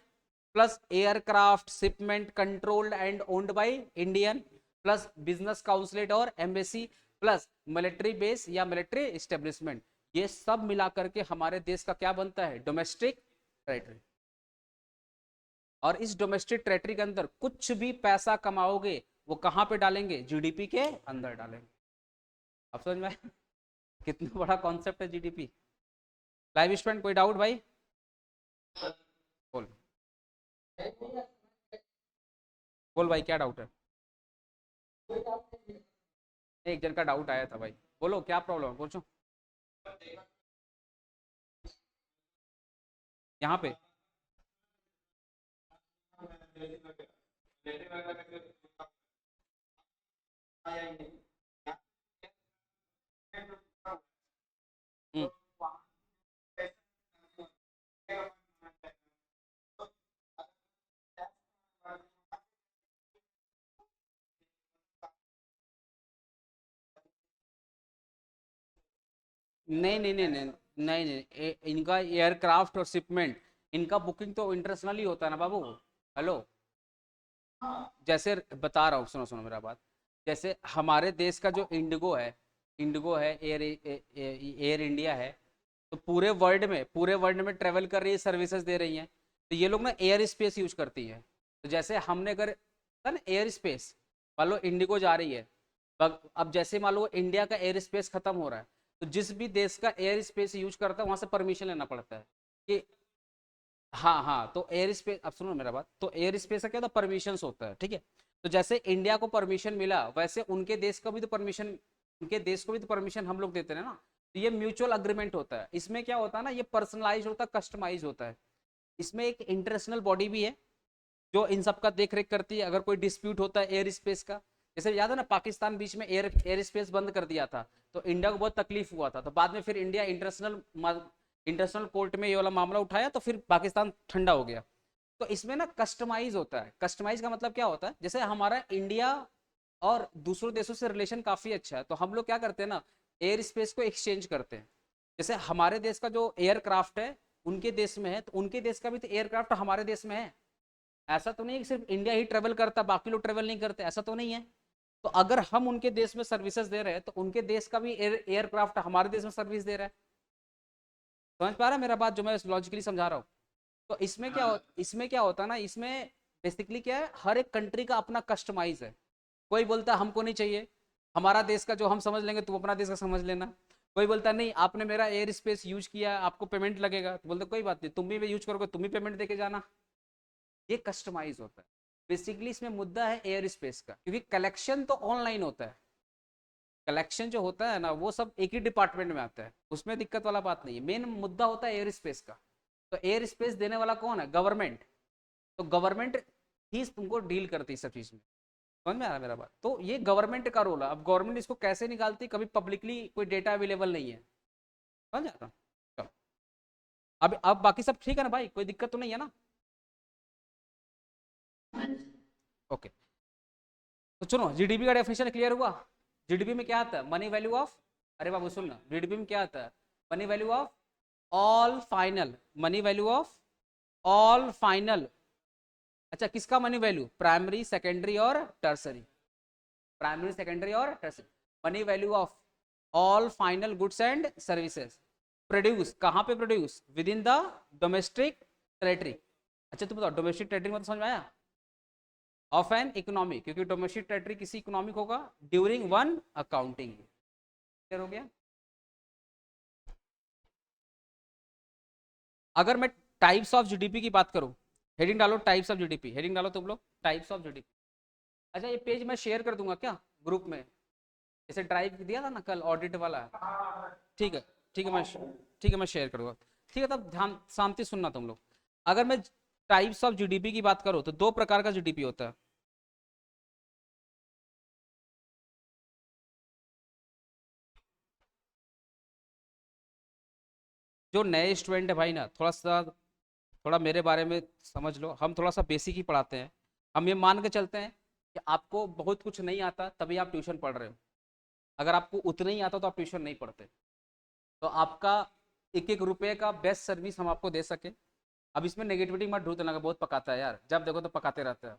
plus aircraft shipment controlled and owned by Indian, plus business consulate और एम्बेसी, प्लस मिलिट्री बेस या मिलिट्री एस्टेब्लिशमेंट। ये सब मिलाकर के हमारे देश का क्या बनता है डोमेस्टिक टेरिटरी। और इस डोमेस्टिक टेरिटरी के अंदर कुछ भी पैसा कमाओगे वो कहां पे डालेंगे, जीडीपी के अंदर डालेंगे। अब समझ में कितना बड़ा कॉन्सेप्ट है जीडीपी। लाइव स्टूडेंट कोई डाउट भाई? बोल बोल भाई क्या डाउट है? एक जन का डाउट आया था भाई, बोलो क्या प्रॉब्लम है पूछो। यहाँ पे हम्म, नहीं नहीं नहीं नहीं नहीं नहीं इनका एयरक्राफ्ट और शिपमेंट इनका बुकिंग तो इंटरनेशनल ही होता है ना बाबू। हेलो, जैसे बता रहा हूँ, सुनो सुनो मेरा बात। जैसे हमारे देश का जो इंडिगो है एयर इंडिया है, तो पूरे वर्ल्ड में ट्रेवल कर रही है, सर्विसेज दे रही हैं। तो ये लोग ना एयर स्पेस यूज करती हैं। तो जैसे हमने अगर ना एयर स्पेस, मान लो इंडिगो जा रही है, अब जैसे मान लो इंडिया का एयर स्पेस खत्म हो रहा है, तो जिस भी देश का एयर स्पेस यूज करता है वहां से परमिशन लेना पड़ता है कि हाँ हाँ। तो एयर स्पेस, अब सुनो मेरा बात, तो एयर स्पेस का क्या होता है परमिशन होता है, ठीक है। तो जैसे इंडिया को परमिशन मिला वैसे उनके देश को भी तो परमिशन हम लोग देते हैं ना। तो ये म्यूचुअल अग्रीमेंट होता है। इसमें क्या होता है ना, ये पर्सनलाइज होता है, कस्टमाइज होता है। इसमें एक इंटरनेशनल बॉडी भी है जो इन सब का देख रेख करती है। अगर कोई डिस्प्यूट होता है एयर स्पेस का, जैसे याद है ना पाकिस्तान बीच में एयर स्पेस बंद कर दिया था, तो इंडिया को बहुत तकलीफ हुआ था। तो बाद में फिर इंडिया इंटरनेशनल कोर्ट में ये वाला मामला उठाया, तो फिर पाकिस्तान ठंडा हो गया। तो इसमें ना कस्टमाइज होता है। कस्टमाइज का मतलब क्या होता है, जैसे हमारा इंडिया और दूसरों देशों से रिलेशन काफी अच्छा है, तो हम लोग क्या करते हैं ना, एयर स्पेस को एक्सचेंज करते हैं। जैसे हमारे देश का जो एयरक्राफ्ट है उनके देश में है, तो उनके देश का भी तो एयरक्राफ्ट हमारे देश में है। ऐसा तो नहीं है कि सिर्फ इंडिया ही ट्रेवल करता बाकी लोग ट्रेवल नहीं करते, ऐसा तो नहीं है। तो अगर हम उनके देश में सर्विसेज दे रहे हैं तो उनके देश का भी एयरक्राफ्ट हमारे देश में सर्विस दे रहा है। समझ पा रहा है मेरा बात जो मैं लॉजिकली समझा रहा हूँ? तो इसमें क्या होता है ना, इसमें बेसिकली क्या है, हर एक कंट्री का अपना कस्टमाइज है। कोई बोलता है हमको नहीं चाहिए, हमारा देश का जो हम समझ लेंगे तुम अपना देश का समझ लेना। कोई बोलता है नहीं आपने मेरा एयर स्पेस यूज किया आपको पेमेंट लगेगा, तो बोलते कोई बात नहीं तुम भी यूज करोगे तुम भी पेमेंट देके जाना। ये कस्टमाइज होता है। बेसिकली इसमें मुद्दा है एयर स्पेस का, क्योंकि कलेक्शन तो ऑनलाइन होता है। कलेक्शन जो होता है ना वो सब एक ही डिपार्टमेंट में आता है, उसमें दिक्कत वाला बात नहीं है। मेन मुद्दा होता है एयर स्पेस का। तो एयर स्पेस देने वाला कौन है, गवर्नमेंट। तो गवर्नमेंट ही तुमको डील करती है सब चीज में। समझ में आ रहा है मेरा बात? तो ये गवर्नमेंट का रोल है। अब गवर्नमेंट इसको कैसे निकालती, कभी पब्लिकली कोई डेटा अवेलेबल नहीं है। समझ आ रहा? चलो, अब बाकी सब ठीक है ना भाई, कोई दिक्कत तो नहीं है ना? ओके, तो चलो जीडीपी का डेफिनेशन क्लियर हुआ। जीडीपी में क्या आता है, मनी वैल्यू ऑफ, अरे बाबू सुन ना, जीडीपी में क्या आता है, money value of all final, money value of all final. अच्छा किसका मनी वैल्यू, प्राइमरी सेकेंडरी और टर्सरी। प्राइमरी सेकेंडरी और tertiary, money value of all final goods and services produce, कहाँ पे produce, within the domestic territory. अच्छा तुम बताओ domestic territory मतलब समझ में आया, ऑफ एन इकोनॉमी, क्योंकि डोमेस्टिक टेरिटरी किसी इकोनॉमिक होगा ड्यूरिंग वन अकाउंटिंग। क्लियर हो गया? अगर मैं टाइप्स ऑफ जीडीपी की बात करूं, हेडिंग डालो टाइप्स ऑफ जीडीपी, हेडिंग डालो तुम लोग टाइप्स ऑफ जीडीपी। अच्छा ये पेज मैं शेयर कर दूंगा क्या ग्रुप में, जैसे ड्राइव दिया था ना कल ऑडिट वाला। ठीक है, ठीक है मैं शेयर करूंगा। ठीक है तब ध्यान शांति सुनना तुम लोग। अगर मैं टाइप्स ऑफ जीडीपी की बात करूं तो दो प्रकार का जीडीपी होता है। जो नए स्टूडेंट है भाई ना, थोड़ा मेरे बारे में समझ लो। हम थोड़ा सा बेसिक ही पढ़ाते हैं। हम ये मान के चलते हैं कि आपको बहुत कुछ नहीं आता तभी आप ट्यूशन पढ़ रहे हो। अगर आपको उतना ही आता तो आप ट्यूशन नहीं पढ़ते। तो आपका एक एक रुपये का बेस्ट सर्विस हम आपको दे सके। अब इसमें नेगेटिविटी मत ढूंढ लगा, बहुत पकाता है यार, जब देखो तो पकाते रहते हैं।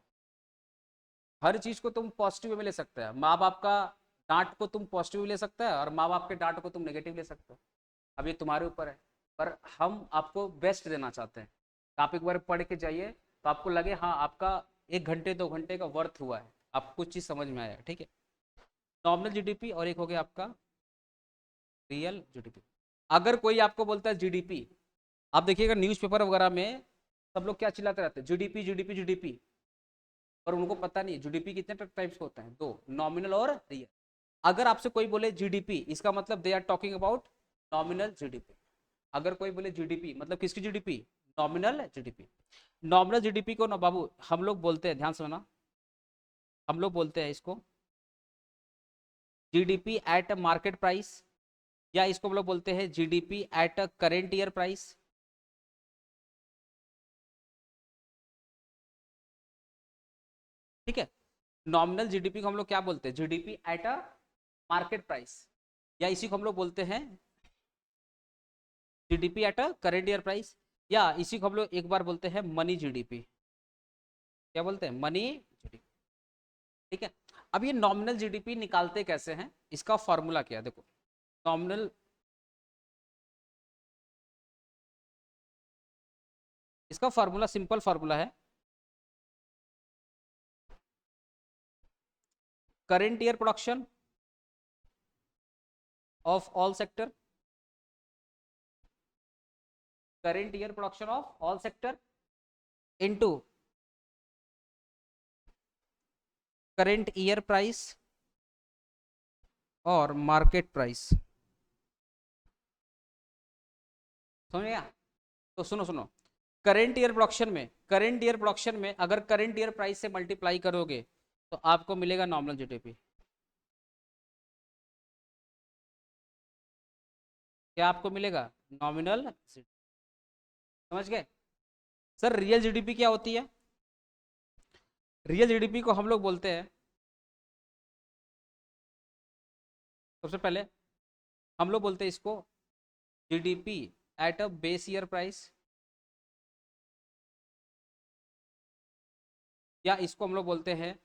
हर चीज को तुम पॉजिटिव में ले सकते हैं। माँ बाप का डांट को तुम पॉजिटिव ले सकते हैं और माँ बाप के डांट को तुम नेगेटिव ले सकते हो। अब ये तुम्हारे ऊपर है। पर हम आपको बेस्ट देना चाहते हैं। आप एक बार पढ़ के जाइए तो आपको लगे हाँ आपका 1 घंटे 2 घंटे का वर्थ हुआ है, आपको कुछ चीज़ समझ में आया। ठीक है। नॉमिनल जीडीपी और एक हो गया आपका रियल जीडीपी। अगर कोई आपको बोलता है जीडीपी, आप देखिएगा न्यूज़पेपर वगैरह में सब लोग क्या चिल्लाते रहते हैं, जीडीपी जीडीपी जीडीपी। और उनको पता नहीं है जीडीपी कितने टाइप्स के होते हैं, दो, नॉमिनल और रियल। अगर आपसे कोई बोले जीडीपी, इसका मतलब they are talking about nominal GDP. अगर कोई बोले जीडीपी मतलब किसकी GDP, nominal GDP. Nominal GDP को ना बाबू हम लोग बोलते हैं, ध्यान सुनना, हम लोग बोलते हैं इसको जीडीपी एट मार्केट प्राइस, या इसको हम लोग बोलते हैं GDP at current year price. ठीक है। नॉमिनल जीडीपी को हम लोग क्या बोलते हैं, GDP at a market price, या इसी को हम लोग बोलते हैं GDP at a current year price, या इसी को हम लोग एक बार बोलते हैं मनी जीडीपी। क्या बोलते हैं, मनी जीडीपी। ठीक है। अब ये नॉमिनल जीडीपी निकालते कैसे हैं, इसका फॉर्मूला क्या है, देखो। नॉमिनल, इसका फॉर्मूला सिंपल फॉर्मूला है, current year production of all sector, current year production of all sector into current year price और मार्केट प्राइस। समझ गया। तो सुनो सुनो, करेंट ईयर प्रोडक्शन में अगर करेंट ईयर प्राइस से मल्टीप्लाई करोगे तो आपको मिलेगा नॉमिनल जीडीपी। क्या आपको मिलेगा, नॉमिनल जीडीपी। समझ गए। सर रियल जीडीपी क्या होती है, रियल जीडीपी को हम लोग बोलते हैं, सबसे पहले हम लोग बोलते हैं इसको GDP at a base year price, या इसको हम लोग बोलते हैं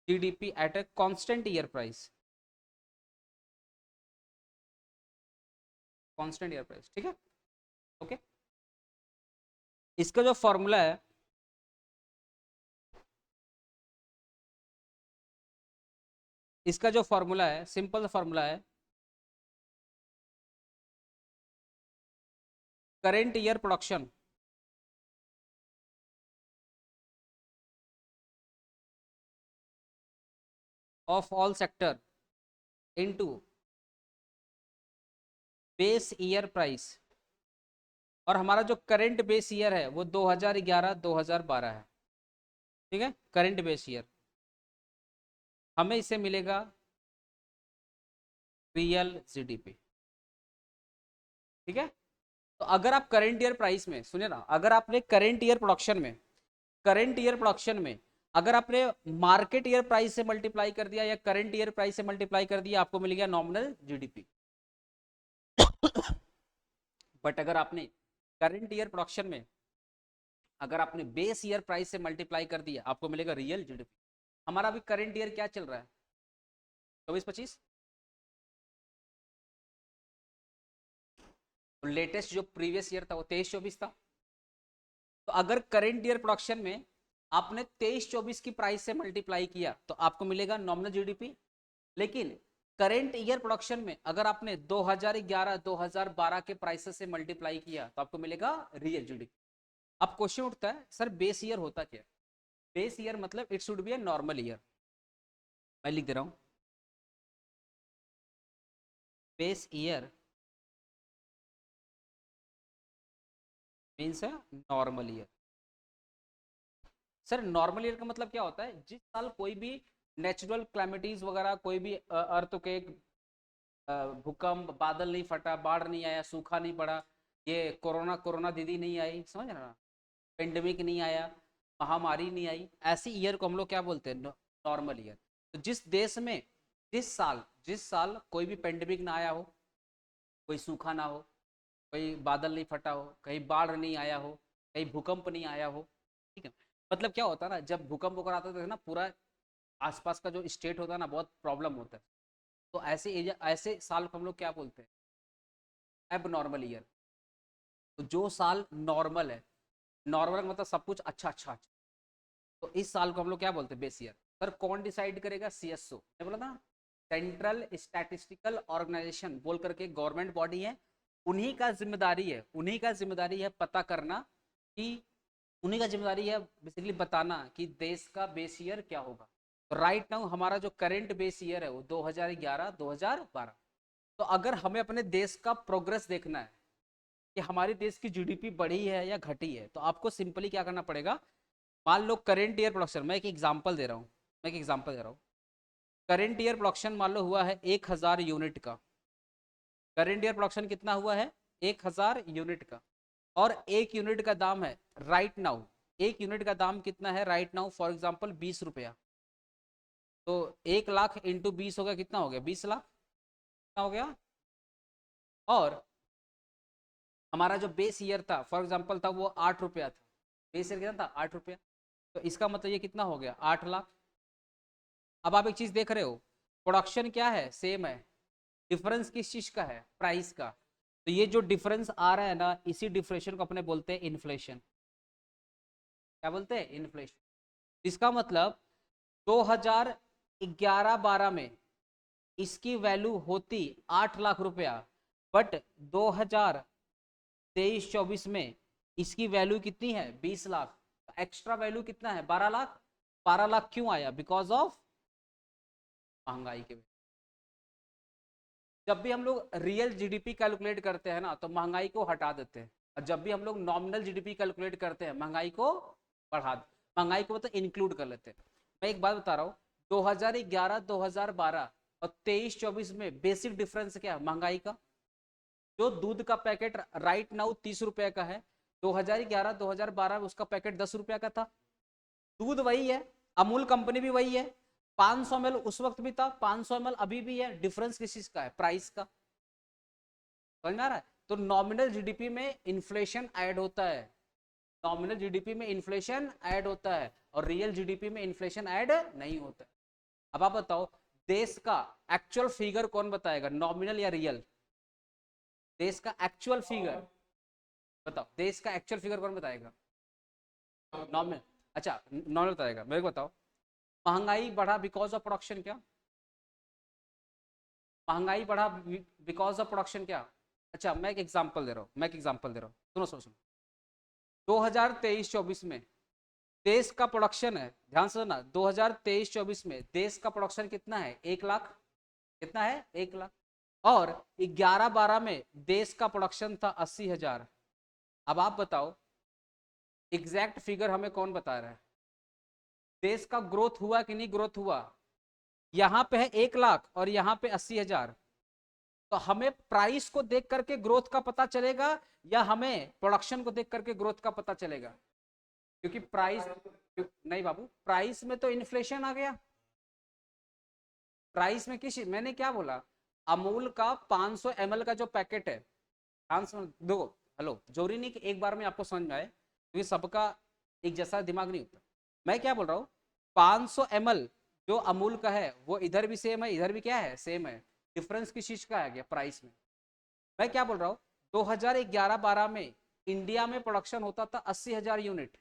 GDP at a constant year price, constant year price. ठीक है। ओके। इसका जो फॉर्मूला है, इसका जो फॉर्मूला है सिंपल फॉर्मूला है, current year production of all sector into base year price. और हमारा जो करंट बेस ईयर है वो 2011 2012 है। ठीक है, करंट बेस ईयर, हमें इससे मिलेगा रियल जीडीपी। ठीक है। तो अगर आप करंट ईयर प्राइस में, सुनिए ना, अगर आपने करंट ईयर प्रोडक्शन में अगर आपने मार्केट ईयर प्राइस से मल्टीप्लाई कर दिया या करंट ईयर प्राइस से मल्टीप्लाई कर दिया, आपको मिल गया नॉमिनल जीडीपी। बट अगर आपने करंट ईयर प्रोडक्शन में अगर आपने बेस ईयर प्राइस से मल्टीप्लाई कर दिया, आपको मिलेगा रियल जीडीपी। हमारा अभी करंट ईयर क्या चल रहा है, 24-25। लेटेस्ट जो प्रीवियस ईयर था वो 23-24 था। तो अगर करंट ईयर प्रोडक्शन में आपने 23-24 की प्राइस से मल्टीप्लाई किया तो आपको मिलेगा नॉमिनल जीडीपी। लेकिन करंट ईयर प्रोडक्शन में अगर आपने 2011 2012 के प्राइसेस से मल्टीप्लाई किया तो आपको मिलेगा रियल जीडीपी। अब क्वेश्चन उठता है सर बेस ईयर होता क्या, बेस ईयर मतलब it should be a normal year. मैं लिख दे रहा हूं, base year means normal year. Sir normal year का मतलब क्या होता है, जिस साल कोई भी नेचुरल क्लैमिटीज वगैरह, कोई भी अर्थक्वेक, भूकंप, बादल नहीं फटा, बाढ़ नहीं आया, सूखा नहीं पड़ा, ये कोरोना कोरोना दीदी नहीं आई, समझ रहा, पेंडेमिक नहीं आया, महामारी नहीं आई, ऐसी ईयर को हम लोग क्या बोलते हैं, नॉर्मल ईयर। तो जिस देश में जिस साल कोई भी पेंडेमिक ना आया हो, कोई सूखा ना हो, कोई बादल नहीं फटा हो, कहीं बाढ़ नहीं आया हो, कहीं भूकंप नहीं आया हो, ठीक है। मतलब क्या होता है ना, जब भूकंप वगैरह आता है ना, पूरा आसपास का जो स्टेट होता है ना, बहुत प्रॉब्लम होता है। तो ऐसे साल को हम लोग क्या बोलते हैं, एब नॉर्मल ईयर। तो जो साल नॉर्मल है, नॉर्मल का मतलब सब कुछ अच्छा अच्छा अच्छा, तो इस साल को हम लोग क्या बोलते हैं, बेस ईयर। सर कौन डिसाइड करेगा, सीएसओ, मैं बोला था, सेंट्रल स्टैटिस्टिकल ऑर्गेनाइजेशन बोल करके गवर्नमेंट बॉडी है, उन्हीं का जिम्मेदारी है पता करना कि, उन्हीं का जिम्मेदारी है बेसिकली बताना कि देश का बेस ईयर क्या होगा। तो राइट नाउ हमारा जो करंट बेस ईयर है वो 2011 2012। तो अगर हमें अपने देश का प्रोग्रेस देखना है कि हमारे देश की जीडीपी बढ़ी है या घटी है, तो आपको सिंपली क्या करना पड़ेगा, मान लो करंट ईयर प्रोडक्शन, मैं एक एग्जांपल दे रहा हूँ, करंट ईयर प्रोडक्शन मान लो हुआ है 1000 यूनिट का। करंट ईयर प्रोडक्शन कितना हुआ है, 1000 यूनिट का। और एक यूनिट का दाम है राइट नाउ, एक यूनिट का दाम कितना है राइट नाउ, फॉर एग्जाम्पल 20 रुपया। तो 1 लाख इंटू 20 हो गया, कितना हो गया, 20 लाख, कितना हो गया। और हमारा जो बेस ईयर था फॉर एग्जाम्पल था वो 8 रुपया था, बेस ईयर कितना था, 8 रुपया। तो इसका मतलब ये कितना हो गया, 8 लाख। अब आप एक चीज देख रहे हो, प्रोडक्शन क्या है, सेम है, डिफरेंस किस चीज का है, प्राइस का। तो ये जो डिफरेंस आ रहा है ना, इसी डिफरेंशन को अपने बोलते हैं इन्फ्लेशन। क्या बोलते हैं, इन्फ्लेशन। इसका मतलब 2011-12 में इसकी वैल्यू होती 8 लाख रुपया, बट 2023-24 में इसकी वैल्यू कितनी है, 20 लाख। एक्स्ट्रा वैल्यू कितना है, 12 लाख। 12 लाख क्यों आया, बिकॉज ऑफ महंगाई के। जब भी हम लोग रियल जीडीपी कैलकुलेट करते हैं ना, तो महंगाई को हटा देते हैं, और जब भी हम लोग नॉमिनल जीडीपी कैलकुलेट करते हैं, महंगाई को महंगाई को मतलब इंक्लूड कर लेते हैं। मैं एक बात बता रहा हूँ, 2011 2012 और 23-24 में बेसिक डिफरेंस क्या है, महंगाई का। जो दूध का पैकेट राइट नाउ 30 रुपए का है, 2011 2012 में उसका पैकेट 10 रुपया का था। दूध वही है, अमूल कंपनी भी वही है, 500 ml उस वक्त भी था, 500 ml अभी भी है, डिफरेंस किस चीज का है, प्राइस का। समझ में आ रहा है। तो नॉमिनल जीडीपी में इन्फ्लेशन ऐड होता है, नॉमिनल जीडीपी में इन्फ्लेशन ऐड होता है, और रियल जीडीपी में इन्फ्लेशन ऐड नहीं होता है। अब आप बताओ, देश का एक्चुअल फिगर कौन बताएगा, नॉमिनल या रियल, देश का एक्चुअल फिगर बताओ, देश का एक्चुअल फिगर कौन बताएगा, नॉमिनल। अच्छा नॉमिनल बताएगा, मेरे को बताओ, महंगाई बढ़ा बिकॉज ऑफ प्रोडक्शन क्या, महंगाई बढ़ा बिकॉज ऑफ प्रोडक्शन क्या। अच्छा मैं एक एग्जांपल दे रहा हूँ सुनो सुनो सुनो। 2023-24 में देश का प्रोडक्शन है, ध्यान से सुनना, 2023-24 में देश का प्रोडक्शन कितना है, 1 लाख, कितना है, 1 लाख। और 11-12 में देश का प्रोडक्शन था 80,000। अब आप बताओ, एग्जैक्ट फिगर हमें कौन बता रहा है, देश का ग्रोथ हुआ कि नहीं ग्रोथ हुआ। यहाँ पे है 1 लाख और यहाँ पे 80,000। तो हमें प्राइस को देख करके ग्रोथ का पता चलेगा, या हमें प्रोडक्शन को देख करके ग्रोथ का पता चलेगा, क्योंकि प्राइस, नहीं बाबू, प्राइस में तो इन्फ्लेशन आ गया। प्राइस में किस, मैंने क्या बोला, अमूल का 500 ml का जो पैकेट है, ध्यान से देखो, हेलो, जरूरी नहीं कि एक बार में आपको समझ में आए, क्योंकि सबका एक जैसा दिमाग नहीं होता। मैं क्या बोल रहा हूँ, 500 ml जो अमूल का है वो इधर भी सेम है, इधर भी क्या है, सेम है। डिफरेंस किस चीज का आ गया, प्राइस में। मैं क्या बोल रहा हूँ, 2011-12 में इंडिया में प्रोडक्शन होता था 80,000 यूनिट,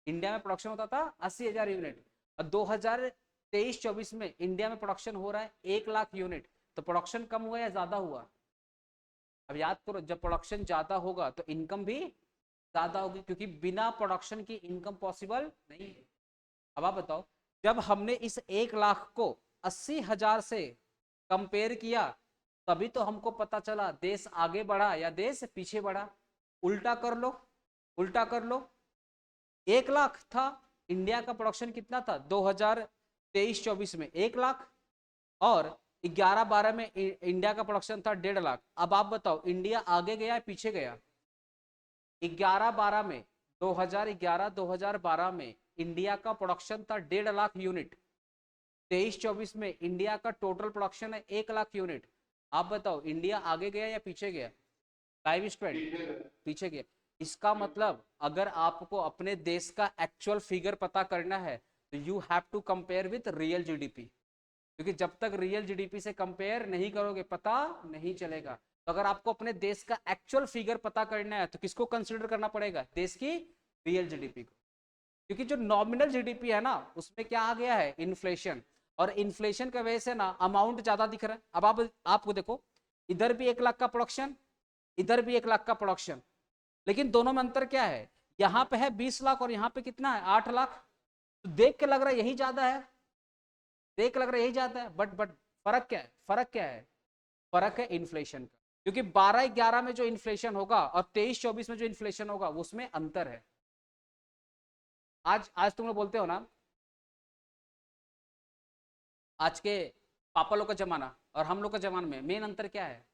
इंडिया में प्रोडक्शन होता था 80,000 यूनिट, और 2023-24 में इंडिया में प्रोडक्शन हो रहा है 1 लाख यूनिट। तो प्रोडक्शन कम हुआ या ज्यादा हुआ, अब याद करो, जब प्रोडक्शन ज्यादा होगा तो इनकम भी ज्यादा होगी, क्योंकि बिना प्रोडक्शन की इनकम पॉसिबल नहीं है। अब आप बताओ, जब हमने इस 1 लाख को 80,000 से कंपेयर किया, तभी तो हमको पता चला देश आगे बढ़ा या देश पीछे बढ़ा। उल्टा कर लो, उल्टा कर लो, 1 लाख था, इंडिया का प्रोडक्शन कितना था 2023-24 में, 1 लाख, और 11-12 में इंडिया का प्रोडक्शन था 1.5 लाख। अब आप बताओ, इंडिया आगे गया पीछे गया, 11-12 में, 2011-2012 में इंडिया का प्रोडक्शन था 1.5 लाख यूनिट। 23-24 में इंडिया का टोटल प्रोडक्शन है 1 लाख यूनिट। आप बताओ इंडिया आगे गया या पीछे गया? लाइव स्टूडेंट, पीछे गया। इसका मतलब अगर आपको अपने देश का एक्चुअल फिगर पता करना है तो you have to compare with real GDP, क्योंकि जब तक रियल जीडीपी से कंपेयर नहीं करोगे पता नहीं चलेगा। तो अगर आपको अपने देश का एक्चुअल फिगर पता करना है तो किसको कंसिडर करना पड़ेगा? देश की रियल जीडीपी को। क्योंकि जो नॉमिनल जीडीपी है ना उसमें क्या आ गया है? इन्फ्लेशन। और इन्फ्लेशन की वजह से ना अमाउंट ज्यादा दिख रहा है। अब आप आपको देखो, इधर भी 1 लाख का प्रोडक्शन, इधर भी 1 लाख का प्रोडक्शन, लेकिन दोनों में अंतर क्या है? यहाँ पे है 20 लाख और यहाँ पे कितना है? 8 लाख। तो देख के लग रहा है यही ज्यादा है, देख के लग रहा है यही ज्यादा है, बट फर्क क्या है? फर्क क्या है? फर्क है इन्फ्लेशन का। क्योंकि 12-11 में जो इन्फ्लेशन होगा और 23-24 में जो इन्फ्लेशन होगा उसमें अंतर है। आज आज तुम लोग बोलते हो ना, आज के पापा लोग का जमाना और हम लोग का जमाना में मेन अंतर क्या है?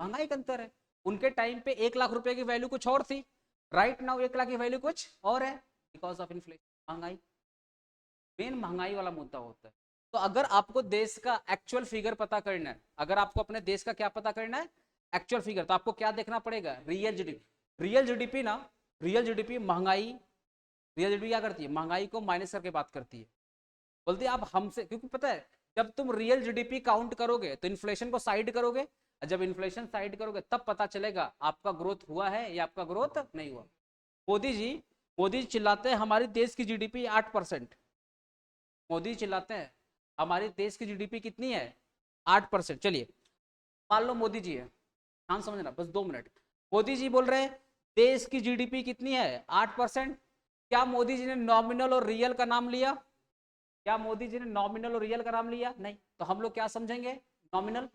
महंगाई का अंतर है। उनके टाइम पे 1 लाख रुपए की वैल्यू कुछ और थी, राइट नाउ 1 लाख की वैल्यू कुछ और है, बिकॉज ऑफ इन्फ्लेशन। महंगाई, मेन महंगाई वाला मुद्दा होता है। तो अगर आपको देश का एक्चुअल फिगर पता करना है, अगर आपको अपने देश का क्या पता करना है? एक्चुअल फिगर, तो आपको क्या देखना पड़ेगा? Real GDP. रियल जीडीपी ना, रियल जीडीपी महंगाई, रियल जीडीपी क्या करती है? महंगाई को माइनस करके बात करती है। बोलती है आप हमसे, क्योंकि पता है जब तुम रियल जीडीपी काउंट करोगे तो इन्फ्लेशन को साइड करोगे, और जब इन्फ्लेशन साइड करोगे तब पता चलेगा आपका ग्रोथ हुआ है या आपका ग्रोथ नहीं हुआ। मोदी जी, मोदी जी चिल्लाते हैं हमारे देश की जीडीपी 8%। मोदी चिल्लाते हैं हमारे देश की जीडीपी कितनी है? 8%। चलिए मान लो मोदी जी है, ध्यान समझना बस 2 मिनट। मोदी जी बोल रहे हैं देश की जीडीपी कितनी है? 8%। क्या मोदी जी ने नॉमिनल और रियल का नाम लिया? क्या मोदी जी ने नॉमिनल और रियल का नाम लिया? नहीं। तो हम लोग क्या समझेंगे? नॉमिनल।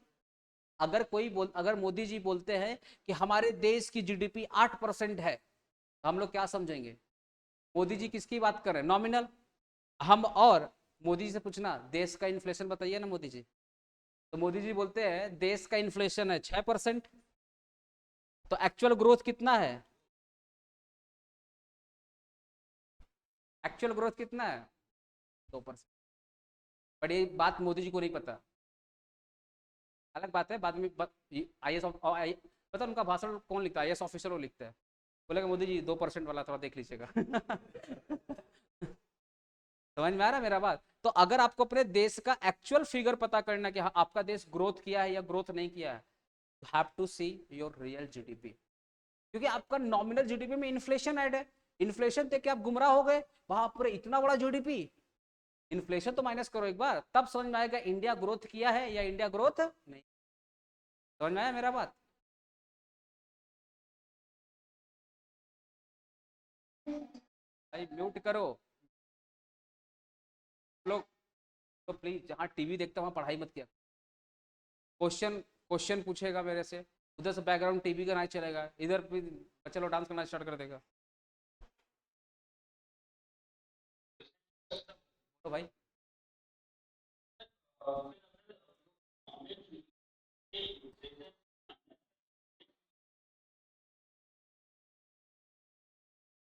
अगर मोदी जी बोलते हैं कि हमारे देश की जीडीपी 8% है तो हम लोग क्या समझेंगे? मोदी जी किसकी बात कर रहे हैं? नॉमिनल। हम और मोदी जी से पूछना देश का इन्फ्लेशन बताइए ना मोदी जी, तो मोदी जी बोलते हैं देश का इन्फ्लेशन है 6%। तो एक्चुअल ग्रोथ कितना है? एक्चुअल ग्रोथ कितना है? 2%। बट ये बात मोदी जी को नहीं पता। अलग बात है, बाद में आई एस पता उनका भाषण कौन लिखता है? आईएएस ऑफिसर वो लिखता है। बोलेगा मोदी जी 2% वाला थोड़ा देख लीजिएगा। समझ में आ रहा है मेरा बात? तो अगर आपको अपने देश का एक्चुअल फिगर पता करना कि हाँ आपका देश ग्रोथ किया है या ग्रोथ नहीं किया है, have to see your real GDP. क्योंकि आपका नॉमिनल जीडीपी में इन्फ्लेशन ऐड है। इन्फ्लेशन देख के आप गुमराह हो गए, बाप रे इतना बड़ा जीडीपी। इन्फ्लेशन तो माइनस करो एक बार, तब समझ में आएगा इंडिया ग्रोथ किया है या इंडिया ग्रोथ नहीं। समझ में आया मेरा बात? भाई म्यूट करो लोग। तो प्लीज जहाँ टीवी देखते वहां पढ़ाई मत किया। क्वेश्चन क्वेश्चन पूछेगा मेरे से, उधर से बैकग्राउंड टीवी का नहीं चलेगा, इधर भी बच्चे लोग डांस करना स्टार्ट कर देगा। तो भाई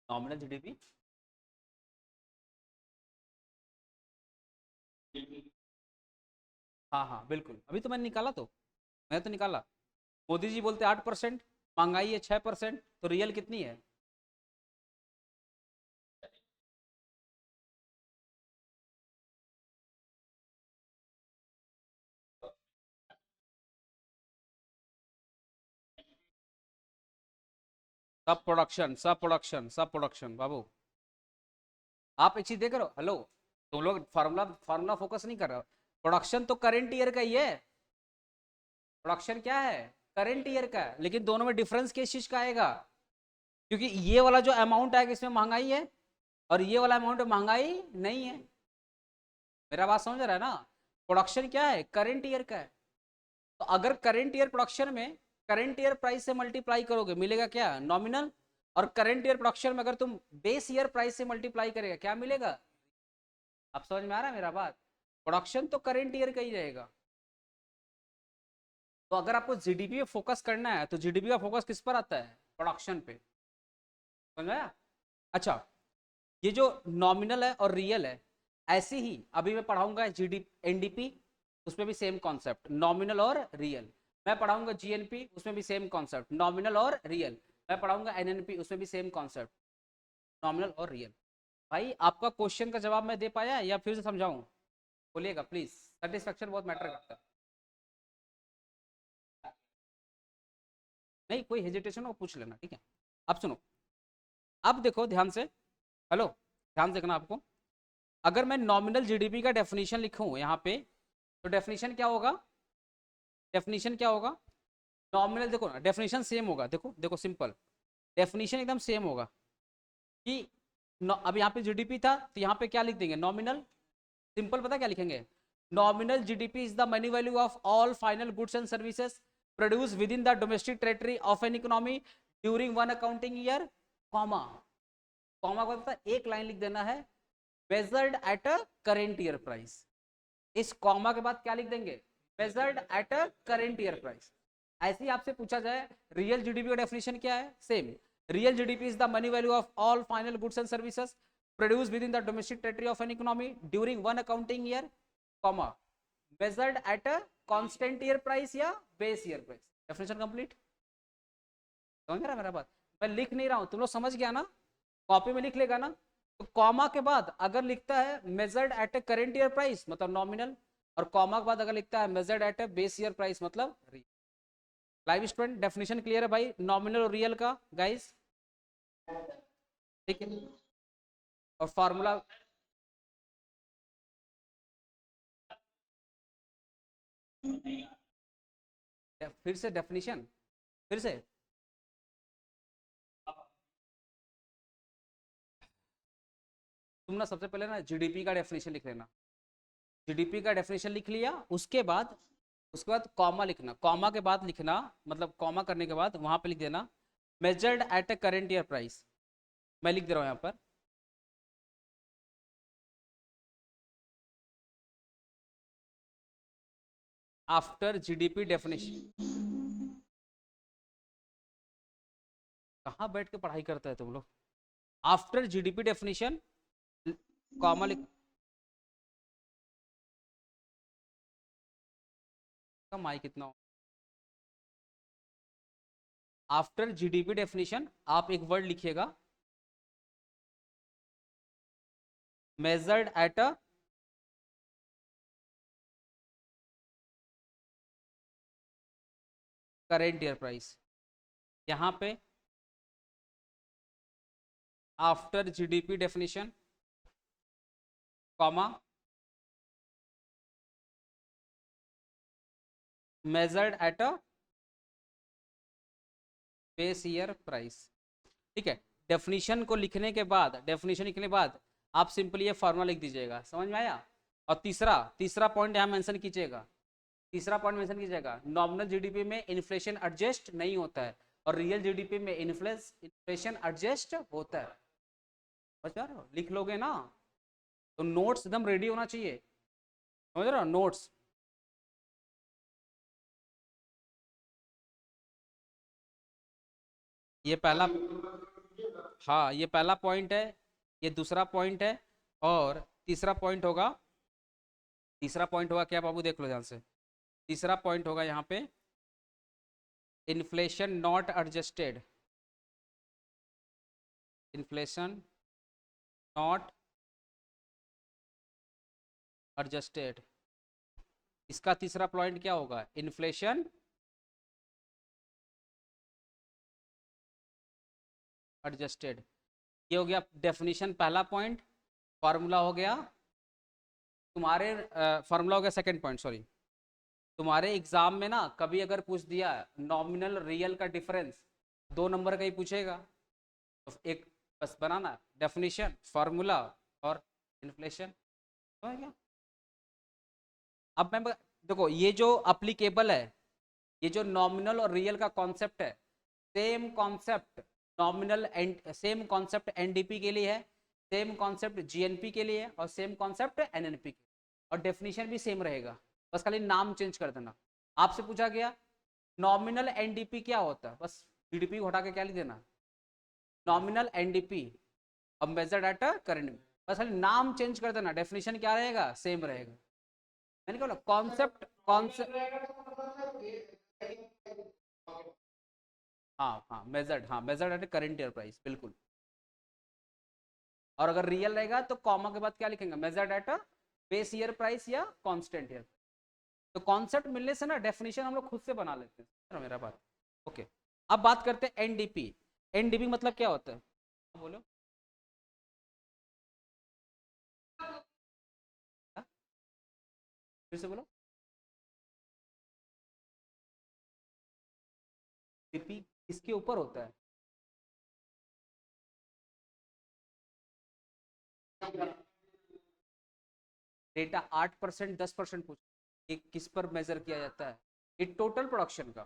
नॉमिनल जीडीपी, हाँ हाँ बिल्कुल, अभी तो मैंने निकाला, तो मैं तो निकाला। मोदी जी बोलते 8%, महंगाई है 6%, तो रियल कितनी है? सब प्रोडक्शन, सब प्रोडक्शन, सब प्रोडक्शन बाबू। आप एक चीज देख रहे हो, हेलो, तुम लोग फार्मूला फार्मूला फोकस नहीं कर रहे हो। प्रोडक्शन तो करंट ईयर का ही है। प्रोडक्शन क्या है? करंट ईयर का है। लेकिन दोनों में डिफरेंस किस चीज का आएगा? क्योंकि ये वाला जो अमाउंट आएगा इसमें महंगाई है, और ये वाला अमाउंट महंगाई नहीं है। मेरा बात समझ रहा है ना? प्रोडक्शन क्या है? करंट ईयर का है। तो अगर करंट ईयर प्रोडक्शन में करंट ईयर प्राइस से मल्टीप्लाई करोगे मिलेगा क्या? नॉमिनल। और करंट ईयर प्रोडक्शन में अगर तुम बेस ईयर प्राइस से मल्टीप्लाई करेगा क्या मिलेगा? अब समझ में आ रहा है मेरा बात? प्रोडक्शन तो करंट ईयर का ही रहेगा। तो अगर आपको जीडीपी पे फोकस करना है तो जीडीपी का फोकस किस पर आता है? प्रोडक्शन पे। समझ आया? अच्छा, ये जो नॉमिनल है और रियल है, ऐसे ही अभी मैं पढ़ाऊंगा जीडी एनडीपी, उसमें भी सेम कॉन्सेप्ट नॉमिनल और रियल। मैं पढ़ाऊंगा जीएनपी, उसमें भी सेम कॉन्सेप्ट नॉमिनल और रियल। मैं पढ़ाऊंगा एनएनपी, उसमें भी सेम कॉन्सेप्ट नॉमिनल और रियल। भाई आपका क्वेश्चन का जवाब मैं दे पाया या फिर से समझाऊं? बोलिएगा प्लीज, सेटिस्फेक्शन बहुत मैटर करता है। नहीं कोई हेजिटेशन हो पूछ लेना, ठीक है? अब सुनो, अब देखो ध्यान से, हेलो, ध्यान से देखना आपको। अगर मैं नॉमिनल जीडीपी का डेफिनेशन लिखूं यहाँ पे, तो डेफिनेशन क्या होगा? डेफिनेशन क्या होगा? नॉमिनल, देखो ना डेफिनेशन सेम होगा, देखो देखो सिंपल, डेफिनेशन एकदम सेम होगा कि अब यहाँ पे जीडीपी था तो यहाँ पे क्या लिख देंगे? नॉमिनल। सिंपल पता क्या लिखेंगे? Nominal GDP is the money value of all final goods and services produce within the domestic territory of an economy during one accounting year, comma, comma को पता एक लाइन लिख देना है, measured at a current year price. इस comma के बाद क्या लिख देंगे? Measured at a current year price. ऐसे ही आपसे पूछा जाए रियल जीडीपी का डेफिनेशन क्या है? Same, real GDP is the money value of all final goods and services produce within the domestic territory of an economy during one accounting year, comma, measured at a constant year price या base year price. Definition complete. समझ रहा है मेरा बात? मैं लिख नहीं रहा हूं, तुम लोग समझ गया ना? कॉपी में लिख लेगा ना? तो कॉमा के बाद अगर लिखता है measured at a current year price मतलब नॉमिनल, और कॉमा के बाद अगर लिखता है measured at a base year price मतलब real. Live student, definition clear है भाई नॉमिनल और रियल का गाइस? ठीक है, और फार्मूला फिर से डेफिनेशन, फिर से तुम ना सबसे पहले ना जीडीपी का डेफिनेशन लिख लेना। जीडीपी का डेफिनेशन लिख लिया, उसके बाद कॉमा लिखना, कॉमा के बाद लिखना, मतलब कॉमा करने के बाद वहां पे लिख देना measured at a current year price. मैं लिख दे रहा हूं यहाँ पर, आफ्टर जीडीपी डेफिनेशन। कहाँ बैठ के पढ़ाई करता है तुम लोग? आफ्टर जीडीपी डेफिनेशन, कॉमा लिख, माई कितना, आफ्टर जीडीपी डेफिनेशन आप एक वर्ड लिखिएगा, measured at a current year price. यहाँ पे after GDP definition, comma, measured at a base year price. ठीक है, डेफिनेशन को लिखने के बाद, डेफिनेशन लिखने के बाद आप सिंपली ये फॉर्मूला लिख दीजिएगा। समझ में आया? और तीसरा तीसरा पॉइंट यहाँ मेंशन कीजिएगा, तीसरा पॉइंट मेंशन कीजिएगा, नॉमिनल जीडीपी में इन्फ्लेशन एडजस्ट नहीं होता है और रियल जीडीपी में इन्फ्लेशन एडजस्ट होता है। समझ पा रहे हो? लिख लोगे ना तो नोट्स एकदम रेडी होना चाहिए। समझ रहे हो? नोट्स, ये पहला, हाँ ये पहला पॉइंट है, ये दूसरा पॉइंट है, और तीसरा पॉइंट होगा, तीसरा पॉइंट होगा क्या बाबू? देख लो ध्यान से, तीसरा पॉइंट होगा यहाँ पे inflation not adjusted, inflation not adjusted. इसका तीसरा पॉइंट क्या होगा? Inflation adjusted. ये हो गया डेफिनेशन पहला पॉइंट, फार्मूला हो गया तुम्हारे, फार्मूला हो गया सेकंड पॉइंट, सॉरी। तुम्हारे एग्जाम में ना कभी अगर पूछ दिया नॉमिनल रियल का डिफरेंस, 2 नंबर का ही पूछेगा, तो एक बस बनाना डेफिनेशन, फार्मूला और इन्फ्लेशन, तो है क्या? अब मैं देखो ये जो अप्लीकेबल है, ये जो नॉमिनल और रियल का कॉन्सेप्ट है, same concept nominal and same concept NDP के लिए है, सेम कॉन्सेप्ट जीएनपी के लिए है, और सेम कॉन्सेप्ट एनएनपी के, और डेफिनेशन भी सेम रहेगा, बस खाली नाम चेंज कर देना। आपसे पूछा गया नॉमिनल एनडीपी क्या होता है, बस जीडीपी को हटा के क्या लिख देना? नॉमिनल एनडीपी अब मेजर्ड एट करंट, बस खाली नाम चेंज कर देना, डेफिनेशन क्या रहेगा, सेम रहेगा। मैंने कहा कॉन्सेप्ट कॉन्सेप्ट, हाँ हाँ मेजर्ड, हाँ measured at current year price, बिल्कुल। और अगर रियल रहेगा तो कॉमा के बाद क्या लिखेंगे, measured eight base year price या कांस्टेंट ईयर। तो कॉन्सेप्ट मिलने से ना डेफिनेशन हम लोग खुद से बना लेते हैं, मेरा बात। ओके, अब बात करते हैं एनडीपी। एनडीपी मतलब क्या होता है, बोलो। हाँ? फिर से बोलो। डीपी किसके ऊपर होता है, डेटा 8% 10% पूछ, ये किस पर मेजर किया जाता है, ये टोटल प्रोडक्शन का,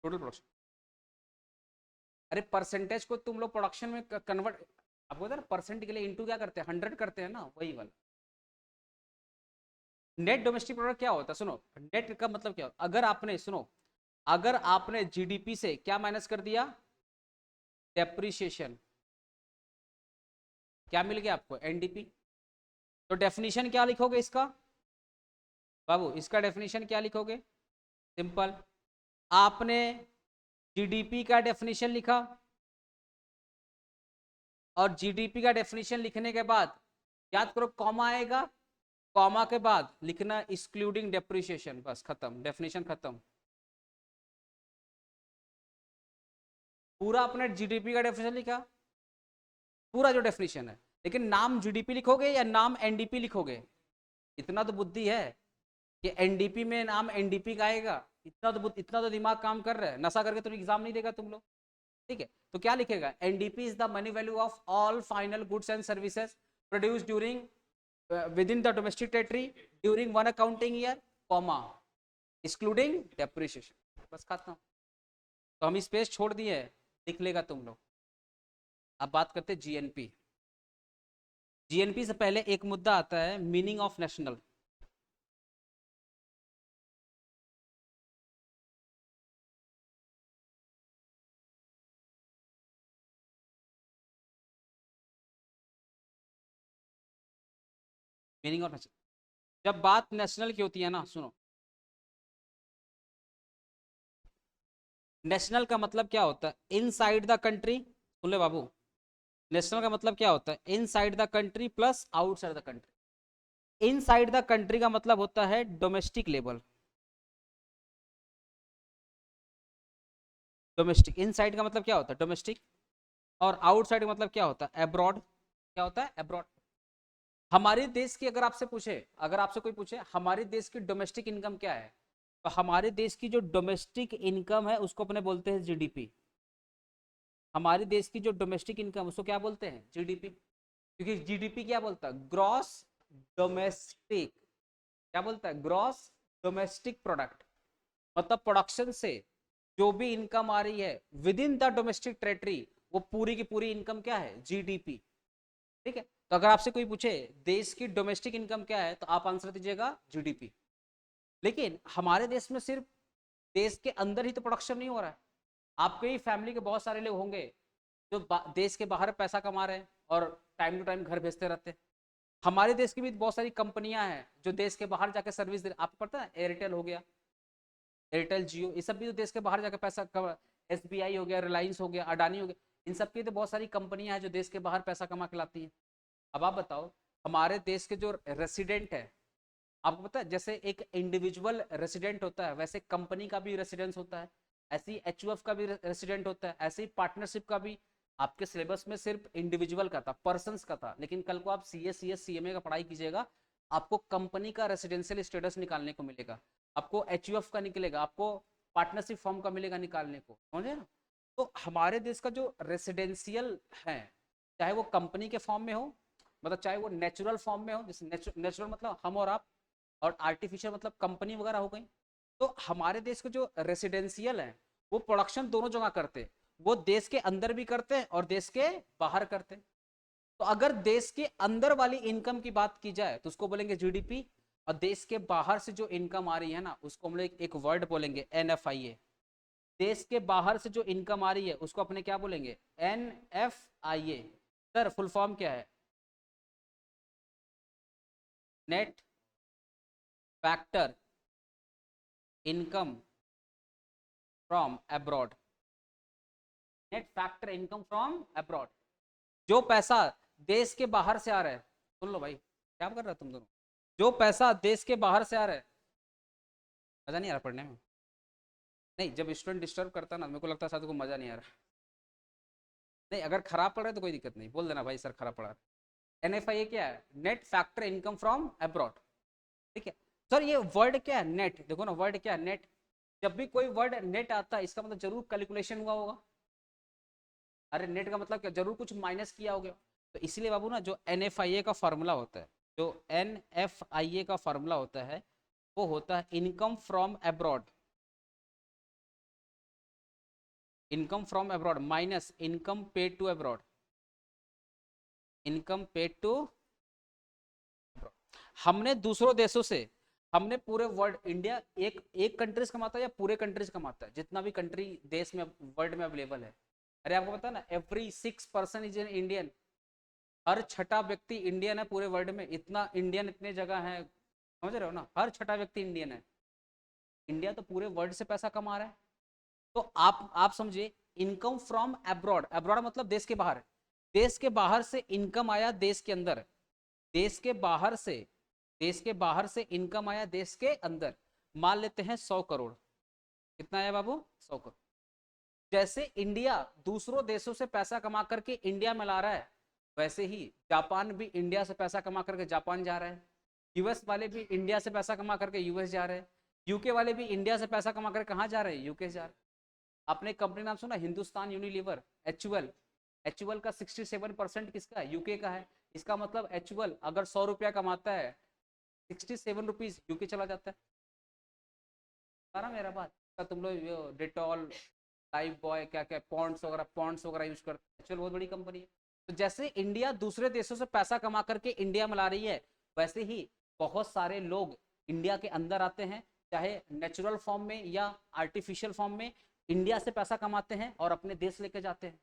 टोटल प्रोडक्शन। अरे परसेंटेज को तुम लोग प्रोडक्शन में कन्वर्ट, आपको पता है परसेंट के लिए इंटू क्या करते हैं, 100 करते हैं ना, वही वाला। नेट डोमेस्टिक प्रोडक्ट क्या होता है, सुनो, नेट का मतलब क्या होता है, अगर आपने, सुनो, अगर आपने जीडीपी से क्या माइनस कर दिया, डेप्रिसिएशन, क्या मिल गया आपको, एनडीपी। तो डेफिनेशन क्या लिखोगे इसका, बाबू इसका डेफिनेशन क्या लिखोगे, सिंपल, आपने जीडीपी का डेफिनेशन लिखा, और जीडीपी का डेफिनेशन लिखने के बाद याद करो कॉमा आएगा, कॉमा के बाद लिखना एक्सक्लूडिंग डेप्रिसिएशन, बस खत्म, डेफिनेशन खत्म। पूरा अपने जीडीपी का डेफिनेशन लिखा, पूरा जो डेफिनेशन है, लेकिन नाम जीडीपी लिखोगे या नाम एनडीपी लिखोगे, इतना तो बुद्धि है कि एनडीपी में नाम एनडीपी का आएगा, इतना तो दिमाग काम कर रहा है, नशा करके तो एग्जाम नहीं देगा तुम लोग। ठीक है, तो क्या लिखेगा, NDP is the money value of all final goods and services produce during with in the domestic territory during one accounting year, comma excluding depreciation, बस खत्म। तो हम स्पेस छोड़ दिए, लिख लेगा तुम लोग। अब बात करते हैं जीएनपी। जीएनपी से पहले एक मुद्दा आता है, meaning of national. Meaning of national, जब बात नेशनल की होती है ना, सुनो, नेशनल का मतलब क्या होता है, इनसाइड द कंट्री, सुन ले बाबू, नेशनल का मतलब क्या होता है, inside the country plus outside the country. Inside the country का मतलब होता है डोमेस्टिक लेवल, डोमेस्टिक, इनसाइड का मतलब क्या होता है डोमेस्टिक, और आउटसाइड का मतलब क्या होता है अब्रॉड, क्या होता है अब्रॉड। हमारे देश की अगर आपसे पूछे, अगर आपसे कोई पूछे हमारे देश की डोमेस्टिक इनकम क्या है, तो हमारे देश की जो डोमेस्टिक इनकम है उसको अपने बोलते हैं जीडीपी। हमारे देश की जो डोमेस्टिक इनकम उसको क्या बोलते हैं, जीडीपी। क्योंकि जीडीपी क्या बोलता है, ग्रॉस डोमेस्टिक, क्या बोलता है, ग्रॉस डोमेस्टिक प्रोडक्ट, मतलब प्रोडक्शन से जो भी इनकम आ रही है with in the domestic territory, वो पूरी की पूरी इनकम क्या है, जीडीपी। ठीक है, तो अगर आपसे कोई पूछे देश की डोमेस्टिक इनकम क्या है, तो आप आंसर दीजिएगा जीडीपी। लेकिन हमारे देश में सिर्फ देश के अंदर ही तो प्रोडक्शन नहीं हो रहा है, आपके ही फैमिली के बहुत सारे लोग होंगे जो देश के बाहर पैसा कमा रहे हैं और टाइम टू टाइम घर भेजते रहते हैं। हमारे देश की भी बहुत सारी कंपनियां हैं जो देश के बाहर जाकर सर्विस दे, आपको पता है एयरटेल हो गया, एयरटेल जियो, ये सब भी तो देश के बाहर जाकर पैसा कमा, एसबीआई हो गया, रिलायंस हो गया, अडानी हो गया, इन सब की तो बहुत सारी कंपनियां हैं जो देश के बाहर पैसा कमा के लाती हैं। अब आप बताओ, हमारे देश के जो रेसिडेंट है, आपको पता है जैसे एक इंडिविजुअल रेसिडेंट होता है वैसे कंपनी का भी रेसिडेंस होता है, ऐसे ही एचयूएफ का भी रेसिडेंट होता है, ऐसे ही पार्टनरशिप का भी। आपके सिलेबस में सिर्फ इंडिविजुअल का था, पर्संस का था, लेकिन कल को आप सीए सीएस सीएमए का पढ़ाई कीजिएगा, आपको कंपनी का रेसिडेंशियल स्टेटस निकालने को मिलेगा, आपको एचयूएफ का निकलेगा, आपको पार्टनरशिप फॉर्म का मिलेगा निकालने को, समझे ना। तो हमारे देश का जो रेसिडेंशियल है, चाहे वो कंपनी के फॉर्म में हो, मतलब चाहे वो नेचुरल फॉर्म में हो, जैसे नेचुरल मतलब हम और आप, और आर्टिफिशियल मतलब कंपनी वगैरह हो गई। तो हमारे देश के जो रेसिडेंशियल है वो प्रोडक्शन दोनों जगह करते हैं, वो देश के अंदर भी करते हैं और देश के बाहर करते हैं। तो अगर देश के अंदर वाली इनकम की बात की जाए तो उसको बोलेंगे जीडीपी, और देश के बाहर से जो इनकम आ रही है ना उसको हम लोग एक वर्ड बोलेंगे एनएफआईए, देश के बाहर से जो इनकम आ रही है उसको अपने क्या बोलेंगे, NFIA। सर फुल फॉर्म क्या है, net factor income from abroad. Net factor income from abroad, जो पैसा देश के बाहर से आ रहा है, सुन लो भाई क्या कर रहा है तुम दोनों, जो पैसा देश के बाहर से आ रहा है, मजा नहीं आ रहा पढ़ने में, नहीं जब स्टूडेंट डिस्टर्ब करता ना मेरे को लगता है शायद को मजा नहीं आ रहा, नहीं अगर खराब पढ़ रहा है तो कोई दिक्कत नहीं, बोल देना भाई सर खराब पढ़ा रहा है। NFIA क्या है, net factor income from abroad, ठीक है। सर ये वर्ड क्या है नेट, देखो ना वर्ड क्या है नेट, जब भी कोई वर्ड नेट आता है इसका मतलब जरूर कैलकुलेशन हुआ होगा, अरे नेट का मतलब क्या, जरूर कुछ माइनस किया होगा, तो इसलिए बाबू ना जो NFIA का फॉर्मूला होता है, जो NFIA का फॉर्मूला होता है वो होता है income from abroad, income from abroad minus income paid to abroad, income paid to, हमने दूसरों देशों से, हमने पूरे वर्ल्ड, इंडिया एक एक कंट्रीज कमाता है या पूरे कंट्रीज कमाता है, जितना भी कंट्री देश में वर्ल्ड में अवेलेबल है, अरे आपको पता है ना एवरी 6% इज एन इंडियन, हर छठा व्यक्ति इंडियन है पूरे वर्ल्ड में, इतना इंडियन इतने जगह है, समझ रहे हो ना, हर छठा व्यक्ति इंडियन है, इंडिया तो पूरे वर्ल्ड से पैसा कमा रहा है। तो आप समझिए इनकम फ्रॉम अब्रॉड, अब्रॉड मतलब देश के बाहर, देश के बाहर से इनकम आया देश के अंदर, देश के बाहर से, देश के बाहर से इनकम आया देश के अंदर, मान लेते हैं 100 करोड़, कितना आया बाबू 100 करोड़, जैसे इंडिया दूसरों देशों से पैसा कमा करके इंडिया में ला रहा है, वैसे ही जापान भी इंडिया से पैसा कमा करके जापान जा रहा है, यूएस वाले भी इंडिया से पैसा कमा करके यूएस जा रहे हैं, यूके वाले भी इंडिया से पैसा कमा करके कहाँ जा रहे हैं, यूके जा रहे हैं। आपने कंपनी नाम सुना हिंदुस्तान यूनिलीवर, HUL, HUL का 67% किसका है, यूके का है, इसका मतलब HUL अगर 100 रुपया कमाता है 67 रुपीज यूके चला जाता है, सारा मेरा बात, तुम लोग डिटॉल लाइफ बॉय क्या क्या पॉन्ड्स वगैरह यूज करते हैं, चलो बहुत बड़ी कंपनी है। तो जैसे इंडिया दूसरे देशों से पैसा कमा करके इंडिया में ला रही है, वैसे ही बहुत सारे लोग इंडिया के अंदर आते हैं, चाहे नेचुरल फॉर्म में या आर्टिफिशियल फॉर्म में, इंडिया से पैसा कमाते हैं और अपने देश लेके जाते हैं।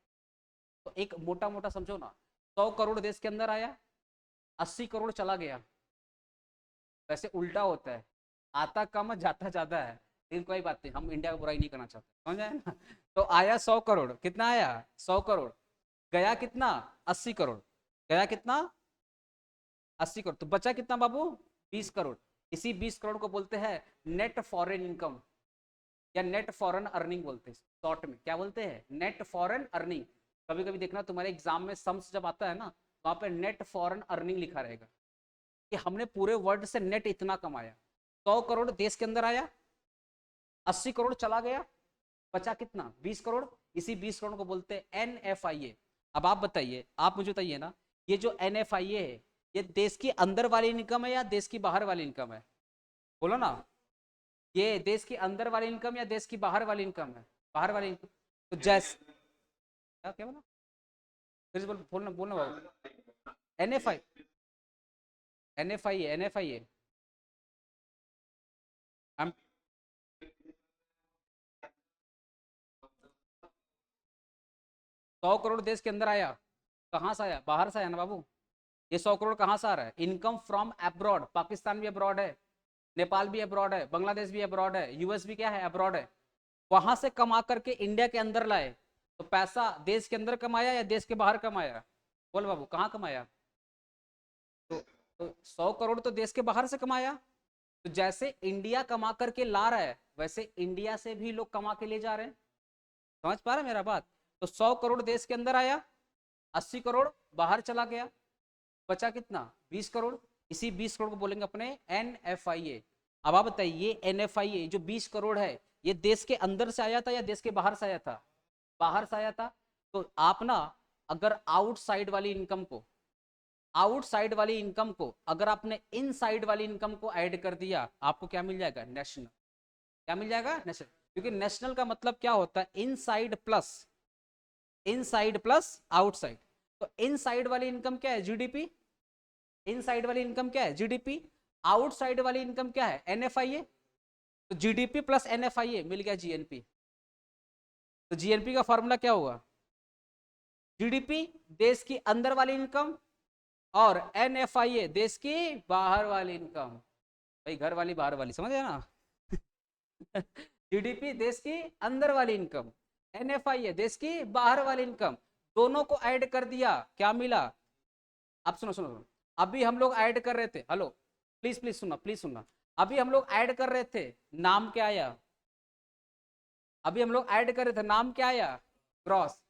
तो एक मोटा मोटा समझो ना, 100 करोड़ देश के अंदर आया, 80 करोड़ चला गया, वैसे उल्टा होता है, आता कम जाता ज्यादा है, लेकिन कोई बात नहीं, हम इंडिया को बुराई नहीं करना चाहते, समझ आया ना। तो आया 100 करोड़, कितना आया 100 करोड़, गया कितना 80 करोड़, गया कितना 80 करोड़, तो बचा कितना बाबू 20 करोड़, इसी 20 करोड़ को बोलते हैं नेट फॉरेन इनकम या नेट फॉरेन अर्निंग बोलते हैं, शॉर्ट में क्या बोलते हैं, नेट फॉरेन अर्निंग। कभी कभी देखना तुम्हारे एग्जाम में सम्स जब आता है ना, वहां पे नेट फॉरेन अर्निंग लिखा रहेगा कि हमने पूरे वर्ल्ड से नेट इतना कमाया, 100 करोड़ देश के अंदर आया, 80 करोड़ चला गया, बचा कितना 20 करोड़, इसी 20 करोड़ को बोलते हैं NFIA। अब आप बताइए, आप मुझे बताइए ना, ये जो NFIA है ये देश की अंदर वाली इनकम है या देश की बाहर वाली इनकम है, बोलो ना, ये देश की अंदर वाली इनकम या देश की बाहर वाली इनकम है, बाहर वाली इनकम। तो जैसे क्या क्या बोला, फिर से बोलना बोलना बाबू, NFI NFIA हम 100 करोड़ देश के अंदर आया, कहाँ से आया, बाहर से आया ना बाबू, ये 100 करोड़ कहाँ से आ रहा है, इनकम फ्रॉम अब्रॉड, पाकिस्तान भी अब्रॉड है, नेपाल भी अब्रॉड है, बांग्लादेश भी अब्रॉड है, यूएस भी क्या है अब्रॉड है, वहां से कमा करके इंडिया के अंदर लाए, तो पैसा देश के अंदर कमाया या देश के बाहर कमाया, बोल बाबू कहाँ कमाया, तो, तो 100 करोड़ तो देश के बाहर से कमाया, तो जैसे इंडिया कमा करके ला रहा है वैसे इंडिया से भी लोग कमा के ले जा रहे हैं, समझ पा रहे हैं मेरा बात। तो 100 करोड़ देश के अंदर आया, 80 करोड़ बाहर चला गया, बचा कितना 20 करोड़, इसी 20 करोड़ को बोलेंगे अपने NFIA। अब आप बताइए ये NFIA जो 20 करोड़ है ये देश के अंदर से आया था या देश के बाहर से आया था, बाहर से आया था। तो आप ना अगर आउटसाइड वाली इनकम को, आउटसाइड वाली इनकम को अगर आपने इनसाइड वाली इनकम को ऐड कर दिया, आपको क्या मिल जाएगा नेशनल, क्या मिल जाएगा नेशनल, क्योंकि नेशनल का मतलब क्या होता है inside plus, inside plus outside. तो इनसाइड वाली इनकम क्या है GDP, इनसाइड वाली इनकम क्या है GDP, आउटसाइड वाली इनकम क्या है NFIA, तो GDP प्लस NFIA मिल गया GNP, तो जीएनपी का फॉर्मूला क्या हुआ? जीडीपी देश की अंदर वाली इनकम, और एनएफआईए देश की बाहर वाली इनकम। भाई घर वाली बाहर वाली समझ गया ना? जीडीपी देश की अंदर वाली इनकम, एनएफआईए देश की बाहर वाली इनकम, दोनों को ऐड कर दिया, क्या मिला? अब सुनो सुनो सुनो, अभी हम लोग ऐड कर रहे थे, हेलो प्लीज प्लीज सुनना, प्लीज सुनना। अभी हम लोग ऐड कर रहे थे, नाम क्या आया? अभी हम लोग ऐड कर रहे थे, नाम क्या आया? ग्रॉस।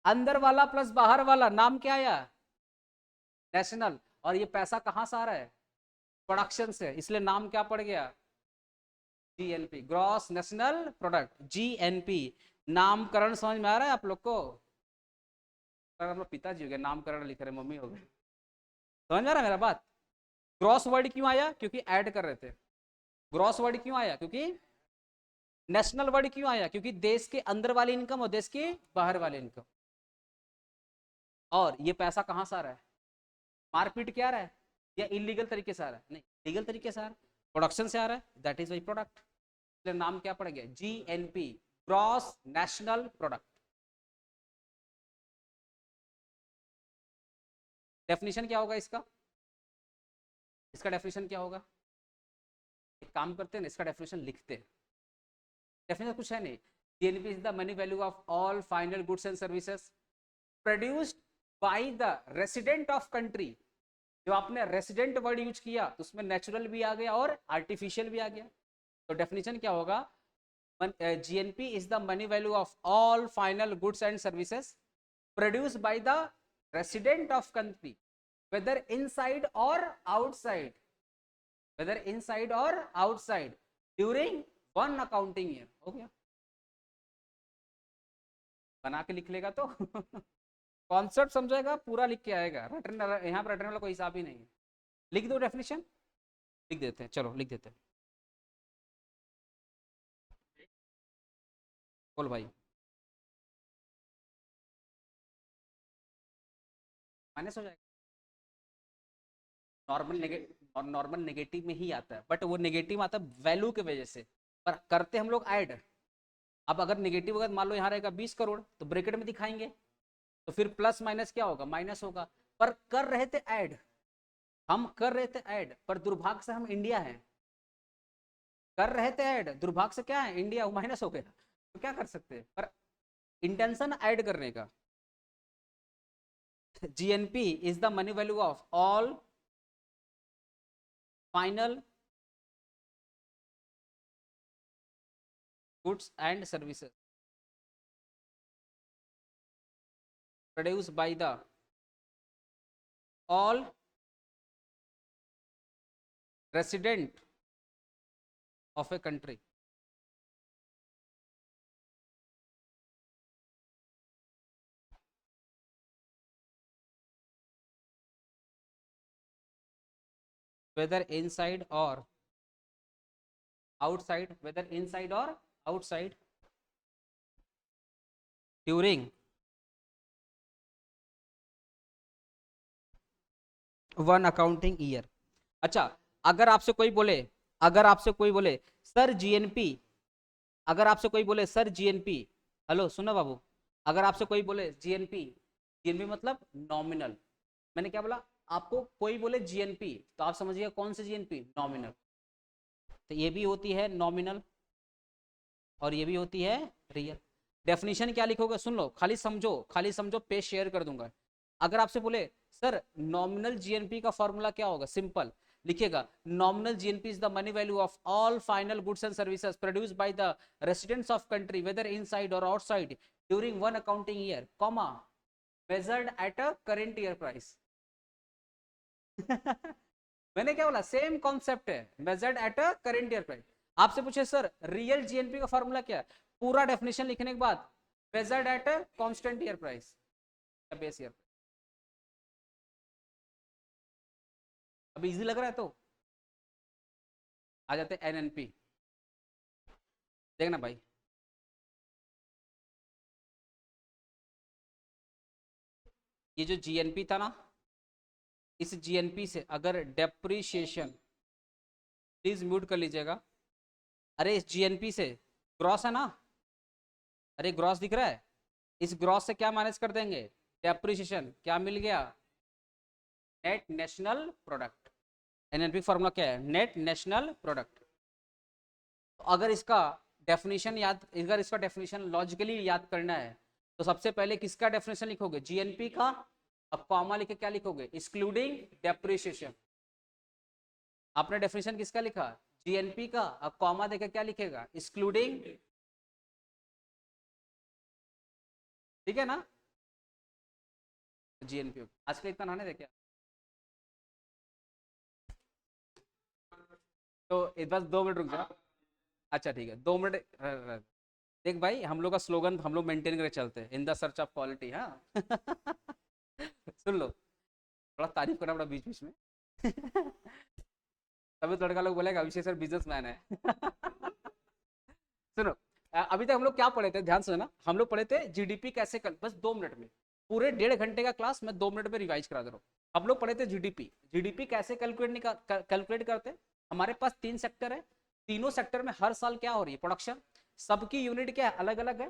अंदर वाला प्लस बाहर वाला, नाम क्या आया? नेशनल। और ये पैसा कहां से आ रहा है? प्रोडक्शन से, इसलिए नाम क्या पड़ गया? GNP, gross national product, GNP. नामकरण समझ में आ रहा है आप लोग को? आप लोग पिताजी हो गए, नामकरण लिख रहे, मम्मी हो गए। समझ में आ रहा है मेरा बात? ग्रॉस वर्ड क्यों आया? क्योंकि ऐड कर रहे थे। ग्रॉस वर्ड क्यों आया? क्योंकि नेशनल वर्ड क्यों आया? क्योंकि देश के अंदर वाली इनकम और देश के बाहर वाली इनकम। और ये पैसा कहां से आ रहा है? मारपीट क्या आ रहा है या इलीगल तरीके से आ रहा है? नहीं, लीगल तरीके से आ रहा है, प्रोडक्शन से आ रहा है, दैट इज वाई प्रोडक्ट। नाम क्या पड़ गया? GNP, gross national product. Definition क्या होगा इसका? इसका डेफिनेशन क्या होगा? एक काम करते हैं ना, इसका डेफिनेशन लिखते हैं। डेफिनेशन कुछ है नहीं। GNP is the money value of all final goods and services produced by the resident of country. जो आपने रेसिडेंट वर्ड यूज किया तो उसमें नेचुरल भी आ गया और आर्टिफिशियल भी आ गया। तो डेफिनेशन क्या होगा? GNP is the money value of all final goods and services produced by the resident of country, whether inside or outside, whether inside or outside during one accounting year। हो गया, बना के लिख लेगा तो कॉन्सेप्ट समझेगा, पूरा लिख के आएगा, रटने यहाँ पर रटने वाला कोई हिसाब ही नहीं है। लिख दो डेफिनेशन, लिख देते हैं, चलो लिख देते हैं। बोल भाई। माइनस हो जाएगा, नॉर्मल नेगेटिव में ही आता है, बट वो नेगेटिव आता है वैल्यू के वजह से, पर करते हम लोग ऐड। अब अगर नेगेटिव अगर मान लो यहाँ रहेगा 20 करोड़, तो ब्रैकेट में दिखाएंगे, तो फिर प्लस माइनस क्या होगा? माइनस होगा। पर कर रहे थे ऐड, हम कर रहे थे ऐड, पर दुर्भाग्य से हम इंडिया हैं, कर रहे थे ऐड, दुर्भाग्य से क्या है? इंडिया, माइनस हो गया, तो क्या कर सकते हैं? पर इंटेंशन ऐड करने का। GNP is the money value of all final goods and services produced by the all resident of a country, whether inside or outside, whether inside or outside during one accounting year. अच्छा, अगर आपसे कोई बोले, अगर आपसे कोई बोले sir GNP, अगर आपसे कोई बोले सर जीएनपी, हेलो सुनो बाबू, अगर आपसे कोई बोले जीएनपी, जीएनपी मतलब नॉमिनल, मैंने क्या बोला? आपको कोई बोले जीएनपी तो आप समझिए कौन सी जीएनपी? नॉमिनल। तो ये भी होती है नॉमिनल और ये भी होती है रियल। डेफिनेशन क्या लिखोगे? सुन लो, खाली समझो, खाली समझो, पेज शेयर कर दूंगा। अगर आपसे बोले सर नॉमिनल जीएनपी का फॉर्मूला क्या होगा? सिंपल लिखिएगा, nominal GNP is the money value of all final goods and services produced by the residents of country whether inside और outside during one accounting year, comma measured at a current year price. मैंने क्या बोला? Same concept है, measured at a current year price. आपसे पूछे sir real GNP का formula क्या है, पूरा डेफिनेशन लिखने के बाद measured at a constant year price या बेस ईयर। अब इजी लग रहा है तो आ जाते हैं एनएनपी। देखना भाई, ये जो जीएनपी था ना, इस जीएनपी से अगर डेप्रीशिएशन, प्लीज म्यूट कर लीजिएगा, अरे इस जीएनपी से ग्रॉस है ना, अरे ग्रॉस दिख रहा है, इस ग्रॉस से क्या माइनस कर देंगे, डेप्रिसिएशन, क्या मिल गया, net national product. NNP formula क्या है, नेट नेशनल प्रोडक्ट। तो अगर इसका डेफिनेशन याद, अगर इसका डेफिनेशन लॉजिकली याद करना है तो सबसे पहले किसका डेफिनेशन लिखोगे, जीएनपी का, अब कॉमा लिखे क्या लिखोगे, एक्सक्लूडिंग डेप्रिसिएशन। आपने डेफिनेशन किसका लिखा, जीएनपी का, अब कॉमा देके क्या लिखेगा, एक्सक्लूडिंग, ठीक है ना, जीएनपी। आज का इतना नहाने दे क्या, तो बस 2 मिनट रुक जा। अच्छा ठीक है, 2 मिनट। देख भाई, हम लोग का स्लोगन हम लोग मेंटेन करके चलते हैं, in the search of quality, हाँ। सुन लो, थोड़ा तारीफ करना पड़ा बीच बीच में। तभी तो लड़का लोग बोलेगा अभिषेक सर बिजनेसमैन है। सुनो, अभी तक हम लोग क्या पढ़े थे, ध्यान से ना, हम लोग पढ़े थे जीडीपी कैसे बस 2 मिनट में, पूरे 1.5 घंटे का क्लास मैं 2 मिनट में रिवाइज करा दे रहा हूँ। हम लोग पढ़े थे जीडीपी, जीडीपी कैसे कैलकुलेट करते हैं। हमारे पास 3 सेक्टर है, तीनों सेक्टर में हर साल क्या हो रही है, प्रोडक्शन, सबकी यूनिट क्या है, अलग अलग है,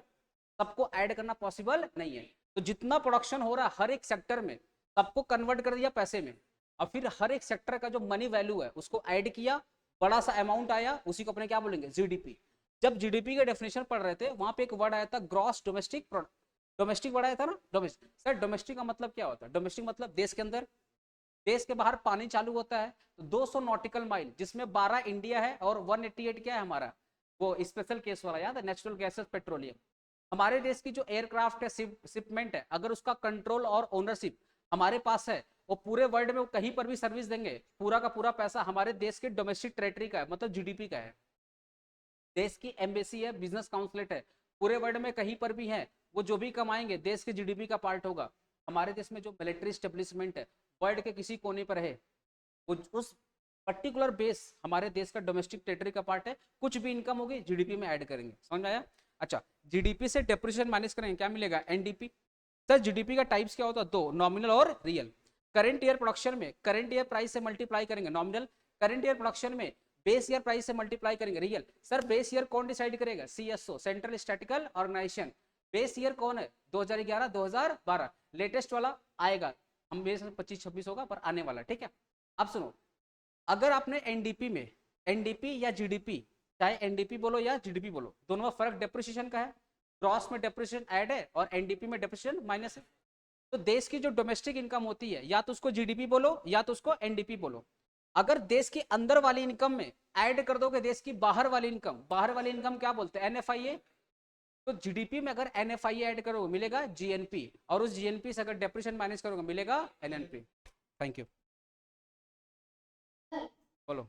सबको ऐड करना पॉसिबल नहीं है। तो जितना प्रोडक्शन हो रहा है हर एक सेक्टर में, सबको कन्वर्ट कर दिया पैसे में, और फिर हर एक सेक्टर का जो मनी वैल्यू है उसको ऐड किया, बड़ा सा अमाउंट आया, उसी को अपने क्या बोलेंगे, जीडीपी। जब जीडीपी का डेफिनेशन पढ़ रहे थे वहां पे एक वर्ड आया था gross domestic product, domestic word आया था ना, डोमेस्टिक। सर डोमेस्टिक का मतलब क्या होता है, डोमेस्टिक मतलब देश के अंदर, देश के बाहर पानी चालू होता है तो 200 नॉटिकल माइल, जिसमें 12 इंडिया है और 188 क्या है हमारा, वो स्पेशल केस वाला याद है, नेचुरल गैसेस पेट्रोलियम। हमारे देश की जो एयरक्राफ्ट है, शिपमेंट है, अगर उसका कंट्रोल और ओनरशिप हमारे पास है, वो पूरे वर्ल्ड में वो कहीं पर भी सर्विस देंगे, पूरा का पूरा पैसा हमारे देश के डोमेस्टिक टेरिटरी का है, मतलब जीडीपी का है। देश की एम्बेसी है, बिजनेस काउंसलेट है, पूरे वर्ल्ड में कहीं पर भी है, वो जो भी कमाएंगे देश के जीडीपी का पार्ट होगा। हमारे देश में जो मिलिट्री स्टेब्लिशमेंट है, वर्ल्ड के किसी कोने पर है, वो उस पर्टिकुलर बेस हमारे देश का डोमेस्टिक टेरिटरी का पार्ट है, कुछ भी इनकम होगी जीडीपी में ऐड करेंगे, समझ में आया। अच्छा, जीडीपी से डेप्रिसिएशन माइनस करेंगे, क्या मिलेगा, एनडीपी। सर जीडीपी का टाइप्स क्या होता है, 2, नॉमिनल और रियल। करंट ईयर प्रोडक्शन में करंट ईयर प्राइस से मल्टीप्लाई करेंगे, नॉमिनल। करंट ईयर प्रोडक्शन में बेस ईयर प्राइस से मल्टीप्लाई करेंगे, रियल। सर बेस ईयर कौन डिसाइड करेगा, CSO, central statistical organisation. Base year कौन है, 2011 2012, लेटेस्ट वाला आएगा, हम बेस 25-26 होगा पर आने वाला, ठीक है। अब सुनो, अगर आपने एनडीपी में, एनडीपी या जीडीपी, चाहे एनडीपी बोलो या जीडीपी बोलो, दोनों में फर्क डेप्रिसिएशन का है, ग्रॉस में डेप्रिसिएशन ऐड है और एनडीपी में डेप्रिसिएशन माइनस है। तो देश की जो डोमेस्टिक इनकम होती है, या तो उसको जीडीपी बोलो या तो उसको एनडीपी बोलो। अगर देश की अंदर वाली इनकम में ऐड कर दोगे देश की बाहर वाली इनकम, बाहर वाली इनकम क्या बोलते हैं, एनएफआईए। तो जीडीपी में अगर एनएफआईए ऐड करोगे मिलेगा जीएनपी, और उस जीएनपी से अगर डेप्रिसिएशन माइनस करोगे मिलेगा एनएनपी। Thank you. बोलो।